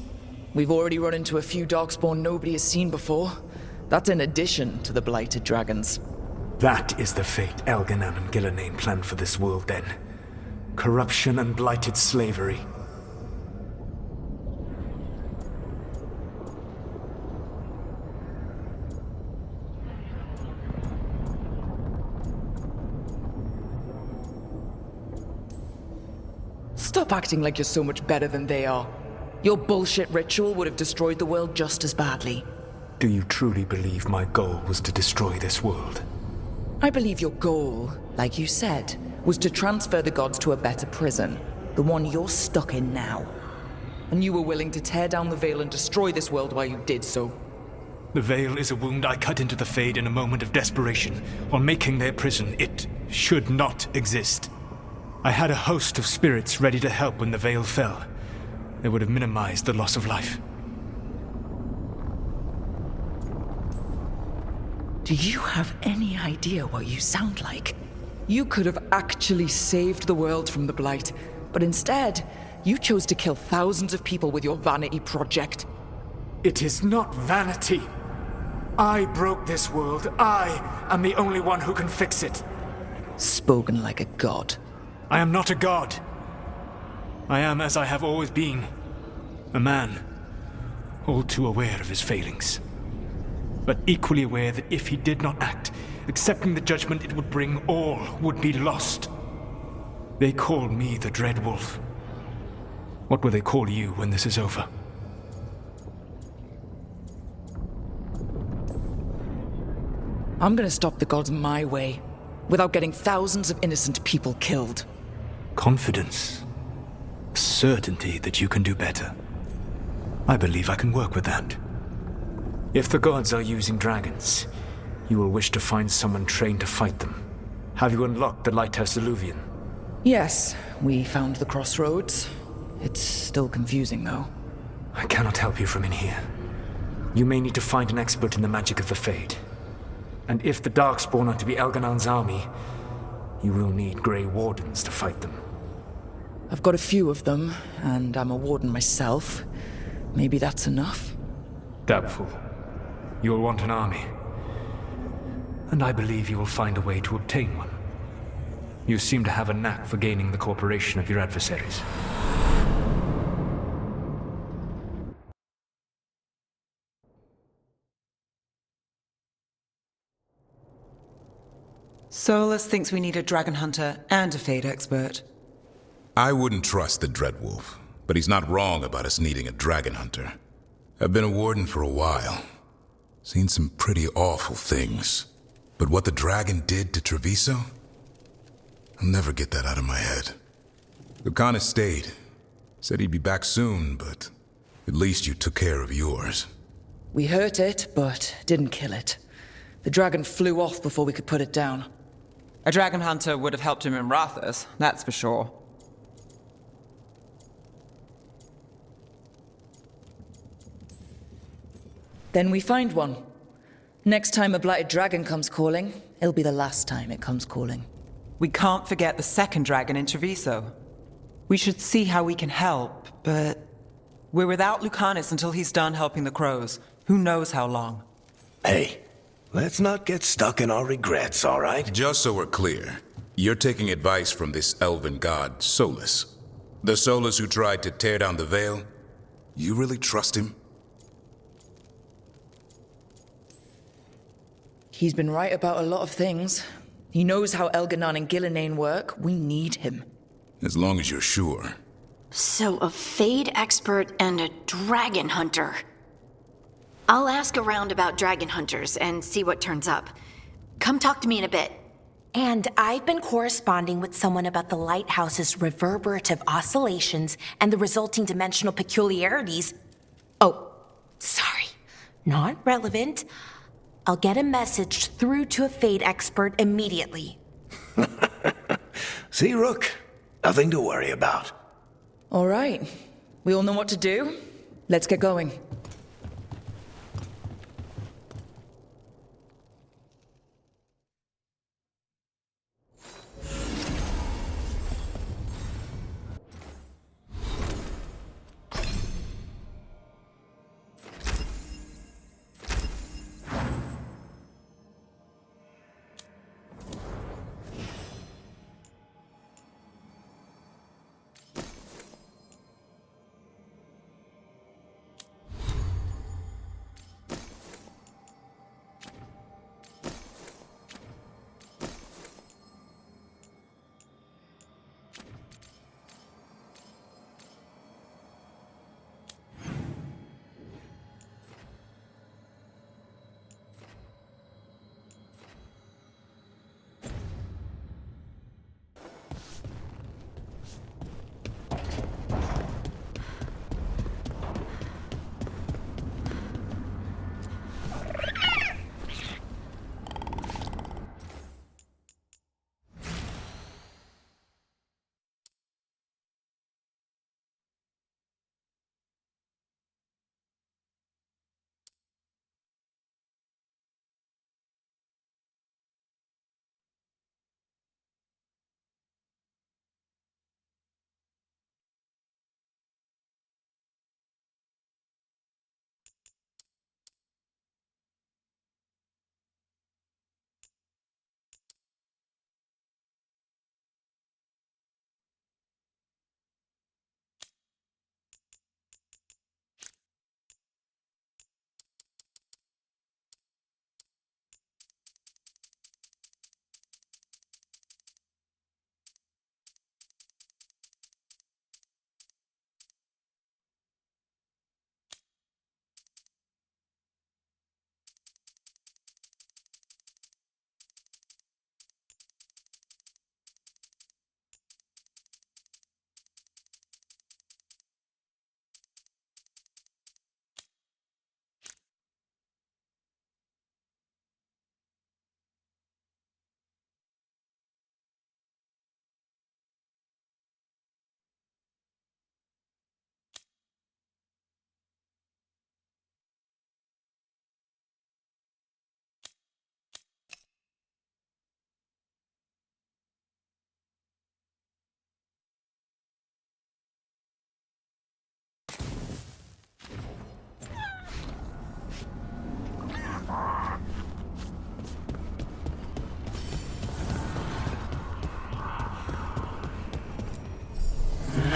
We've already run into a few Darkspawn nobody has seen before. That's in addition to the blighted dragons. That is the fate Elgar'nan and Gillenane planned for this world then. Corruption and blighted slavery. Stop acting like you're so much better than they are. Your bullshit ritual would have destroyed the world just as badly. Do you truly believe my goal was to destroy this world? I believe your goal, like you said, was to transfer the gods to a better prison, the one you're stuck in now. And you were willing to tear down the veil and destroy this world while you did so. The veil is a wound I cut into the Fade in a moment of desperation, while making their prison. It should not exist. I had a host of spirits ready to help when the veil fell. They would have minimized the loss of life. Do you have any idea what you sound like? You could have actually saved the world from the Blight, but instead, you chose to kill thousands of people with your vanity project. It is not vanity. I broke this world. I am the only one who can fix it. Spoken like a god. I am not a god. I am as I have always been. A man, all too aware of his failings. But equally aware that if he did not act, accepting the judgment it would bring, all would be lost. They call me the Dread Wolf. What will they call you when this is over? I'm gonna stop the gods my way, without getting thousands of innocent people killed. Confidence. Certainty that you can do better. I believe I can work with that. If the gods are using dragons, you will wish to find someone trained to fight them. Have you unlocked the Lighthouse Illuvian? Yes, we found the crossroads. It's still confusing, though. I cannot help you from in here. You may need to find an expert in the magic of the Fade. And if the Darkspawn are to be Elganon's army, you will need Grey Wardens to fight them. I've got a few of them, and I'm a warden myself. Maybe that's enough? Doubtful. You'll want an army. And I believe you will find a way to obtain one. You seem to have a knack for gaining the cooperation of your adversaries. Solus thinks we need a dragon hunter and a Fade expert. I wouldn't trust the Dreadwolf, but he's not wrong about us needing a dragon hunter. I've been a warden for a while. Seen some pretty awful things. But what the dragon did to Treviso? I'll never get that out of my head. Lucanus stayed. Said he'd be back soon, but at least you took care of yours. We hurt it, but didn't kill it. The dragon flew off before we could put it down. A dragon hunter would have helped him in Rathus, that's for sure. Then we find one. Next time a blighted dragon comes calling, it'll be the last time it comes calling. We can't forget the second dragon in Treviso. We should see how we can help, but we're without Lucanus until he's done helping the crows. Who knows how long? Hey, let's not get stuck in our regrets, all right? Just so we're clear, you're taking advice from this elven god, Solus. The Solus who tried to tear down the veil? You really trust him? He's been right about a lot of things. He knows how Elganon and Gillenane work. We need him. As long as you're sure. So, a Fade expert and a dragon hunter. I'll ask around about dragon hunters and see what turns up. Come talk to me in a bit. And I've been corresponding with someone about the lighthouse's reverberative oscillations and the resulting dimensional peculiarities. Oh, sorry. Not relevant. I'll get a message through to a Fade expert immediately. See, Rook? Nothing to worry about. All right. We all know what to do. Let's get going.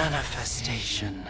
manifestation.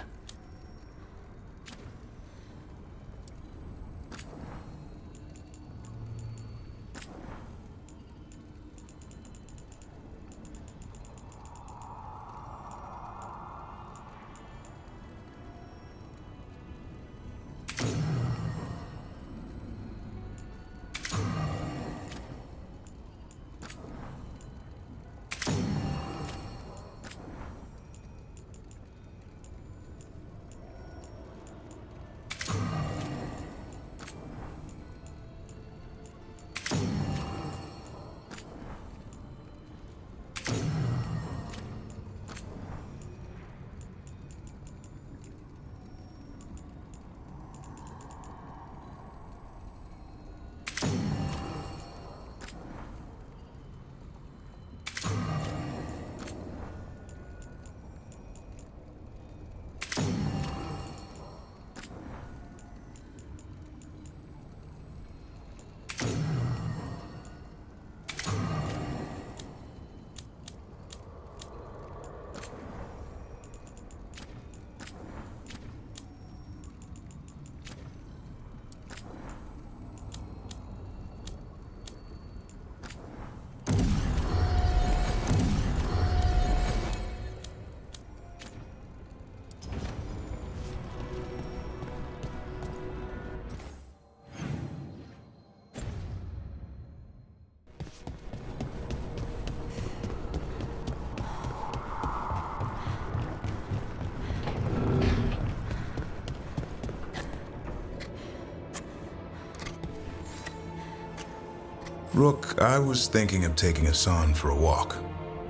Rook, I was thinking of taking Hassan for a walk.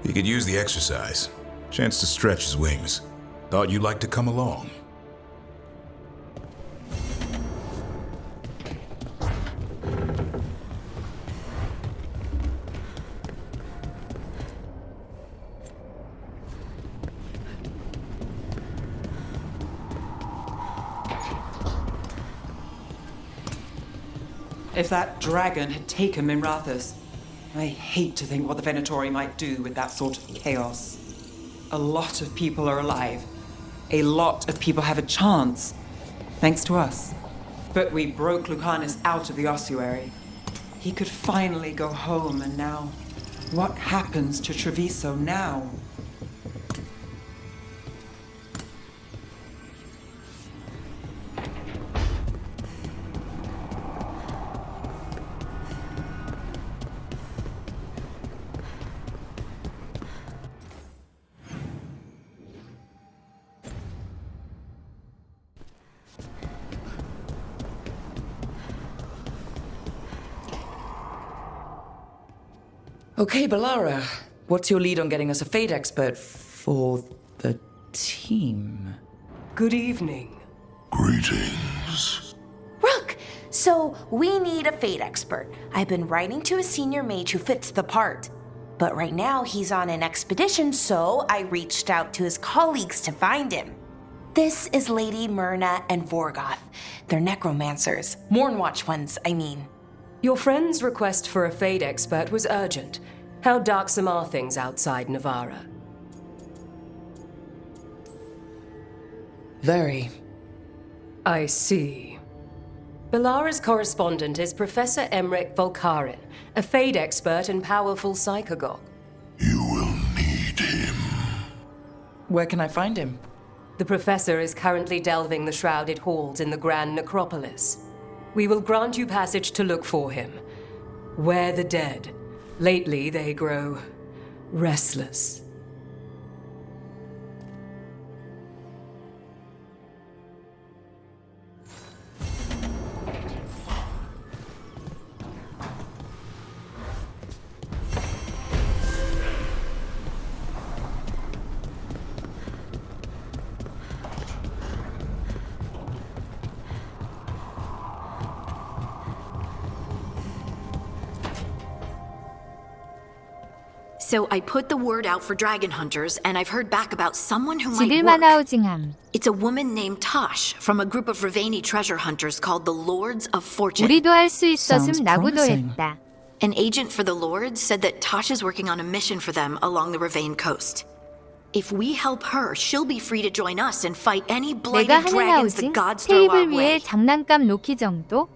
He could use the exercise. Chance to stretch his wings. Thought you'd like to come along. If that dragon had taken Minrathous, I hate to think what the Venatori might do with that sort of chaos. A lot of people are alive. A lot of people have a chance, thanks to us. But we broke Lucanus out of the ossuary. He could finally go home, and now, what happens to Treviso now? Okay, Balara, what's your lead on getting us a Fade expert for the team? Good evening. Greetings. Rook, so we need a Fade expert. I've been writing to a senior mage who fits the part. But right now he's on an expedition, so I reached out to his colleagues to find him. This is Lady Myrna and Vorgoth. They're necromancers. Mornwatch ones, I mean. Your friend's request for a Fade expert was urgent. How darksome are things outside Navarra? Very. I see. Balara's correspondent is Professor Emmerich Volkarin, a Fade expert and powerful psychagogue. You will need him. Where can I find him? The professor is currently delving the shrouded halls in the Grand Necropolis. We will grant you passage to look for him. Where the dead. Lately they grow restless. So I put the word out for dragon hunters, and I've heard back about someone who might 지들만 work. 아우징함. It's a woman named Tosh from a group of Ravani treasure hunters called the Lords of Fortune. 우리도 할 수 있었음 나고도 했다. An agent for the Lords said that Tosh is working on a mission for them along the Ravane coast. If we help her, she'll be free to join us and fight any 내가 blighted dragons the 하늘나우진 gods throw our 테이블 위에 way. 장난감 놓기 정도?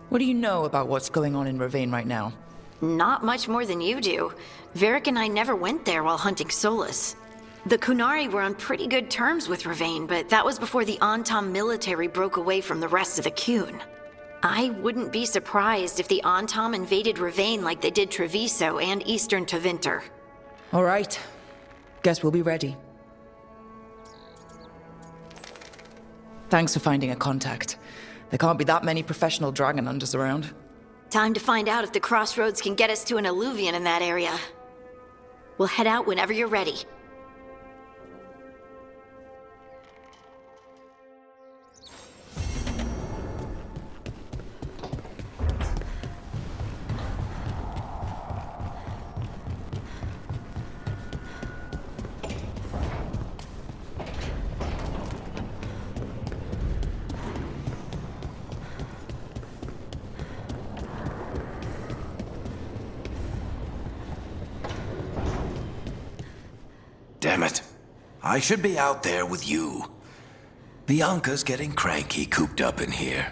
What do you know about what's going on in Ravane right now? Not much more than you do. Varric and I never went there while hunting Solus. The Kunari were on pretty good terms with Ravane, but that was before the Antam military broke away from the rest of the Kun. I wouldn't be surprised if the Antam invaded Ravane like they did Treviso and Eastern Tevinter. All right. Guess we'll be ready. Thanks for finding a contact. There can't be that many professional dragon hunters around. Time to find out if the crossroads can get us to an alluvion in that area. We'll head out whenever you're ready. Damn it. I should be out there with you. Bianca's getting cranky cooped up in here.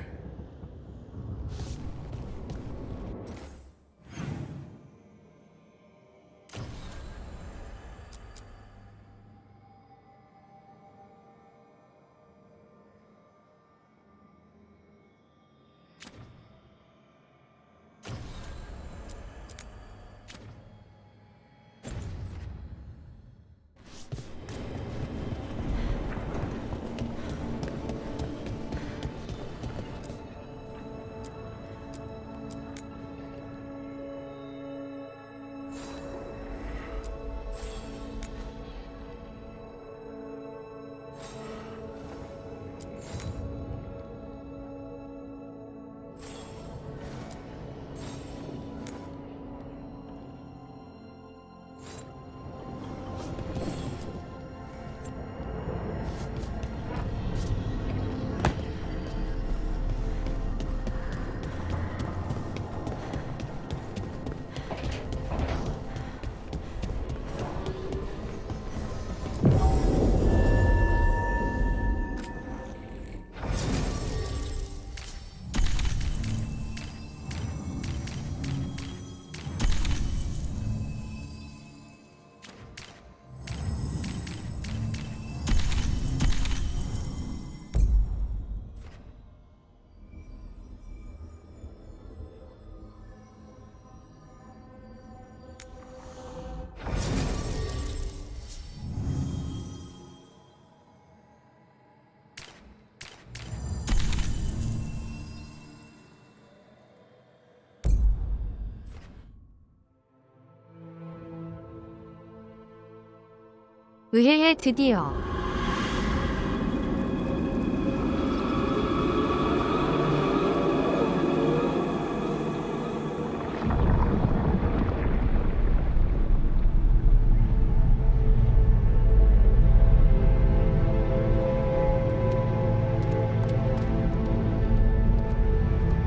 의외의 드디어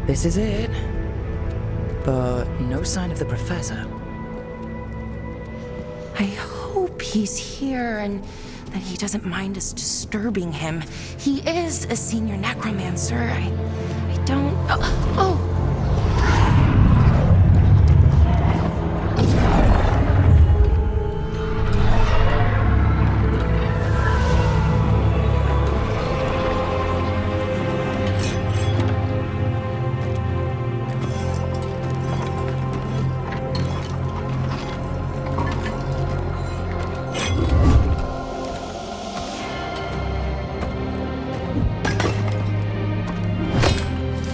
This is it. But no sign of the professor. I hope he's here and that he doesn't mind us disturbing him. He is a senior necromancer. I don't... Oh!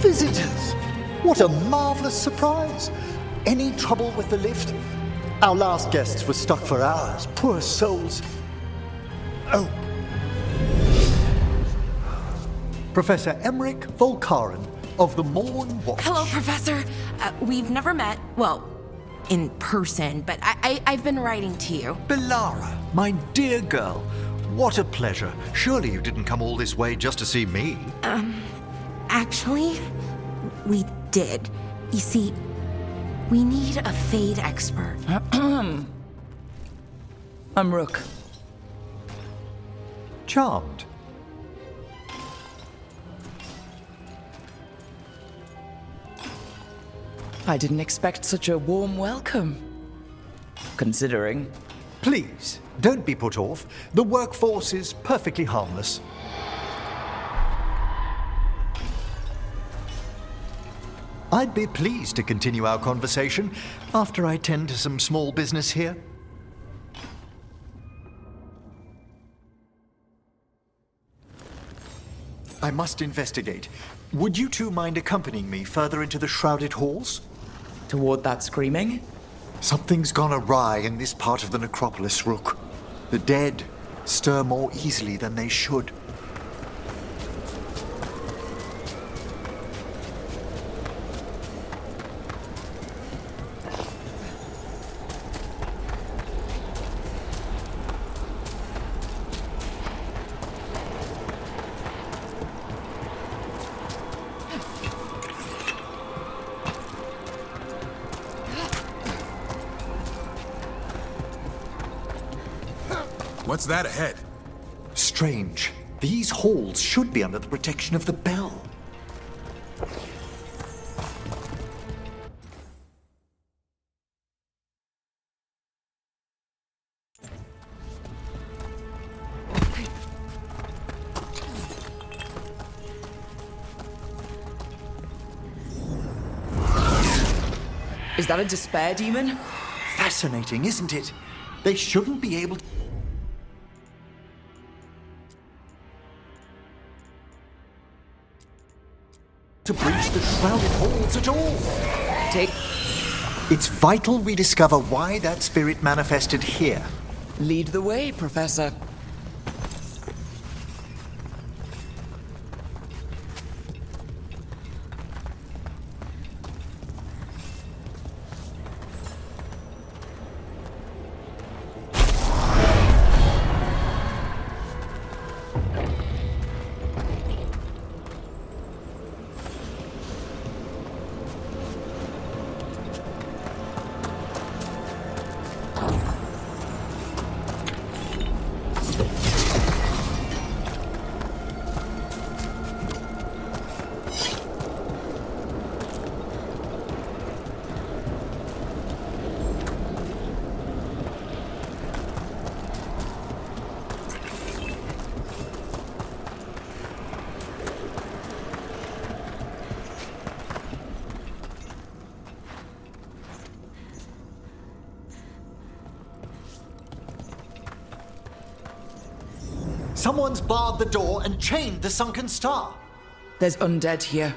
Visitors! What a marvelous surprise! Any trouble with the lift? Our last guests were stuck for hours. Poor souls. Oh. Professor Emmerich Volkaren of the Morn Watch. Hello, Professor. We've never met. Well, in person, but I've been writing to you. Belara, my dear girl. What a pleasure. Surely you didn't come all this way just to see me. Actually, we did. You see, We need a Fade expert. I'm Rook. Charmed. I didn't expect such a warm welcome. Considering. Please, don't be put off. The workforce is perfectly harmless. I'd be pleased to continue our conversation after I tend to some small business here. I must investigate. Would you two mind accompanying me further into the shrouded halls? Toward that screaming? Something's gone awry in this part of the necropolis, Rook. The dead stir more easily than they should. What's that ahead? Strange. These halls should be under the protection of the bell. Is that a despair demon? Fascinating, isn't it? They shouldn't be able to breach the shrouded halls at all. It's vital we discover why that spirit manifested here. Lead the way, Professor. Someone's barred the door and chained the sunken star. There's undead here.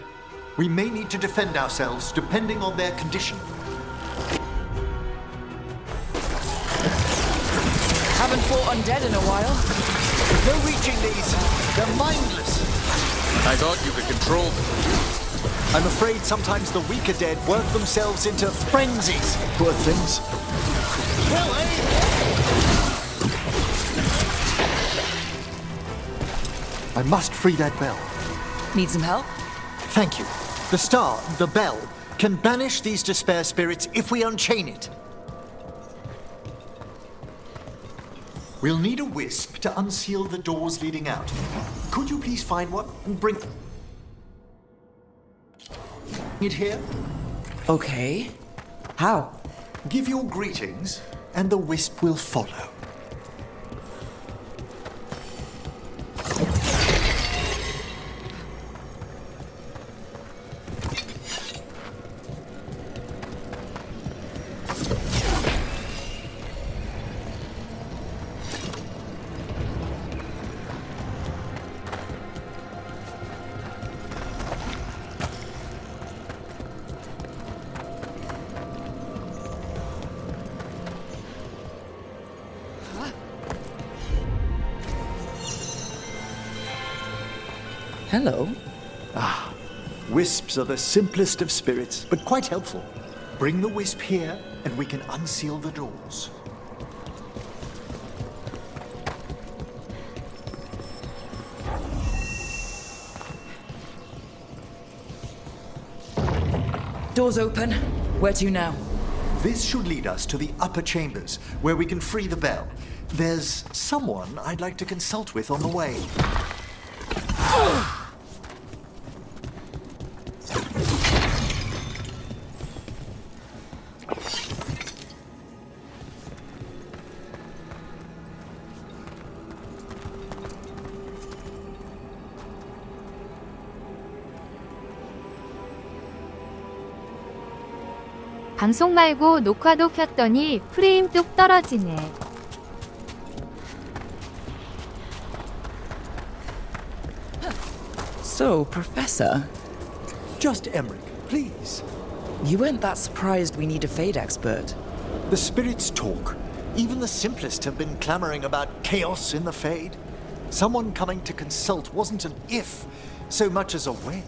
We may need to defend ourselves depending on their condition. Haven't fought undead in a while. No reaching these. They're mindless. I thought you could control them. I'm afraid sometimes the weaker dead work themselves into frenzies. Poor things. Well, I must free that bell. Need some help? Thank you. The star, the bell, can banish these despair spirits if we unchain it. We'll need a wisp to unseal the doors leading out. Could you please find one and bring it here? Okay. How? Give your greetings, and the wisp will follow. Hello. Ah, wisps are the simplest of spirits, but quite helpful. Bring the wisp here, and we can unseal the doors. Doors open. Where to now? This should lead us to the upper chambers, where we can free the bell. There's someone I'd like to consult with on the way. 방송 말고 녹화도 켰더니 프레임 뚝 떨어지네. So, Professor, Just Emmerich, please. you weren't that surprised we need a Fade expert. The spirits talk. Even the simplest have been clamoring about chaos in the Fade. Someone coming to consult wasn't an if, so much as a when.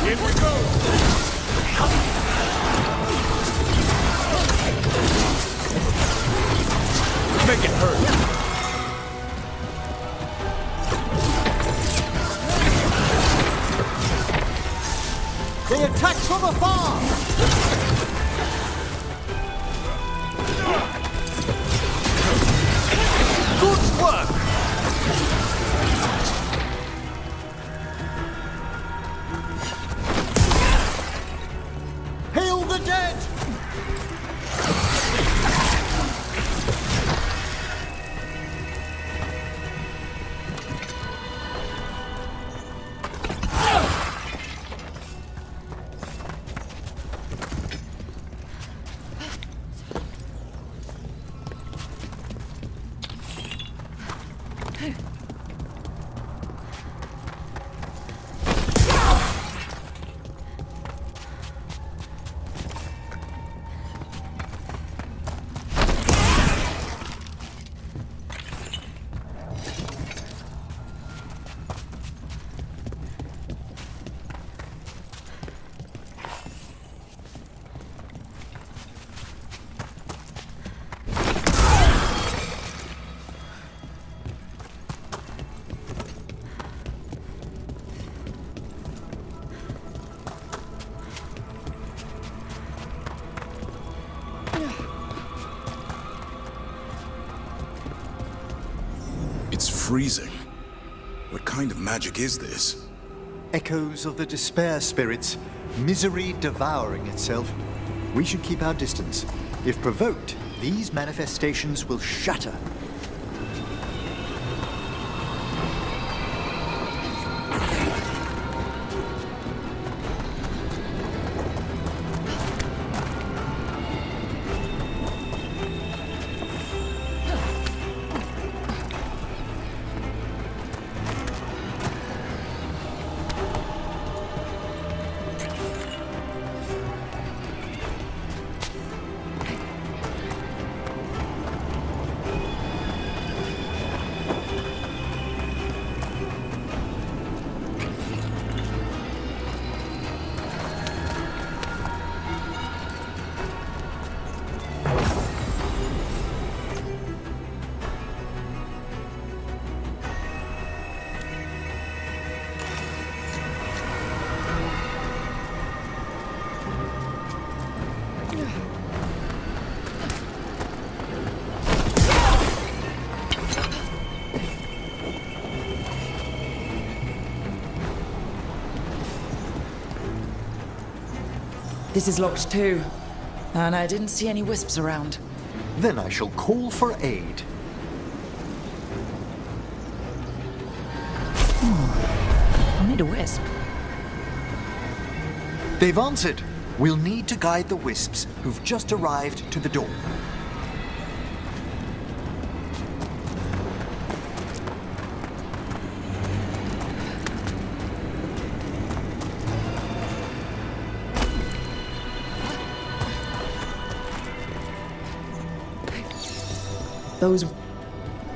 Here we go! Make it hurt! They attack from afar! Good work! Hail the dead! It's freezing. What kind of magic is this? Echoes of the despair spirits, misery devouring itself. We should keep our distance. If provoked, these manifestations will shatter. This is locked too, and I didn't see any wisps around. Then I shall call for aid. I need a wisp. They've answered. We'll need to guide the wisps who've just arrived to the door. Those...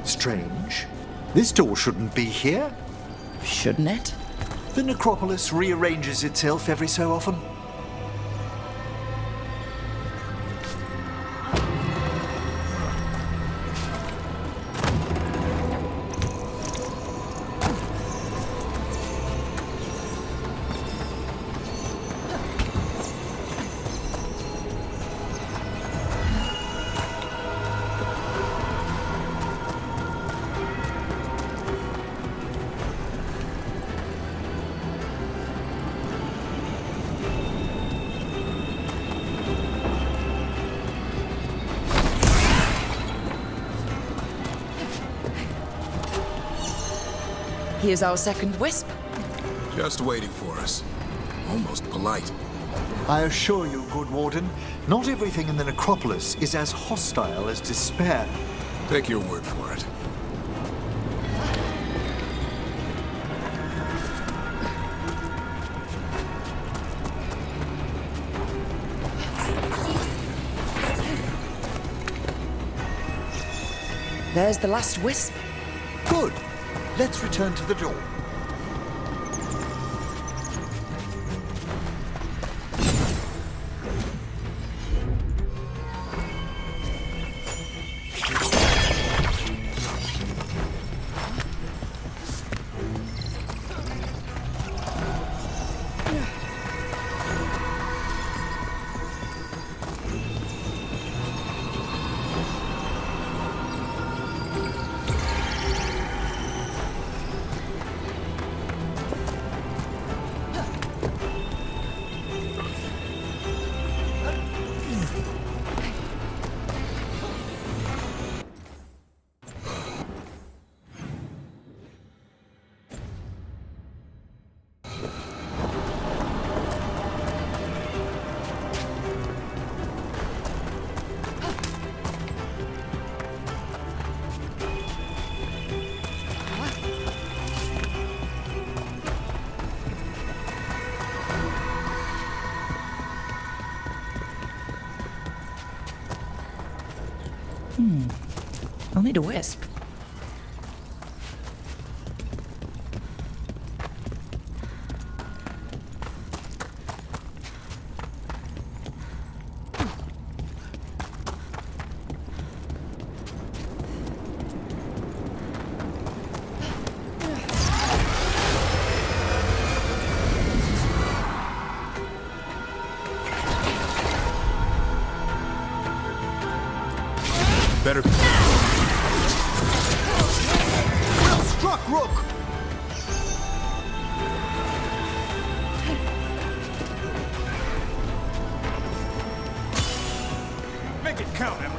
Strange. This door shouldn't be here. Shouldn't it? The necropolis rearranges itself every so often. Here's our second wisp. Just waiting for us. Almost polite. I assure you, good warden, not everything in the necropolis is as hostile as despair. Take your word for it. There's the last wisp. Good. Let's return to the door. I'll need a wisp. Better. Well struck, Rook! Make it count, Emma.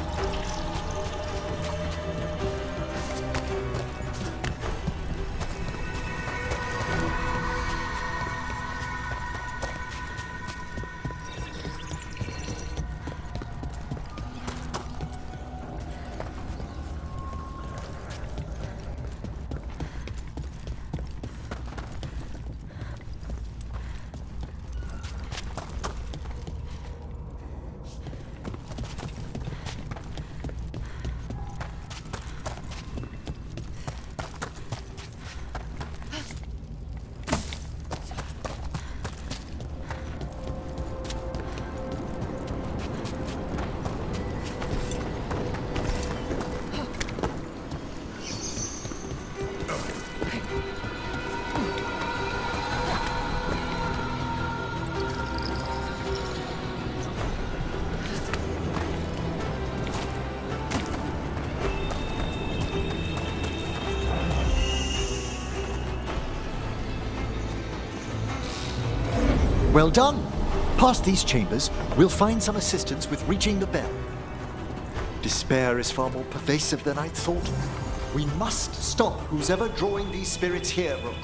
Well done. Past these chambers, we'll find some assistance with reaching the bell. Despair is far more pervasive than I'd thought. We must stop who's ever drawing these spirits here, Rook.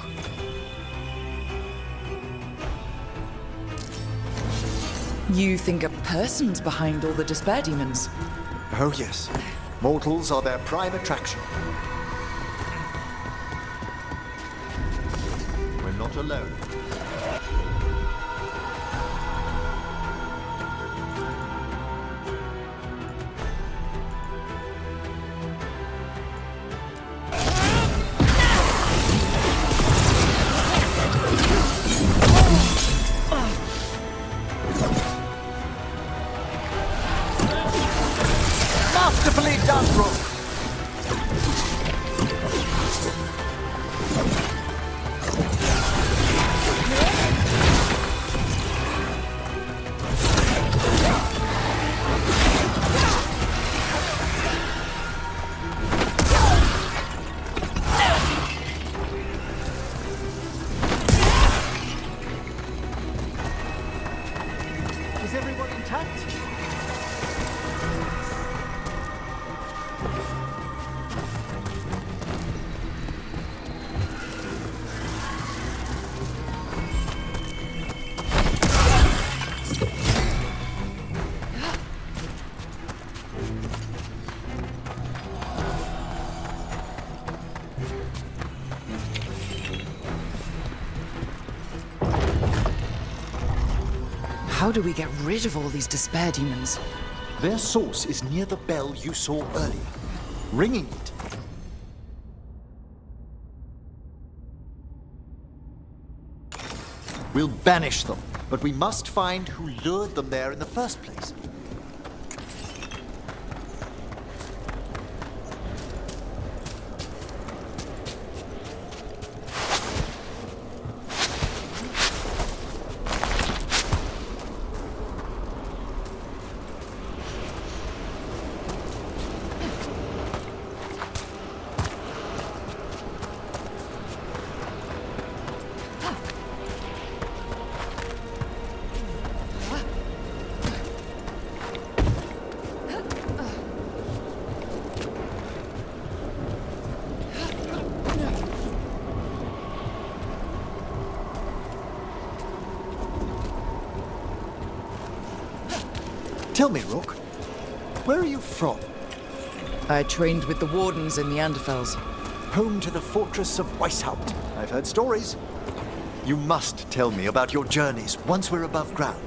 You think a person's behind all the despair demons? Oh yes. Mortals are their prime attraction. We're not alone. Masterfully done, Rook! How do we get rid of all these despair demons? Their source is near the bell you saw earlier. Ringing it. We'll banish them, but we must find who lured them there in the first place. Tell me, Rook, where are you from? I trained with the Wardens in Neanderthals. Home to the fortress of Weishaupt. I've heard stories. You must tell me about your journeys once we're above ground.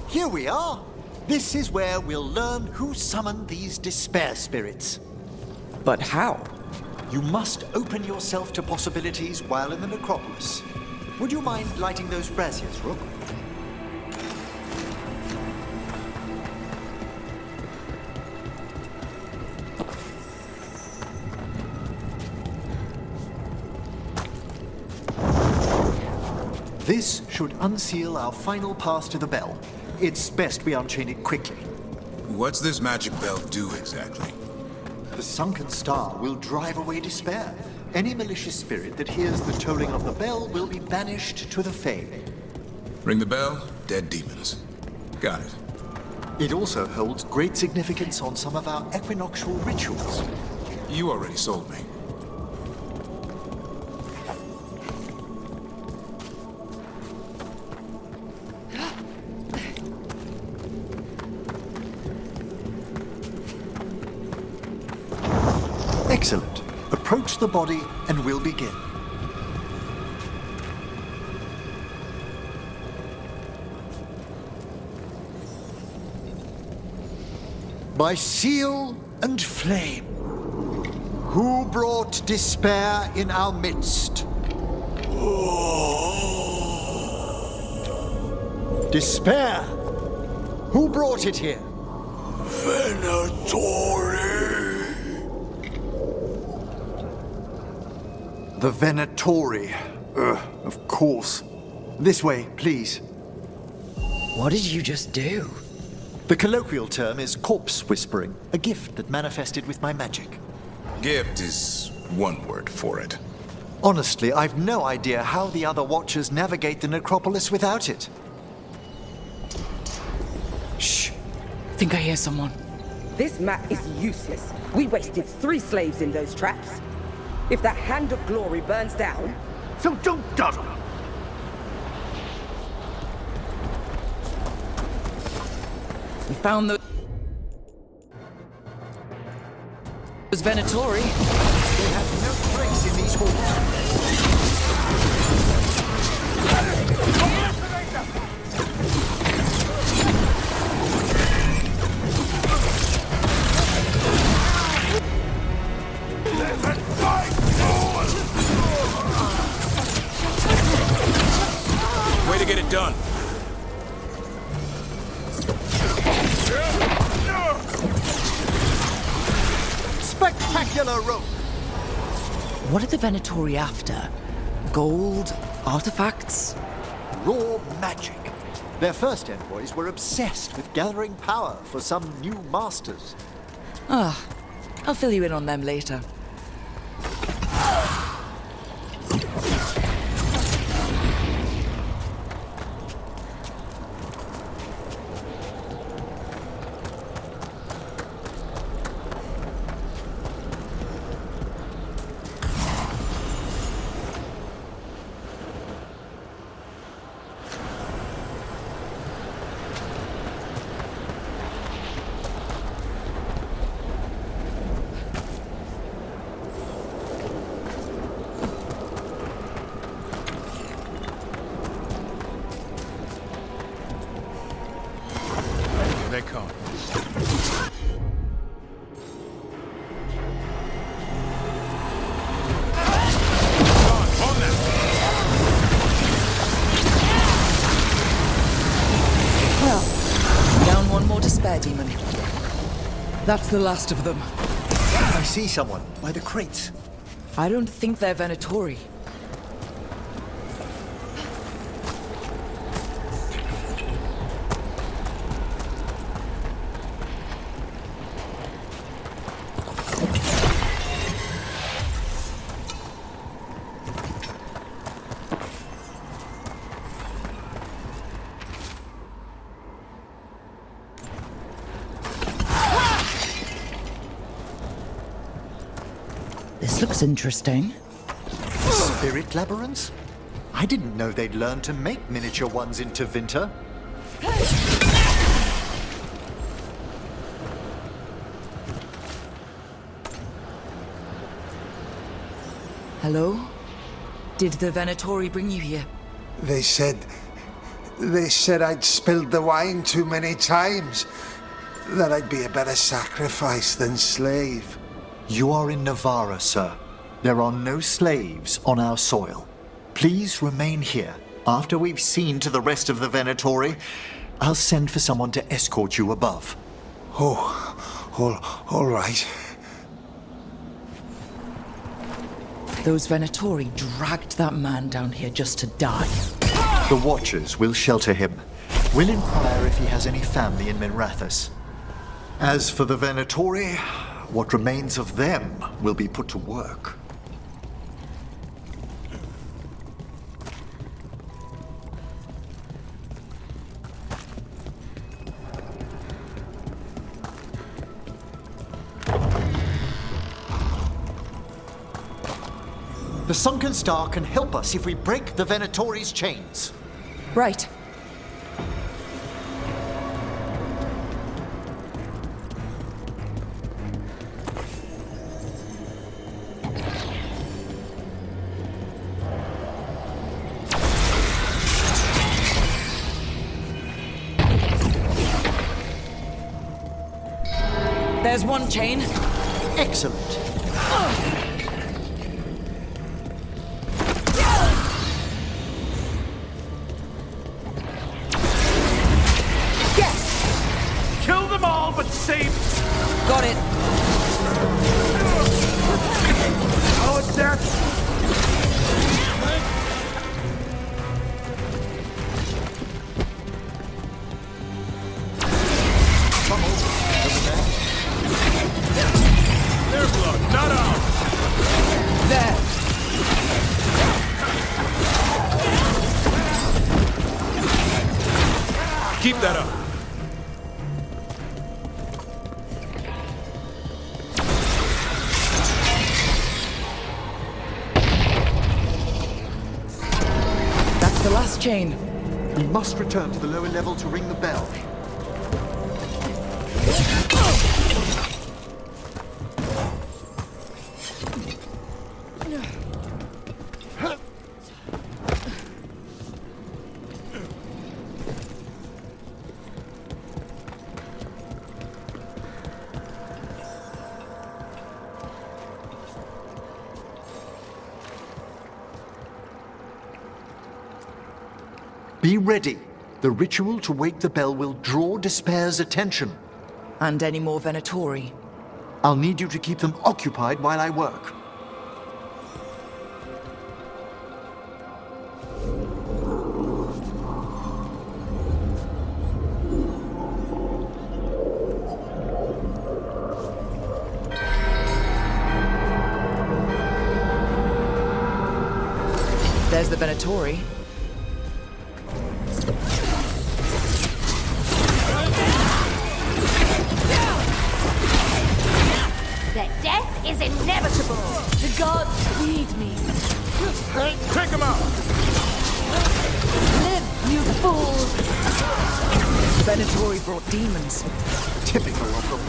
Here we are. This is where we'll learn who summoned these despair spirits. But how? You must open yourself to possibilities while in the necropolis. Would you mind lighting those braziers, Rook? This should unseal our final pass to the bell. It's best we unchain it quickly. What's this magic bell do exactly? The sunken star will drive away despair. Any malicious spirit that hears the tolling of the bell will be banished to the Fae. Ring the bell, dead demons. Got it. It also holds great significance on some of our equinoctial rituals. You already sold me. Excellent. Approach the body and we'll begin. By seal and flame, who brought despair in our midst? Despair! Who brought it here? The Venatori. Of course. This way, please. What did you just do? The colloquial term is corpse whispering, a gift that manifested with my magic. Gift is one word for it. Honestly, I've no idea how the other Watchers navigate the necropolis without it. Shh. I think I hear someone. This map is useless. We wasted 3 slaves in those traps. If that Hand of Glory burns down, so don't dawdle. We found those Venatori. They have no trace in these halls. Way to get it done. Spectacular rope! What are the Venatori after? Gold? Artifacts? Raw magic. Their first envoys were obsessed with gathering power for some new masters. Ah, I'll fill you in on them later. They come. Well, down one more to spare, demon. That's the last of them. I see someone by the crates. I don't think they're Venatori. This looks interesting. Spirit labyrinths? I didn't know they'd learned to make miniature ones in Tevinter. Hello? Did the Venatori bring you here? They said I'd spilled the wine too many times. That I'd be a better sacrifice than slave. You are in Navarra, sir. There are no slaves on our soil. Please remain here. After we've seen to the rest of the Venatori, I'll send for someone to escort you above. All right. Those Venatori dragged that man down here just to die. The Watchers will shelter him. We'll inquire if he has any family in Minrathous. As for the Venatori, what remains of them will be put to work. The Sunken Star can help us if we break the Venatori's chains. Right. There's one chain. Excellent. Yes! Kill them all, but save... Got it. Our death! Their blood, not ours! There! Keep that up. chain. We must return to the lower level to ring the bell. Be ready. The ritual to wake the bell will draw Despair's attention. And any more Venatori? I'll need you to keep them occupied while I work. There's the Venatori. Their death is inevitable. The gods lead me. Take him out! Live, you fools! Venatori brought demons. Typical of them.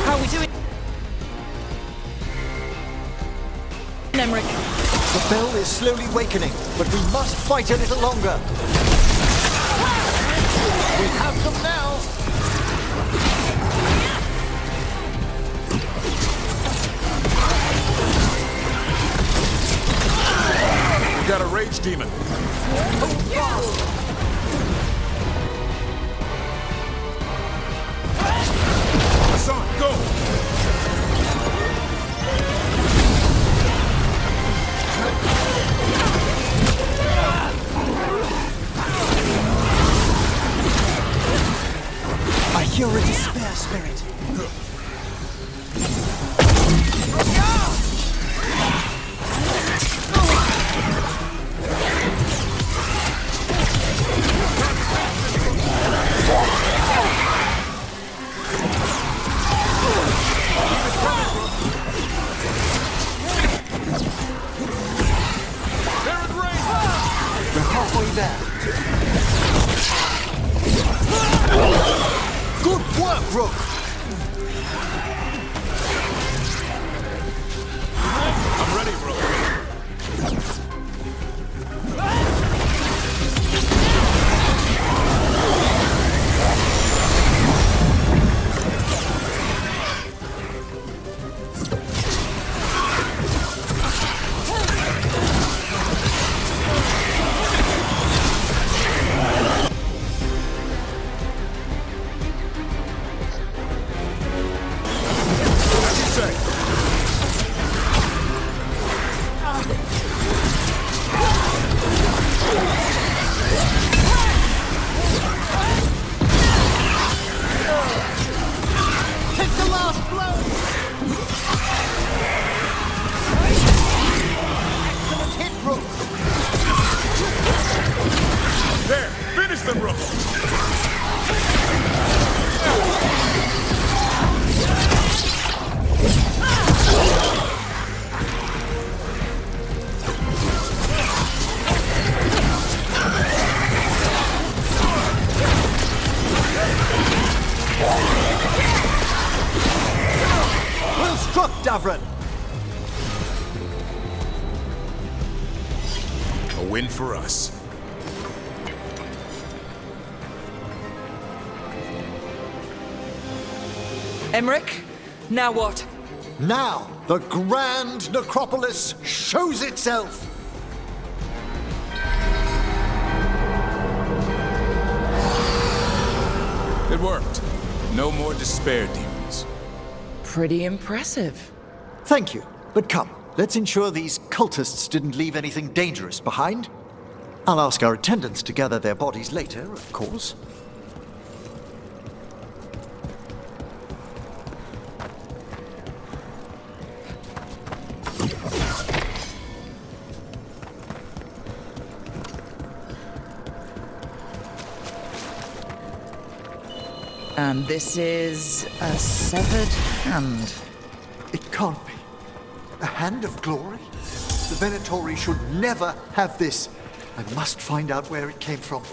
How are we doing? Emmerich. The bell is slowly wakening, but we must fight a little longer. We have them now. We got a rage demon. Hassan, go! I hear a despair spirit. We're halfway there. Good work, Rook! I'm ready, Rook. Well struck, Davran! A win for us. Emmerich, now what? Now, the grand necropolis shows itself! It worked. No more despair demons. Pretty impressive. Thank you, but come, let's ensure these cultists didn't leave anything dangerous behind. I'll ask our attendants to gather their bodies later, of course. And this is a severed hand. It can't be. A hand of glory? The Venatori should never have this. I must find out where it came from.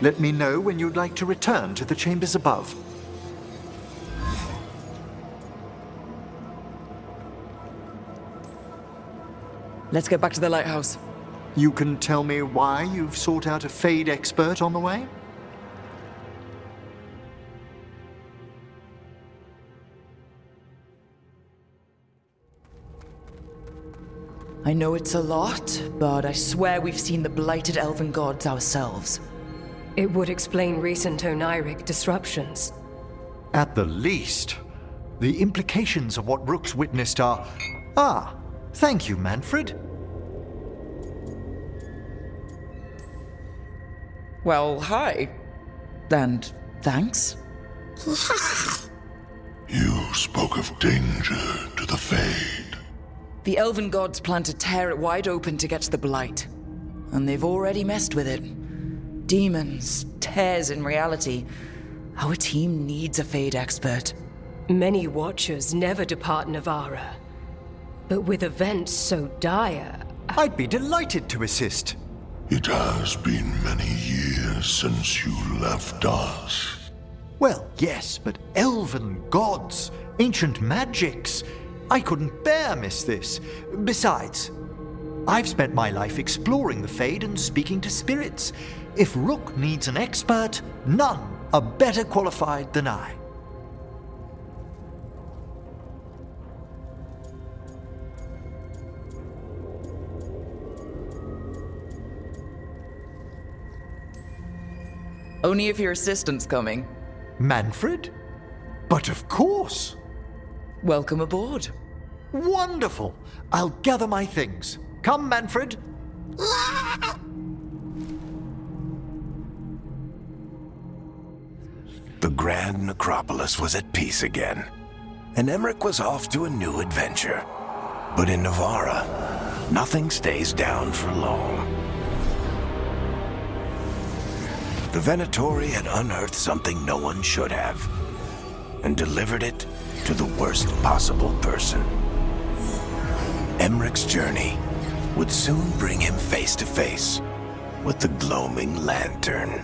Let me know when you'd like to return to the chambers above. Let's get back to the lighthouse. You can tell me why you've sought out a Fade expert on the way? I know it's a lot, but I swear we've seen the blighted elven gods ourselves. It would explain recent oniric disruptions. At the least. The implications of what Rook's witnessed are... Ah, thank you, Manfred. Well, hi. And thanks. You spoke of danger to the Fade. The elven gods plan to tear it wide open to get to the blight. And they've already messed with it. Demons, tears in reality. Our team needs a Fade expert. Many Watchers never depart Navarra. But with events so dire... I'd be delighted to assist. It has been many years since you left us. Well, yes, but elven gods, ancient magics... I couldn't bear miss this. Besides, I've spent my life exploring the Fade and speaking to spirits. If Rook needs an expert, none are better qualified than I. Only if your assistant's coming. Manfred? But of course! Welcome aboard. Wonderful! I'll gather my things. Come, Manfred. The Grand Necropolis was at peace again, and Emmerich was off to a new adventure. But in Navarra, nothing stays down for long. The Venatori had unearthed something no one should have, and delivered it to the worst possible person. Emmerich's journey would soon bring him face to face with the gloaming lantern.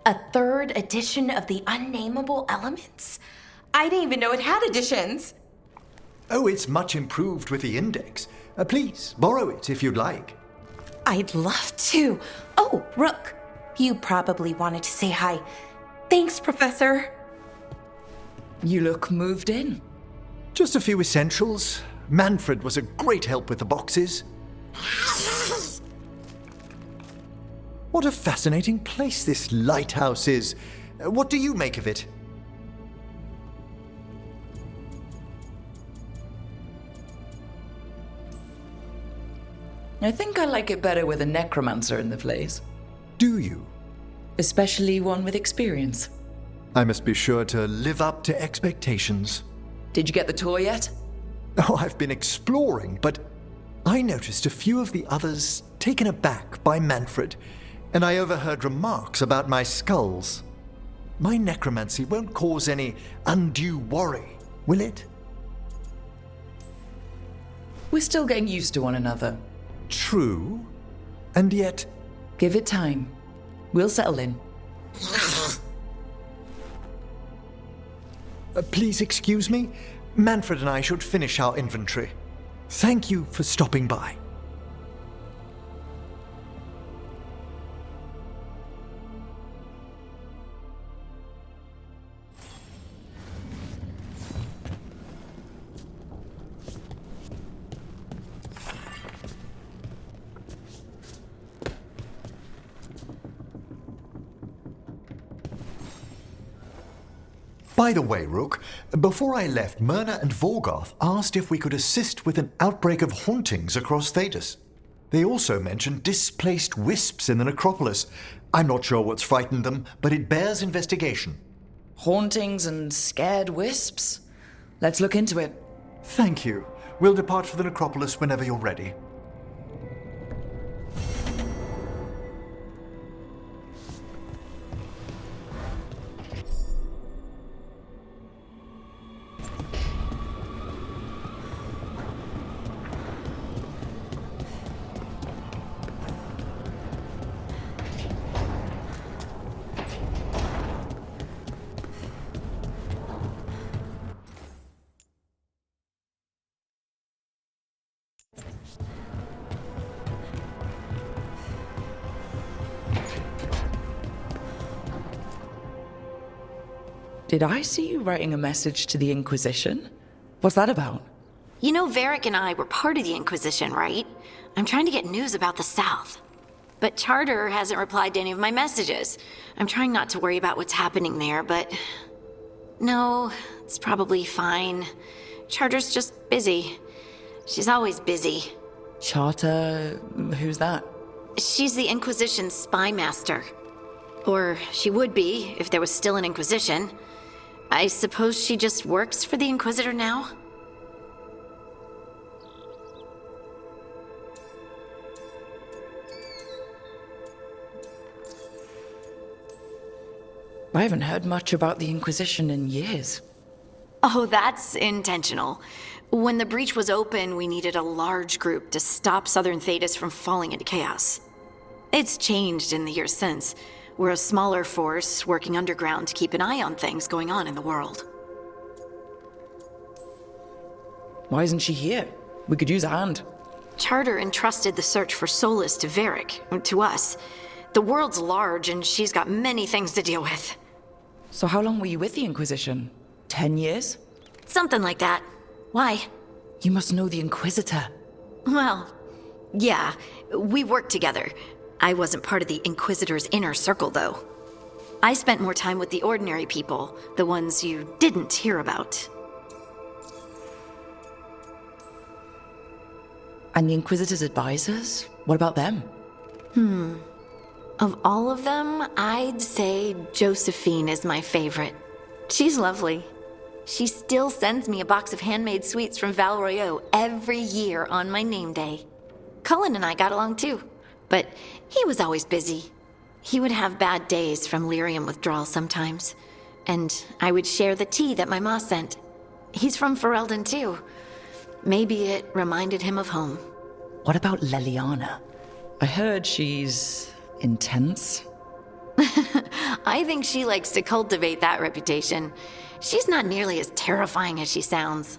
A third edition of the Unnameable Elements? I didn't even know it had editions. Oh, it's much improved with the index. Please, borrow it if you'd like. I'd love to. Oh, Rook, you probably wanted to say hi. Thanks, Professor. You look moved in. Just a few essentials. Manfred was a great help with the boxes. What a fascinating place this lighthouse is. What do you make of it? I think I like it better with a necromancer in the place. Do you? Especially one with experience. I must be sure to live up to expectations. Did you get the tour yet? Oh, I've been exploring, but I noticed a few of the others taken aback by Manfred, and I overheard remarks about my skulls. My necromancy won't cause any undue worry, will it? We're still getting used to one another. True, and yet... Give it time. We'll settle in. Please excuse me. Manfred and I should finish our inventory. Thank you for stopping by. By the way, Rook, before I left, Myrna and Vorgoth asked if we could assist with an outbreak of hauntings across Thedas. They also mentioned displaced wisps in the necropolis. I'm not sure what's frightened them, but it bears investigation. Hauntings and scared wisps? Let's look into it. Thank you. We'll depart for the necropolis whenever you're ready. Did I see you writing a message to the Inquisition? What's that about? You know, Varric and I were part of the Inquisition, right? I'm trying to get news about the South. But Charter hasn't replied to any of my messages. I'm trying not to worry about what's happening there, but... No, it's probably fine. Charter's just busy. She's always busy. Charter? Who's that? She's the Inquisition's spy master. Or she would be, if there was still an Inquisition. I suppose she just works for the Inquisitor now? I haven't heard much about the Inquisition in years. Oh, that's intentional. When the breach was open, we needed a large group to stop Southern Thedas from falling into chaos. It's changed in the years since. We're a smaller force working underground to keep an eye on things going on in the world. Why isn't she here? We could use a hand. Charter entrusted the search for Solus to Varric, to us. The world's large and she's got many things to deal with. So how long were you with the Inquisition? 10 years? Something like that. Why? You must know the Inquisitor. Well, yeah, we worked together. I wasn't part of the Inquisitor's inner circle, though. I spent more time with the ordinary people, the ones you didn't hear about. And the Inquisitor's advisors? What about them? Of all of them, I'd say Josephine is my favorite. She's lovely. She still sends me a box of handmade sweets from Val Royeaux every year on my name day. Cullen and I got along too, but he was always busy. He would have bad days from lyrium withdrawal sometimes, and I would share the tea that my ma sent. He's from Ferelden too. Maybe it reminded him of home. What about Leliana? I heard she's intense. I think she likes to cultivate that reputation. She's not nearly as terrifying as she sounds.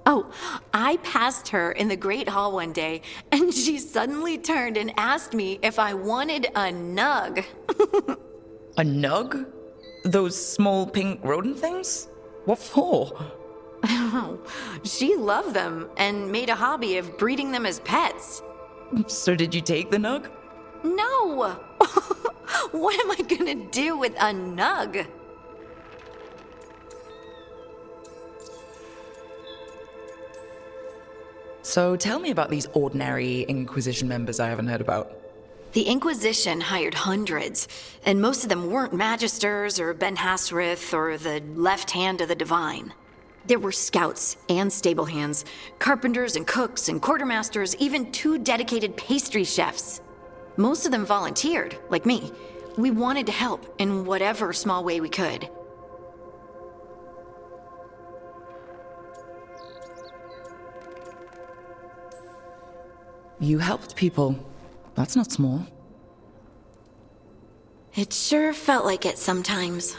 Oh, I passed her in the Great Hall one day, and she suddenly turned and asked me if I wanted a nug. A nug? Those small pink rodent things? What for? She loved them and made a hobby of breeding them as pets. So did you take the nug? No! What am I gonna do with a nug? So tell me about these ordinary Inquisition members I haven't heard about. The Inquisition hired hundreds, and most of them weren't Magisters or Ben Hasrith or the left hand of the Divine. There were scouts and stable hands, carpenters and cooks and quartermasters, even 2 dedicated pastry chefs. Most of them volunteered, like me. We wanted to help in whatever small way we could. You helped people. That's not small. It sure felt like it sometimes.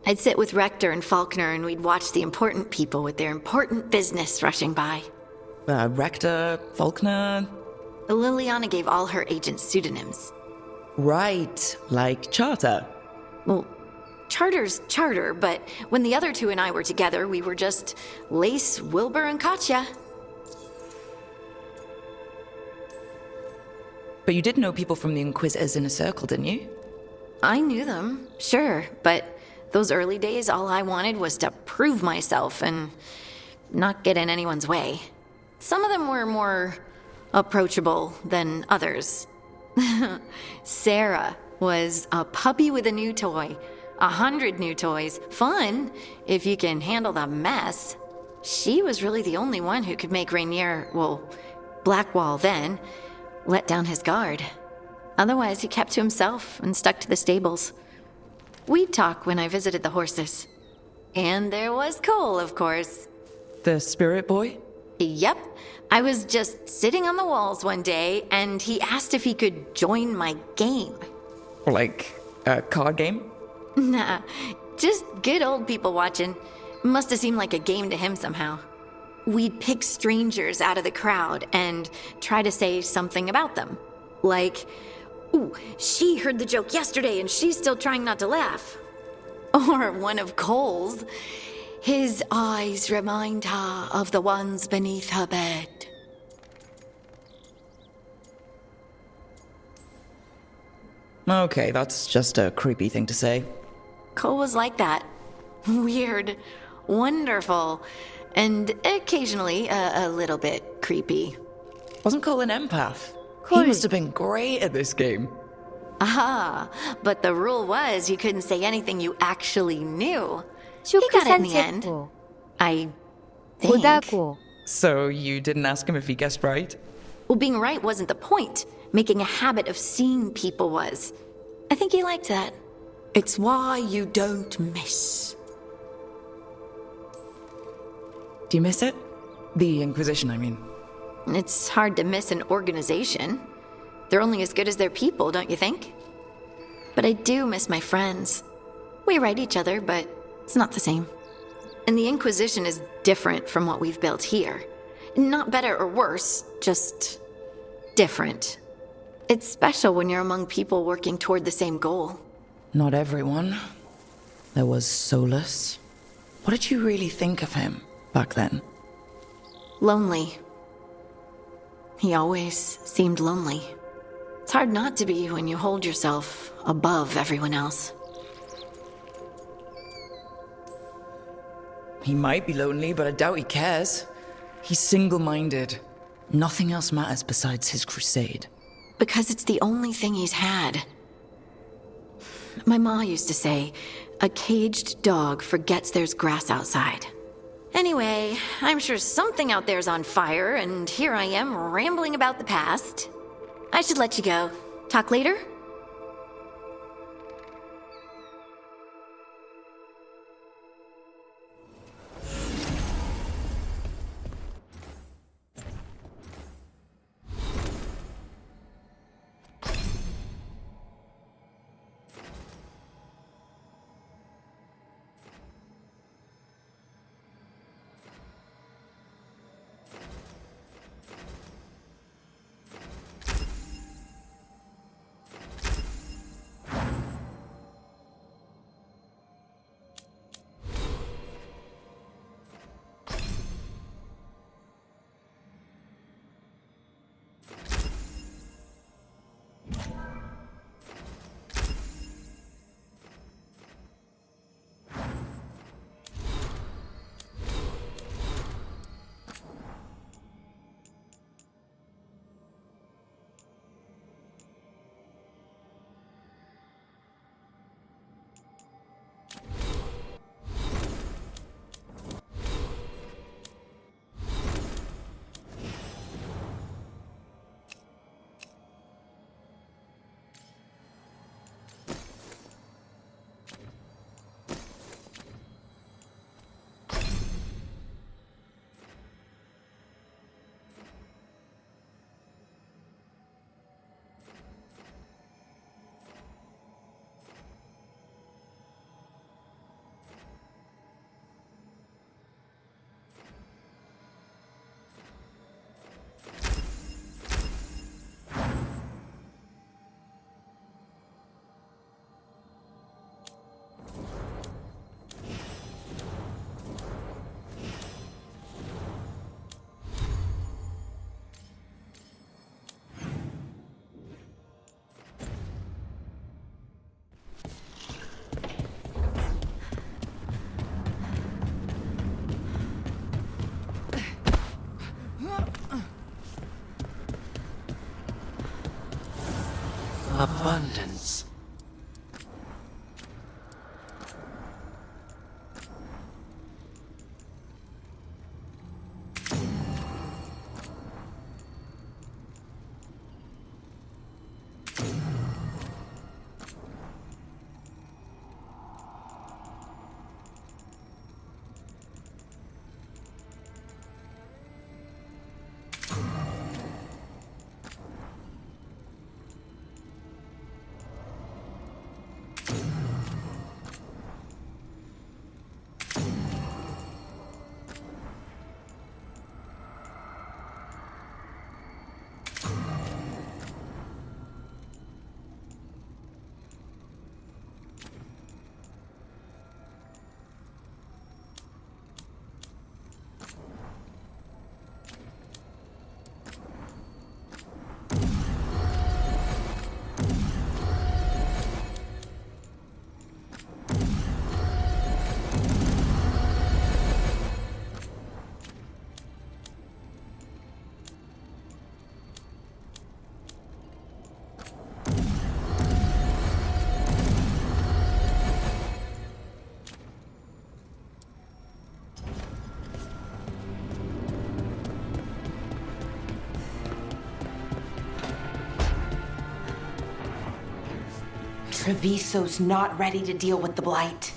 I'd sit with Rector and Faulkner and we'd watch the important people with their important business rushing by. Rector, Faulkner... Liliana gave all her agents pseudonyms. Right, like Charter. Well, Charter's Charter, but when the other 2 and I were together, we were just Lace, Wilbur, and Katya. But you did know people from the Inquisitors Inner Circle, didn't you? I knew them, sure, but those early days, all I wanted was to prove myself and not get in anyone's way. Some of them were more approachable than others. Sarah was a puppy with a new toy. 100 new toys. Fun, if you can handle the mess. She was really the only one who could make Rainier, well, Blackwall then, let down his guard. Otherwise, he kept to himself and stuck to the stables. We'd talk when I visited the horses. And there was Cole, of course. The spirit boy? Yep. I was just sitting on the walls one day, and he asked if he could join my game. Like a card game? Nah, just good old people watching. Must have seemed like a game to him somehow. We'd pick strangers out of the crowd and try to say something about them. Like, ooh, she heard the joke yesterday and she's still trying not to laugh. Or one of Cole's. His eyes remind her of the ones beneath her bed. Okay, that's just a creepy thing to say. Cole was like that. Weird, wonderful, and occasionally a little bit creepy. Wasn't Cole an empath? He must have been great at this game. Ah, but the rule was you couldn't say anything you actually knew. He got it in the end. I think. 보다고. So you didn't ask him if he guessed right? Well, being right wasn't the point. Making a habit of seeing people was. I think he liked that. It's why you don't miss. Do you miss it? The Inquisition, I mean. It's hard to miss an organization. They're only as good as their people, don't you think? But I do miss my friends. We write each other, but it's not the same. And the Inquisition is different from what we've built here. Not better or worse, just different. It's special when you're among people working toward the same goal. Not everyone. There was Solus. What did you really think of him back then? Lonely. He always seemed lonely. It's hard not to be when you hold yourself above everyone else. He might be lonely, but I doubt he cares. He's single-minded. Nothing else matters besides his crusade. Because it's the only thing he's had. My ma used to say, a caged dog forgets there's grass outside. Anyway, I'm sure something out there's on fire, and here I am rambling about the past. I should let you go. Talk later? abundance. Treviso's not ready to deal with the Blight.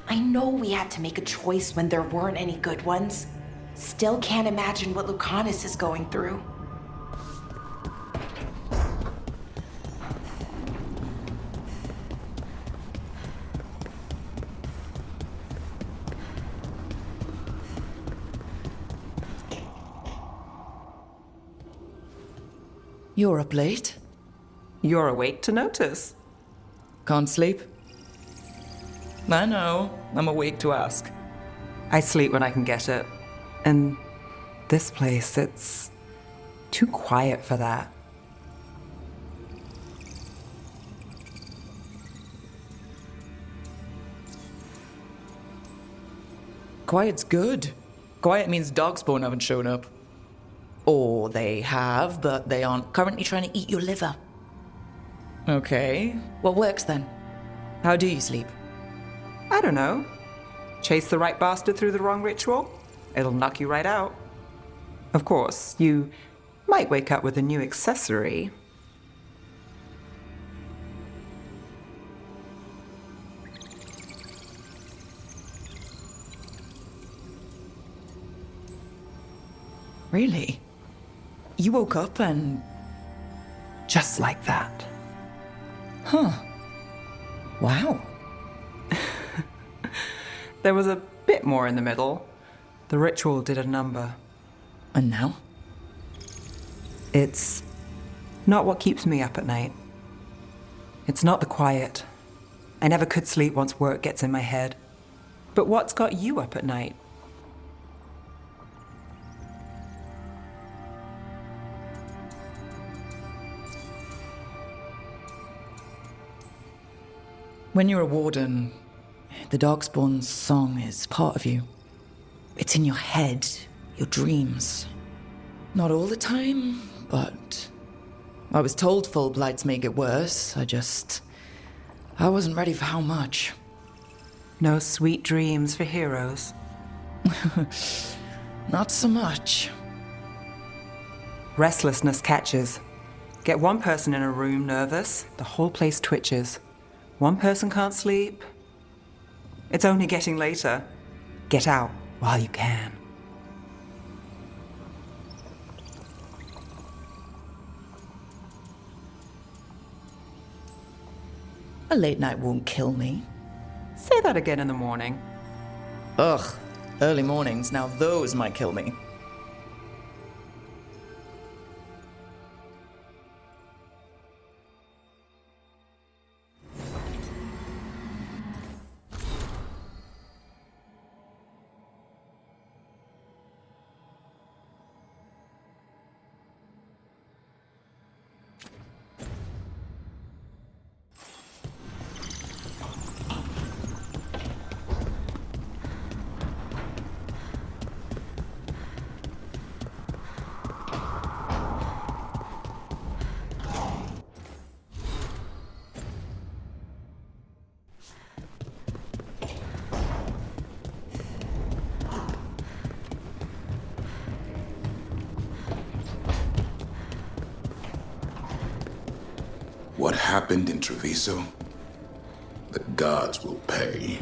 I know we had to make a choice when there weren't any good ones. Still can't imagine what Lucanus is going through. You're up late. You're awake to notice. Can't sleep? I know. I'm awake to ask. I sleep when I can get it. And this place, it's too quiet for that. Quiet's good. Quiet means Darkspawn haven't shown up. Or they have, but they aren't currently trying to eat your liver. Okay. What works then? How do you sleep? I don't know. Chase the right bastard through the wrong ritual? It'll knock you right out. Of course, you might wake up with a new accessory. Really? You woke up and... Just like that. Huh. Wow. There was a bit more in the middle. The ritual did a number. And now? It's not what keeps me up at night. It's not the quiet. I never could sleep once work gets in my head. But what's got you up at night? When you're a warden, the Darkspawn's song is part of you. It's in your head, your dreams. Not all the time, but I was told full blights make it worse. I wasn't ready for how much. No sweet dreams for heroes? Not so much. Restlessness catches. Get one person in a room nervous, the whole place twitches. One person can't sleep. It's only getting later. Get out while you can. A late night won't kill me. Say that again in the morning. Ugh, early mornings, now those might kill me. happened in Treviso, the gods will pay.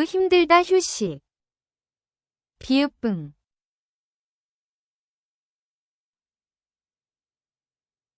힘들다 휴식. 비읍응.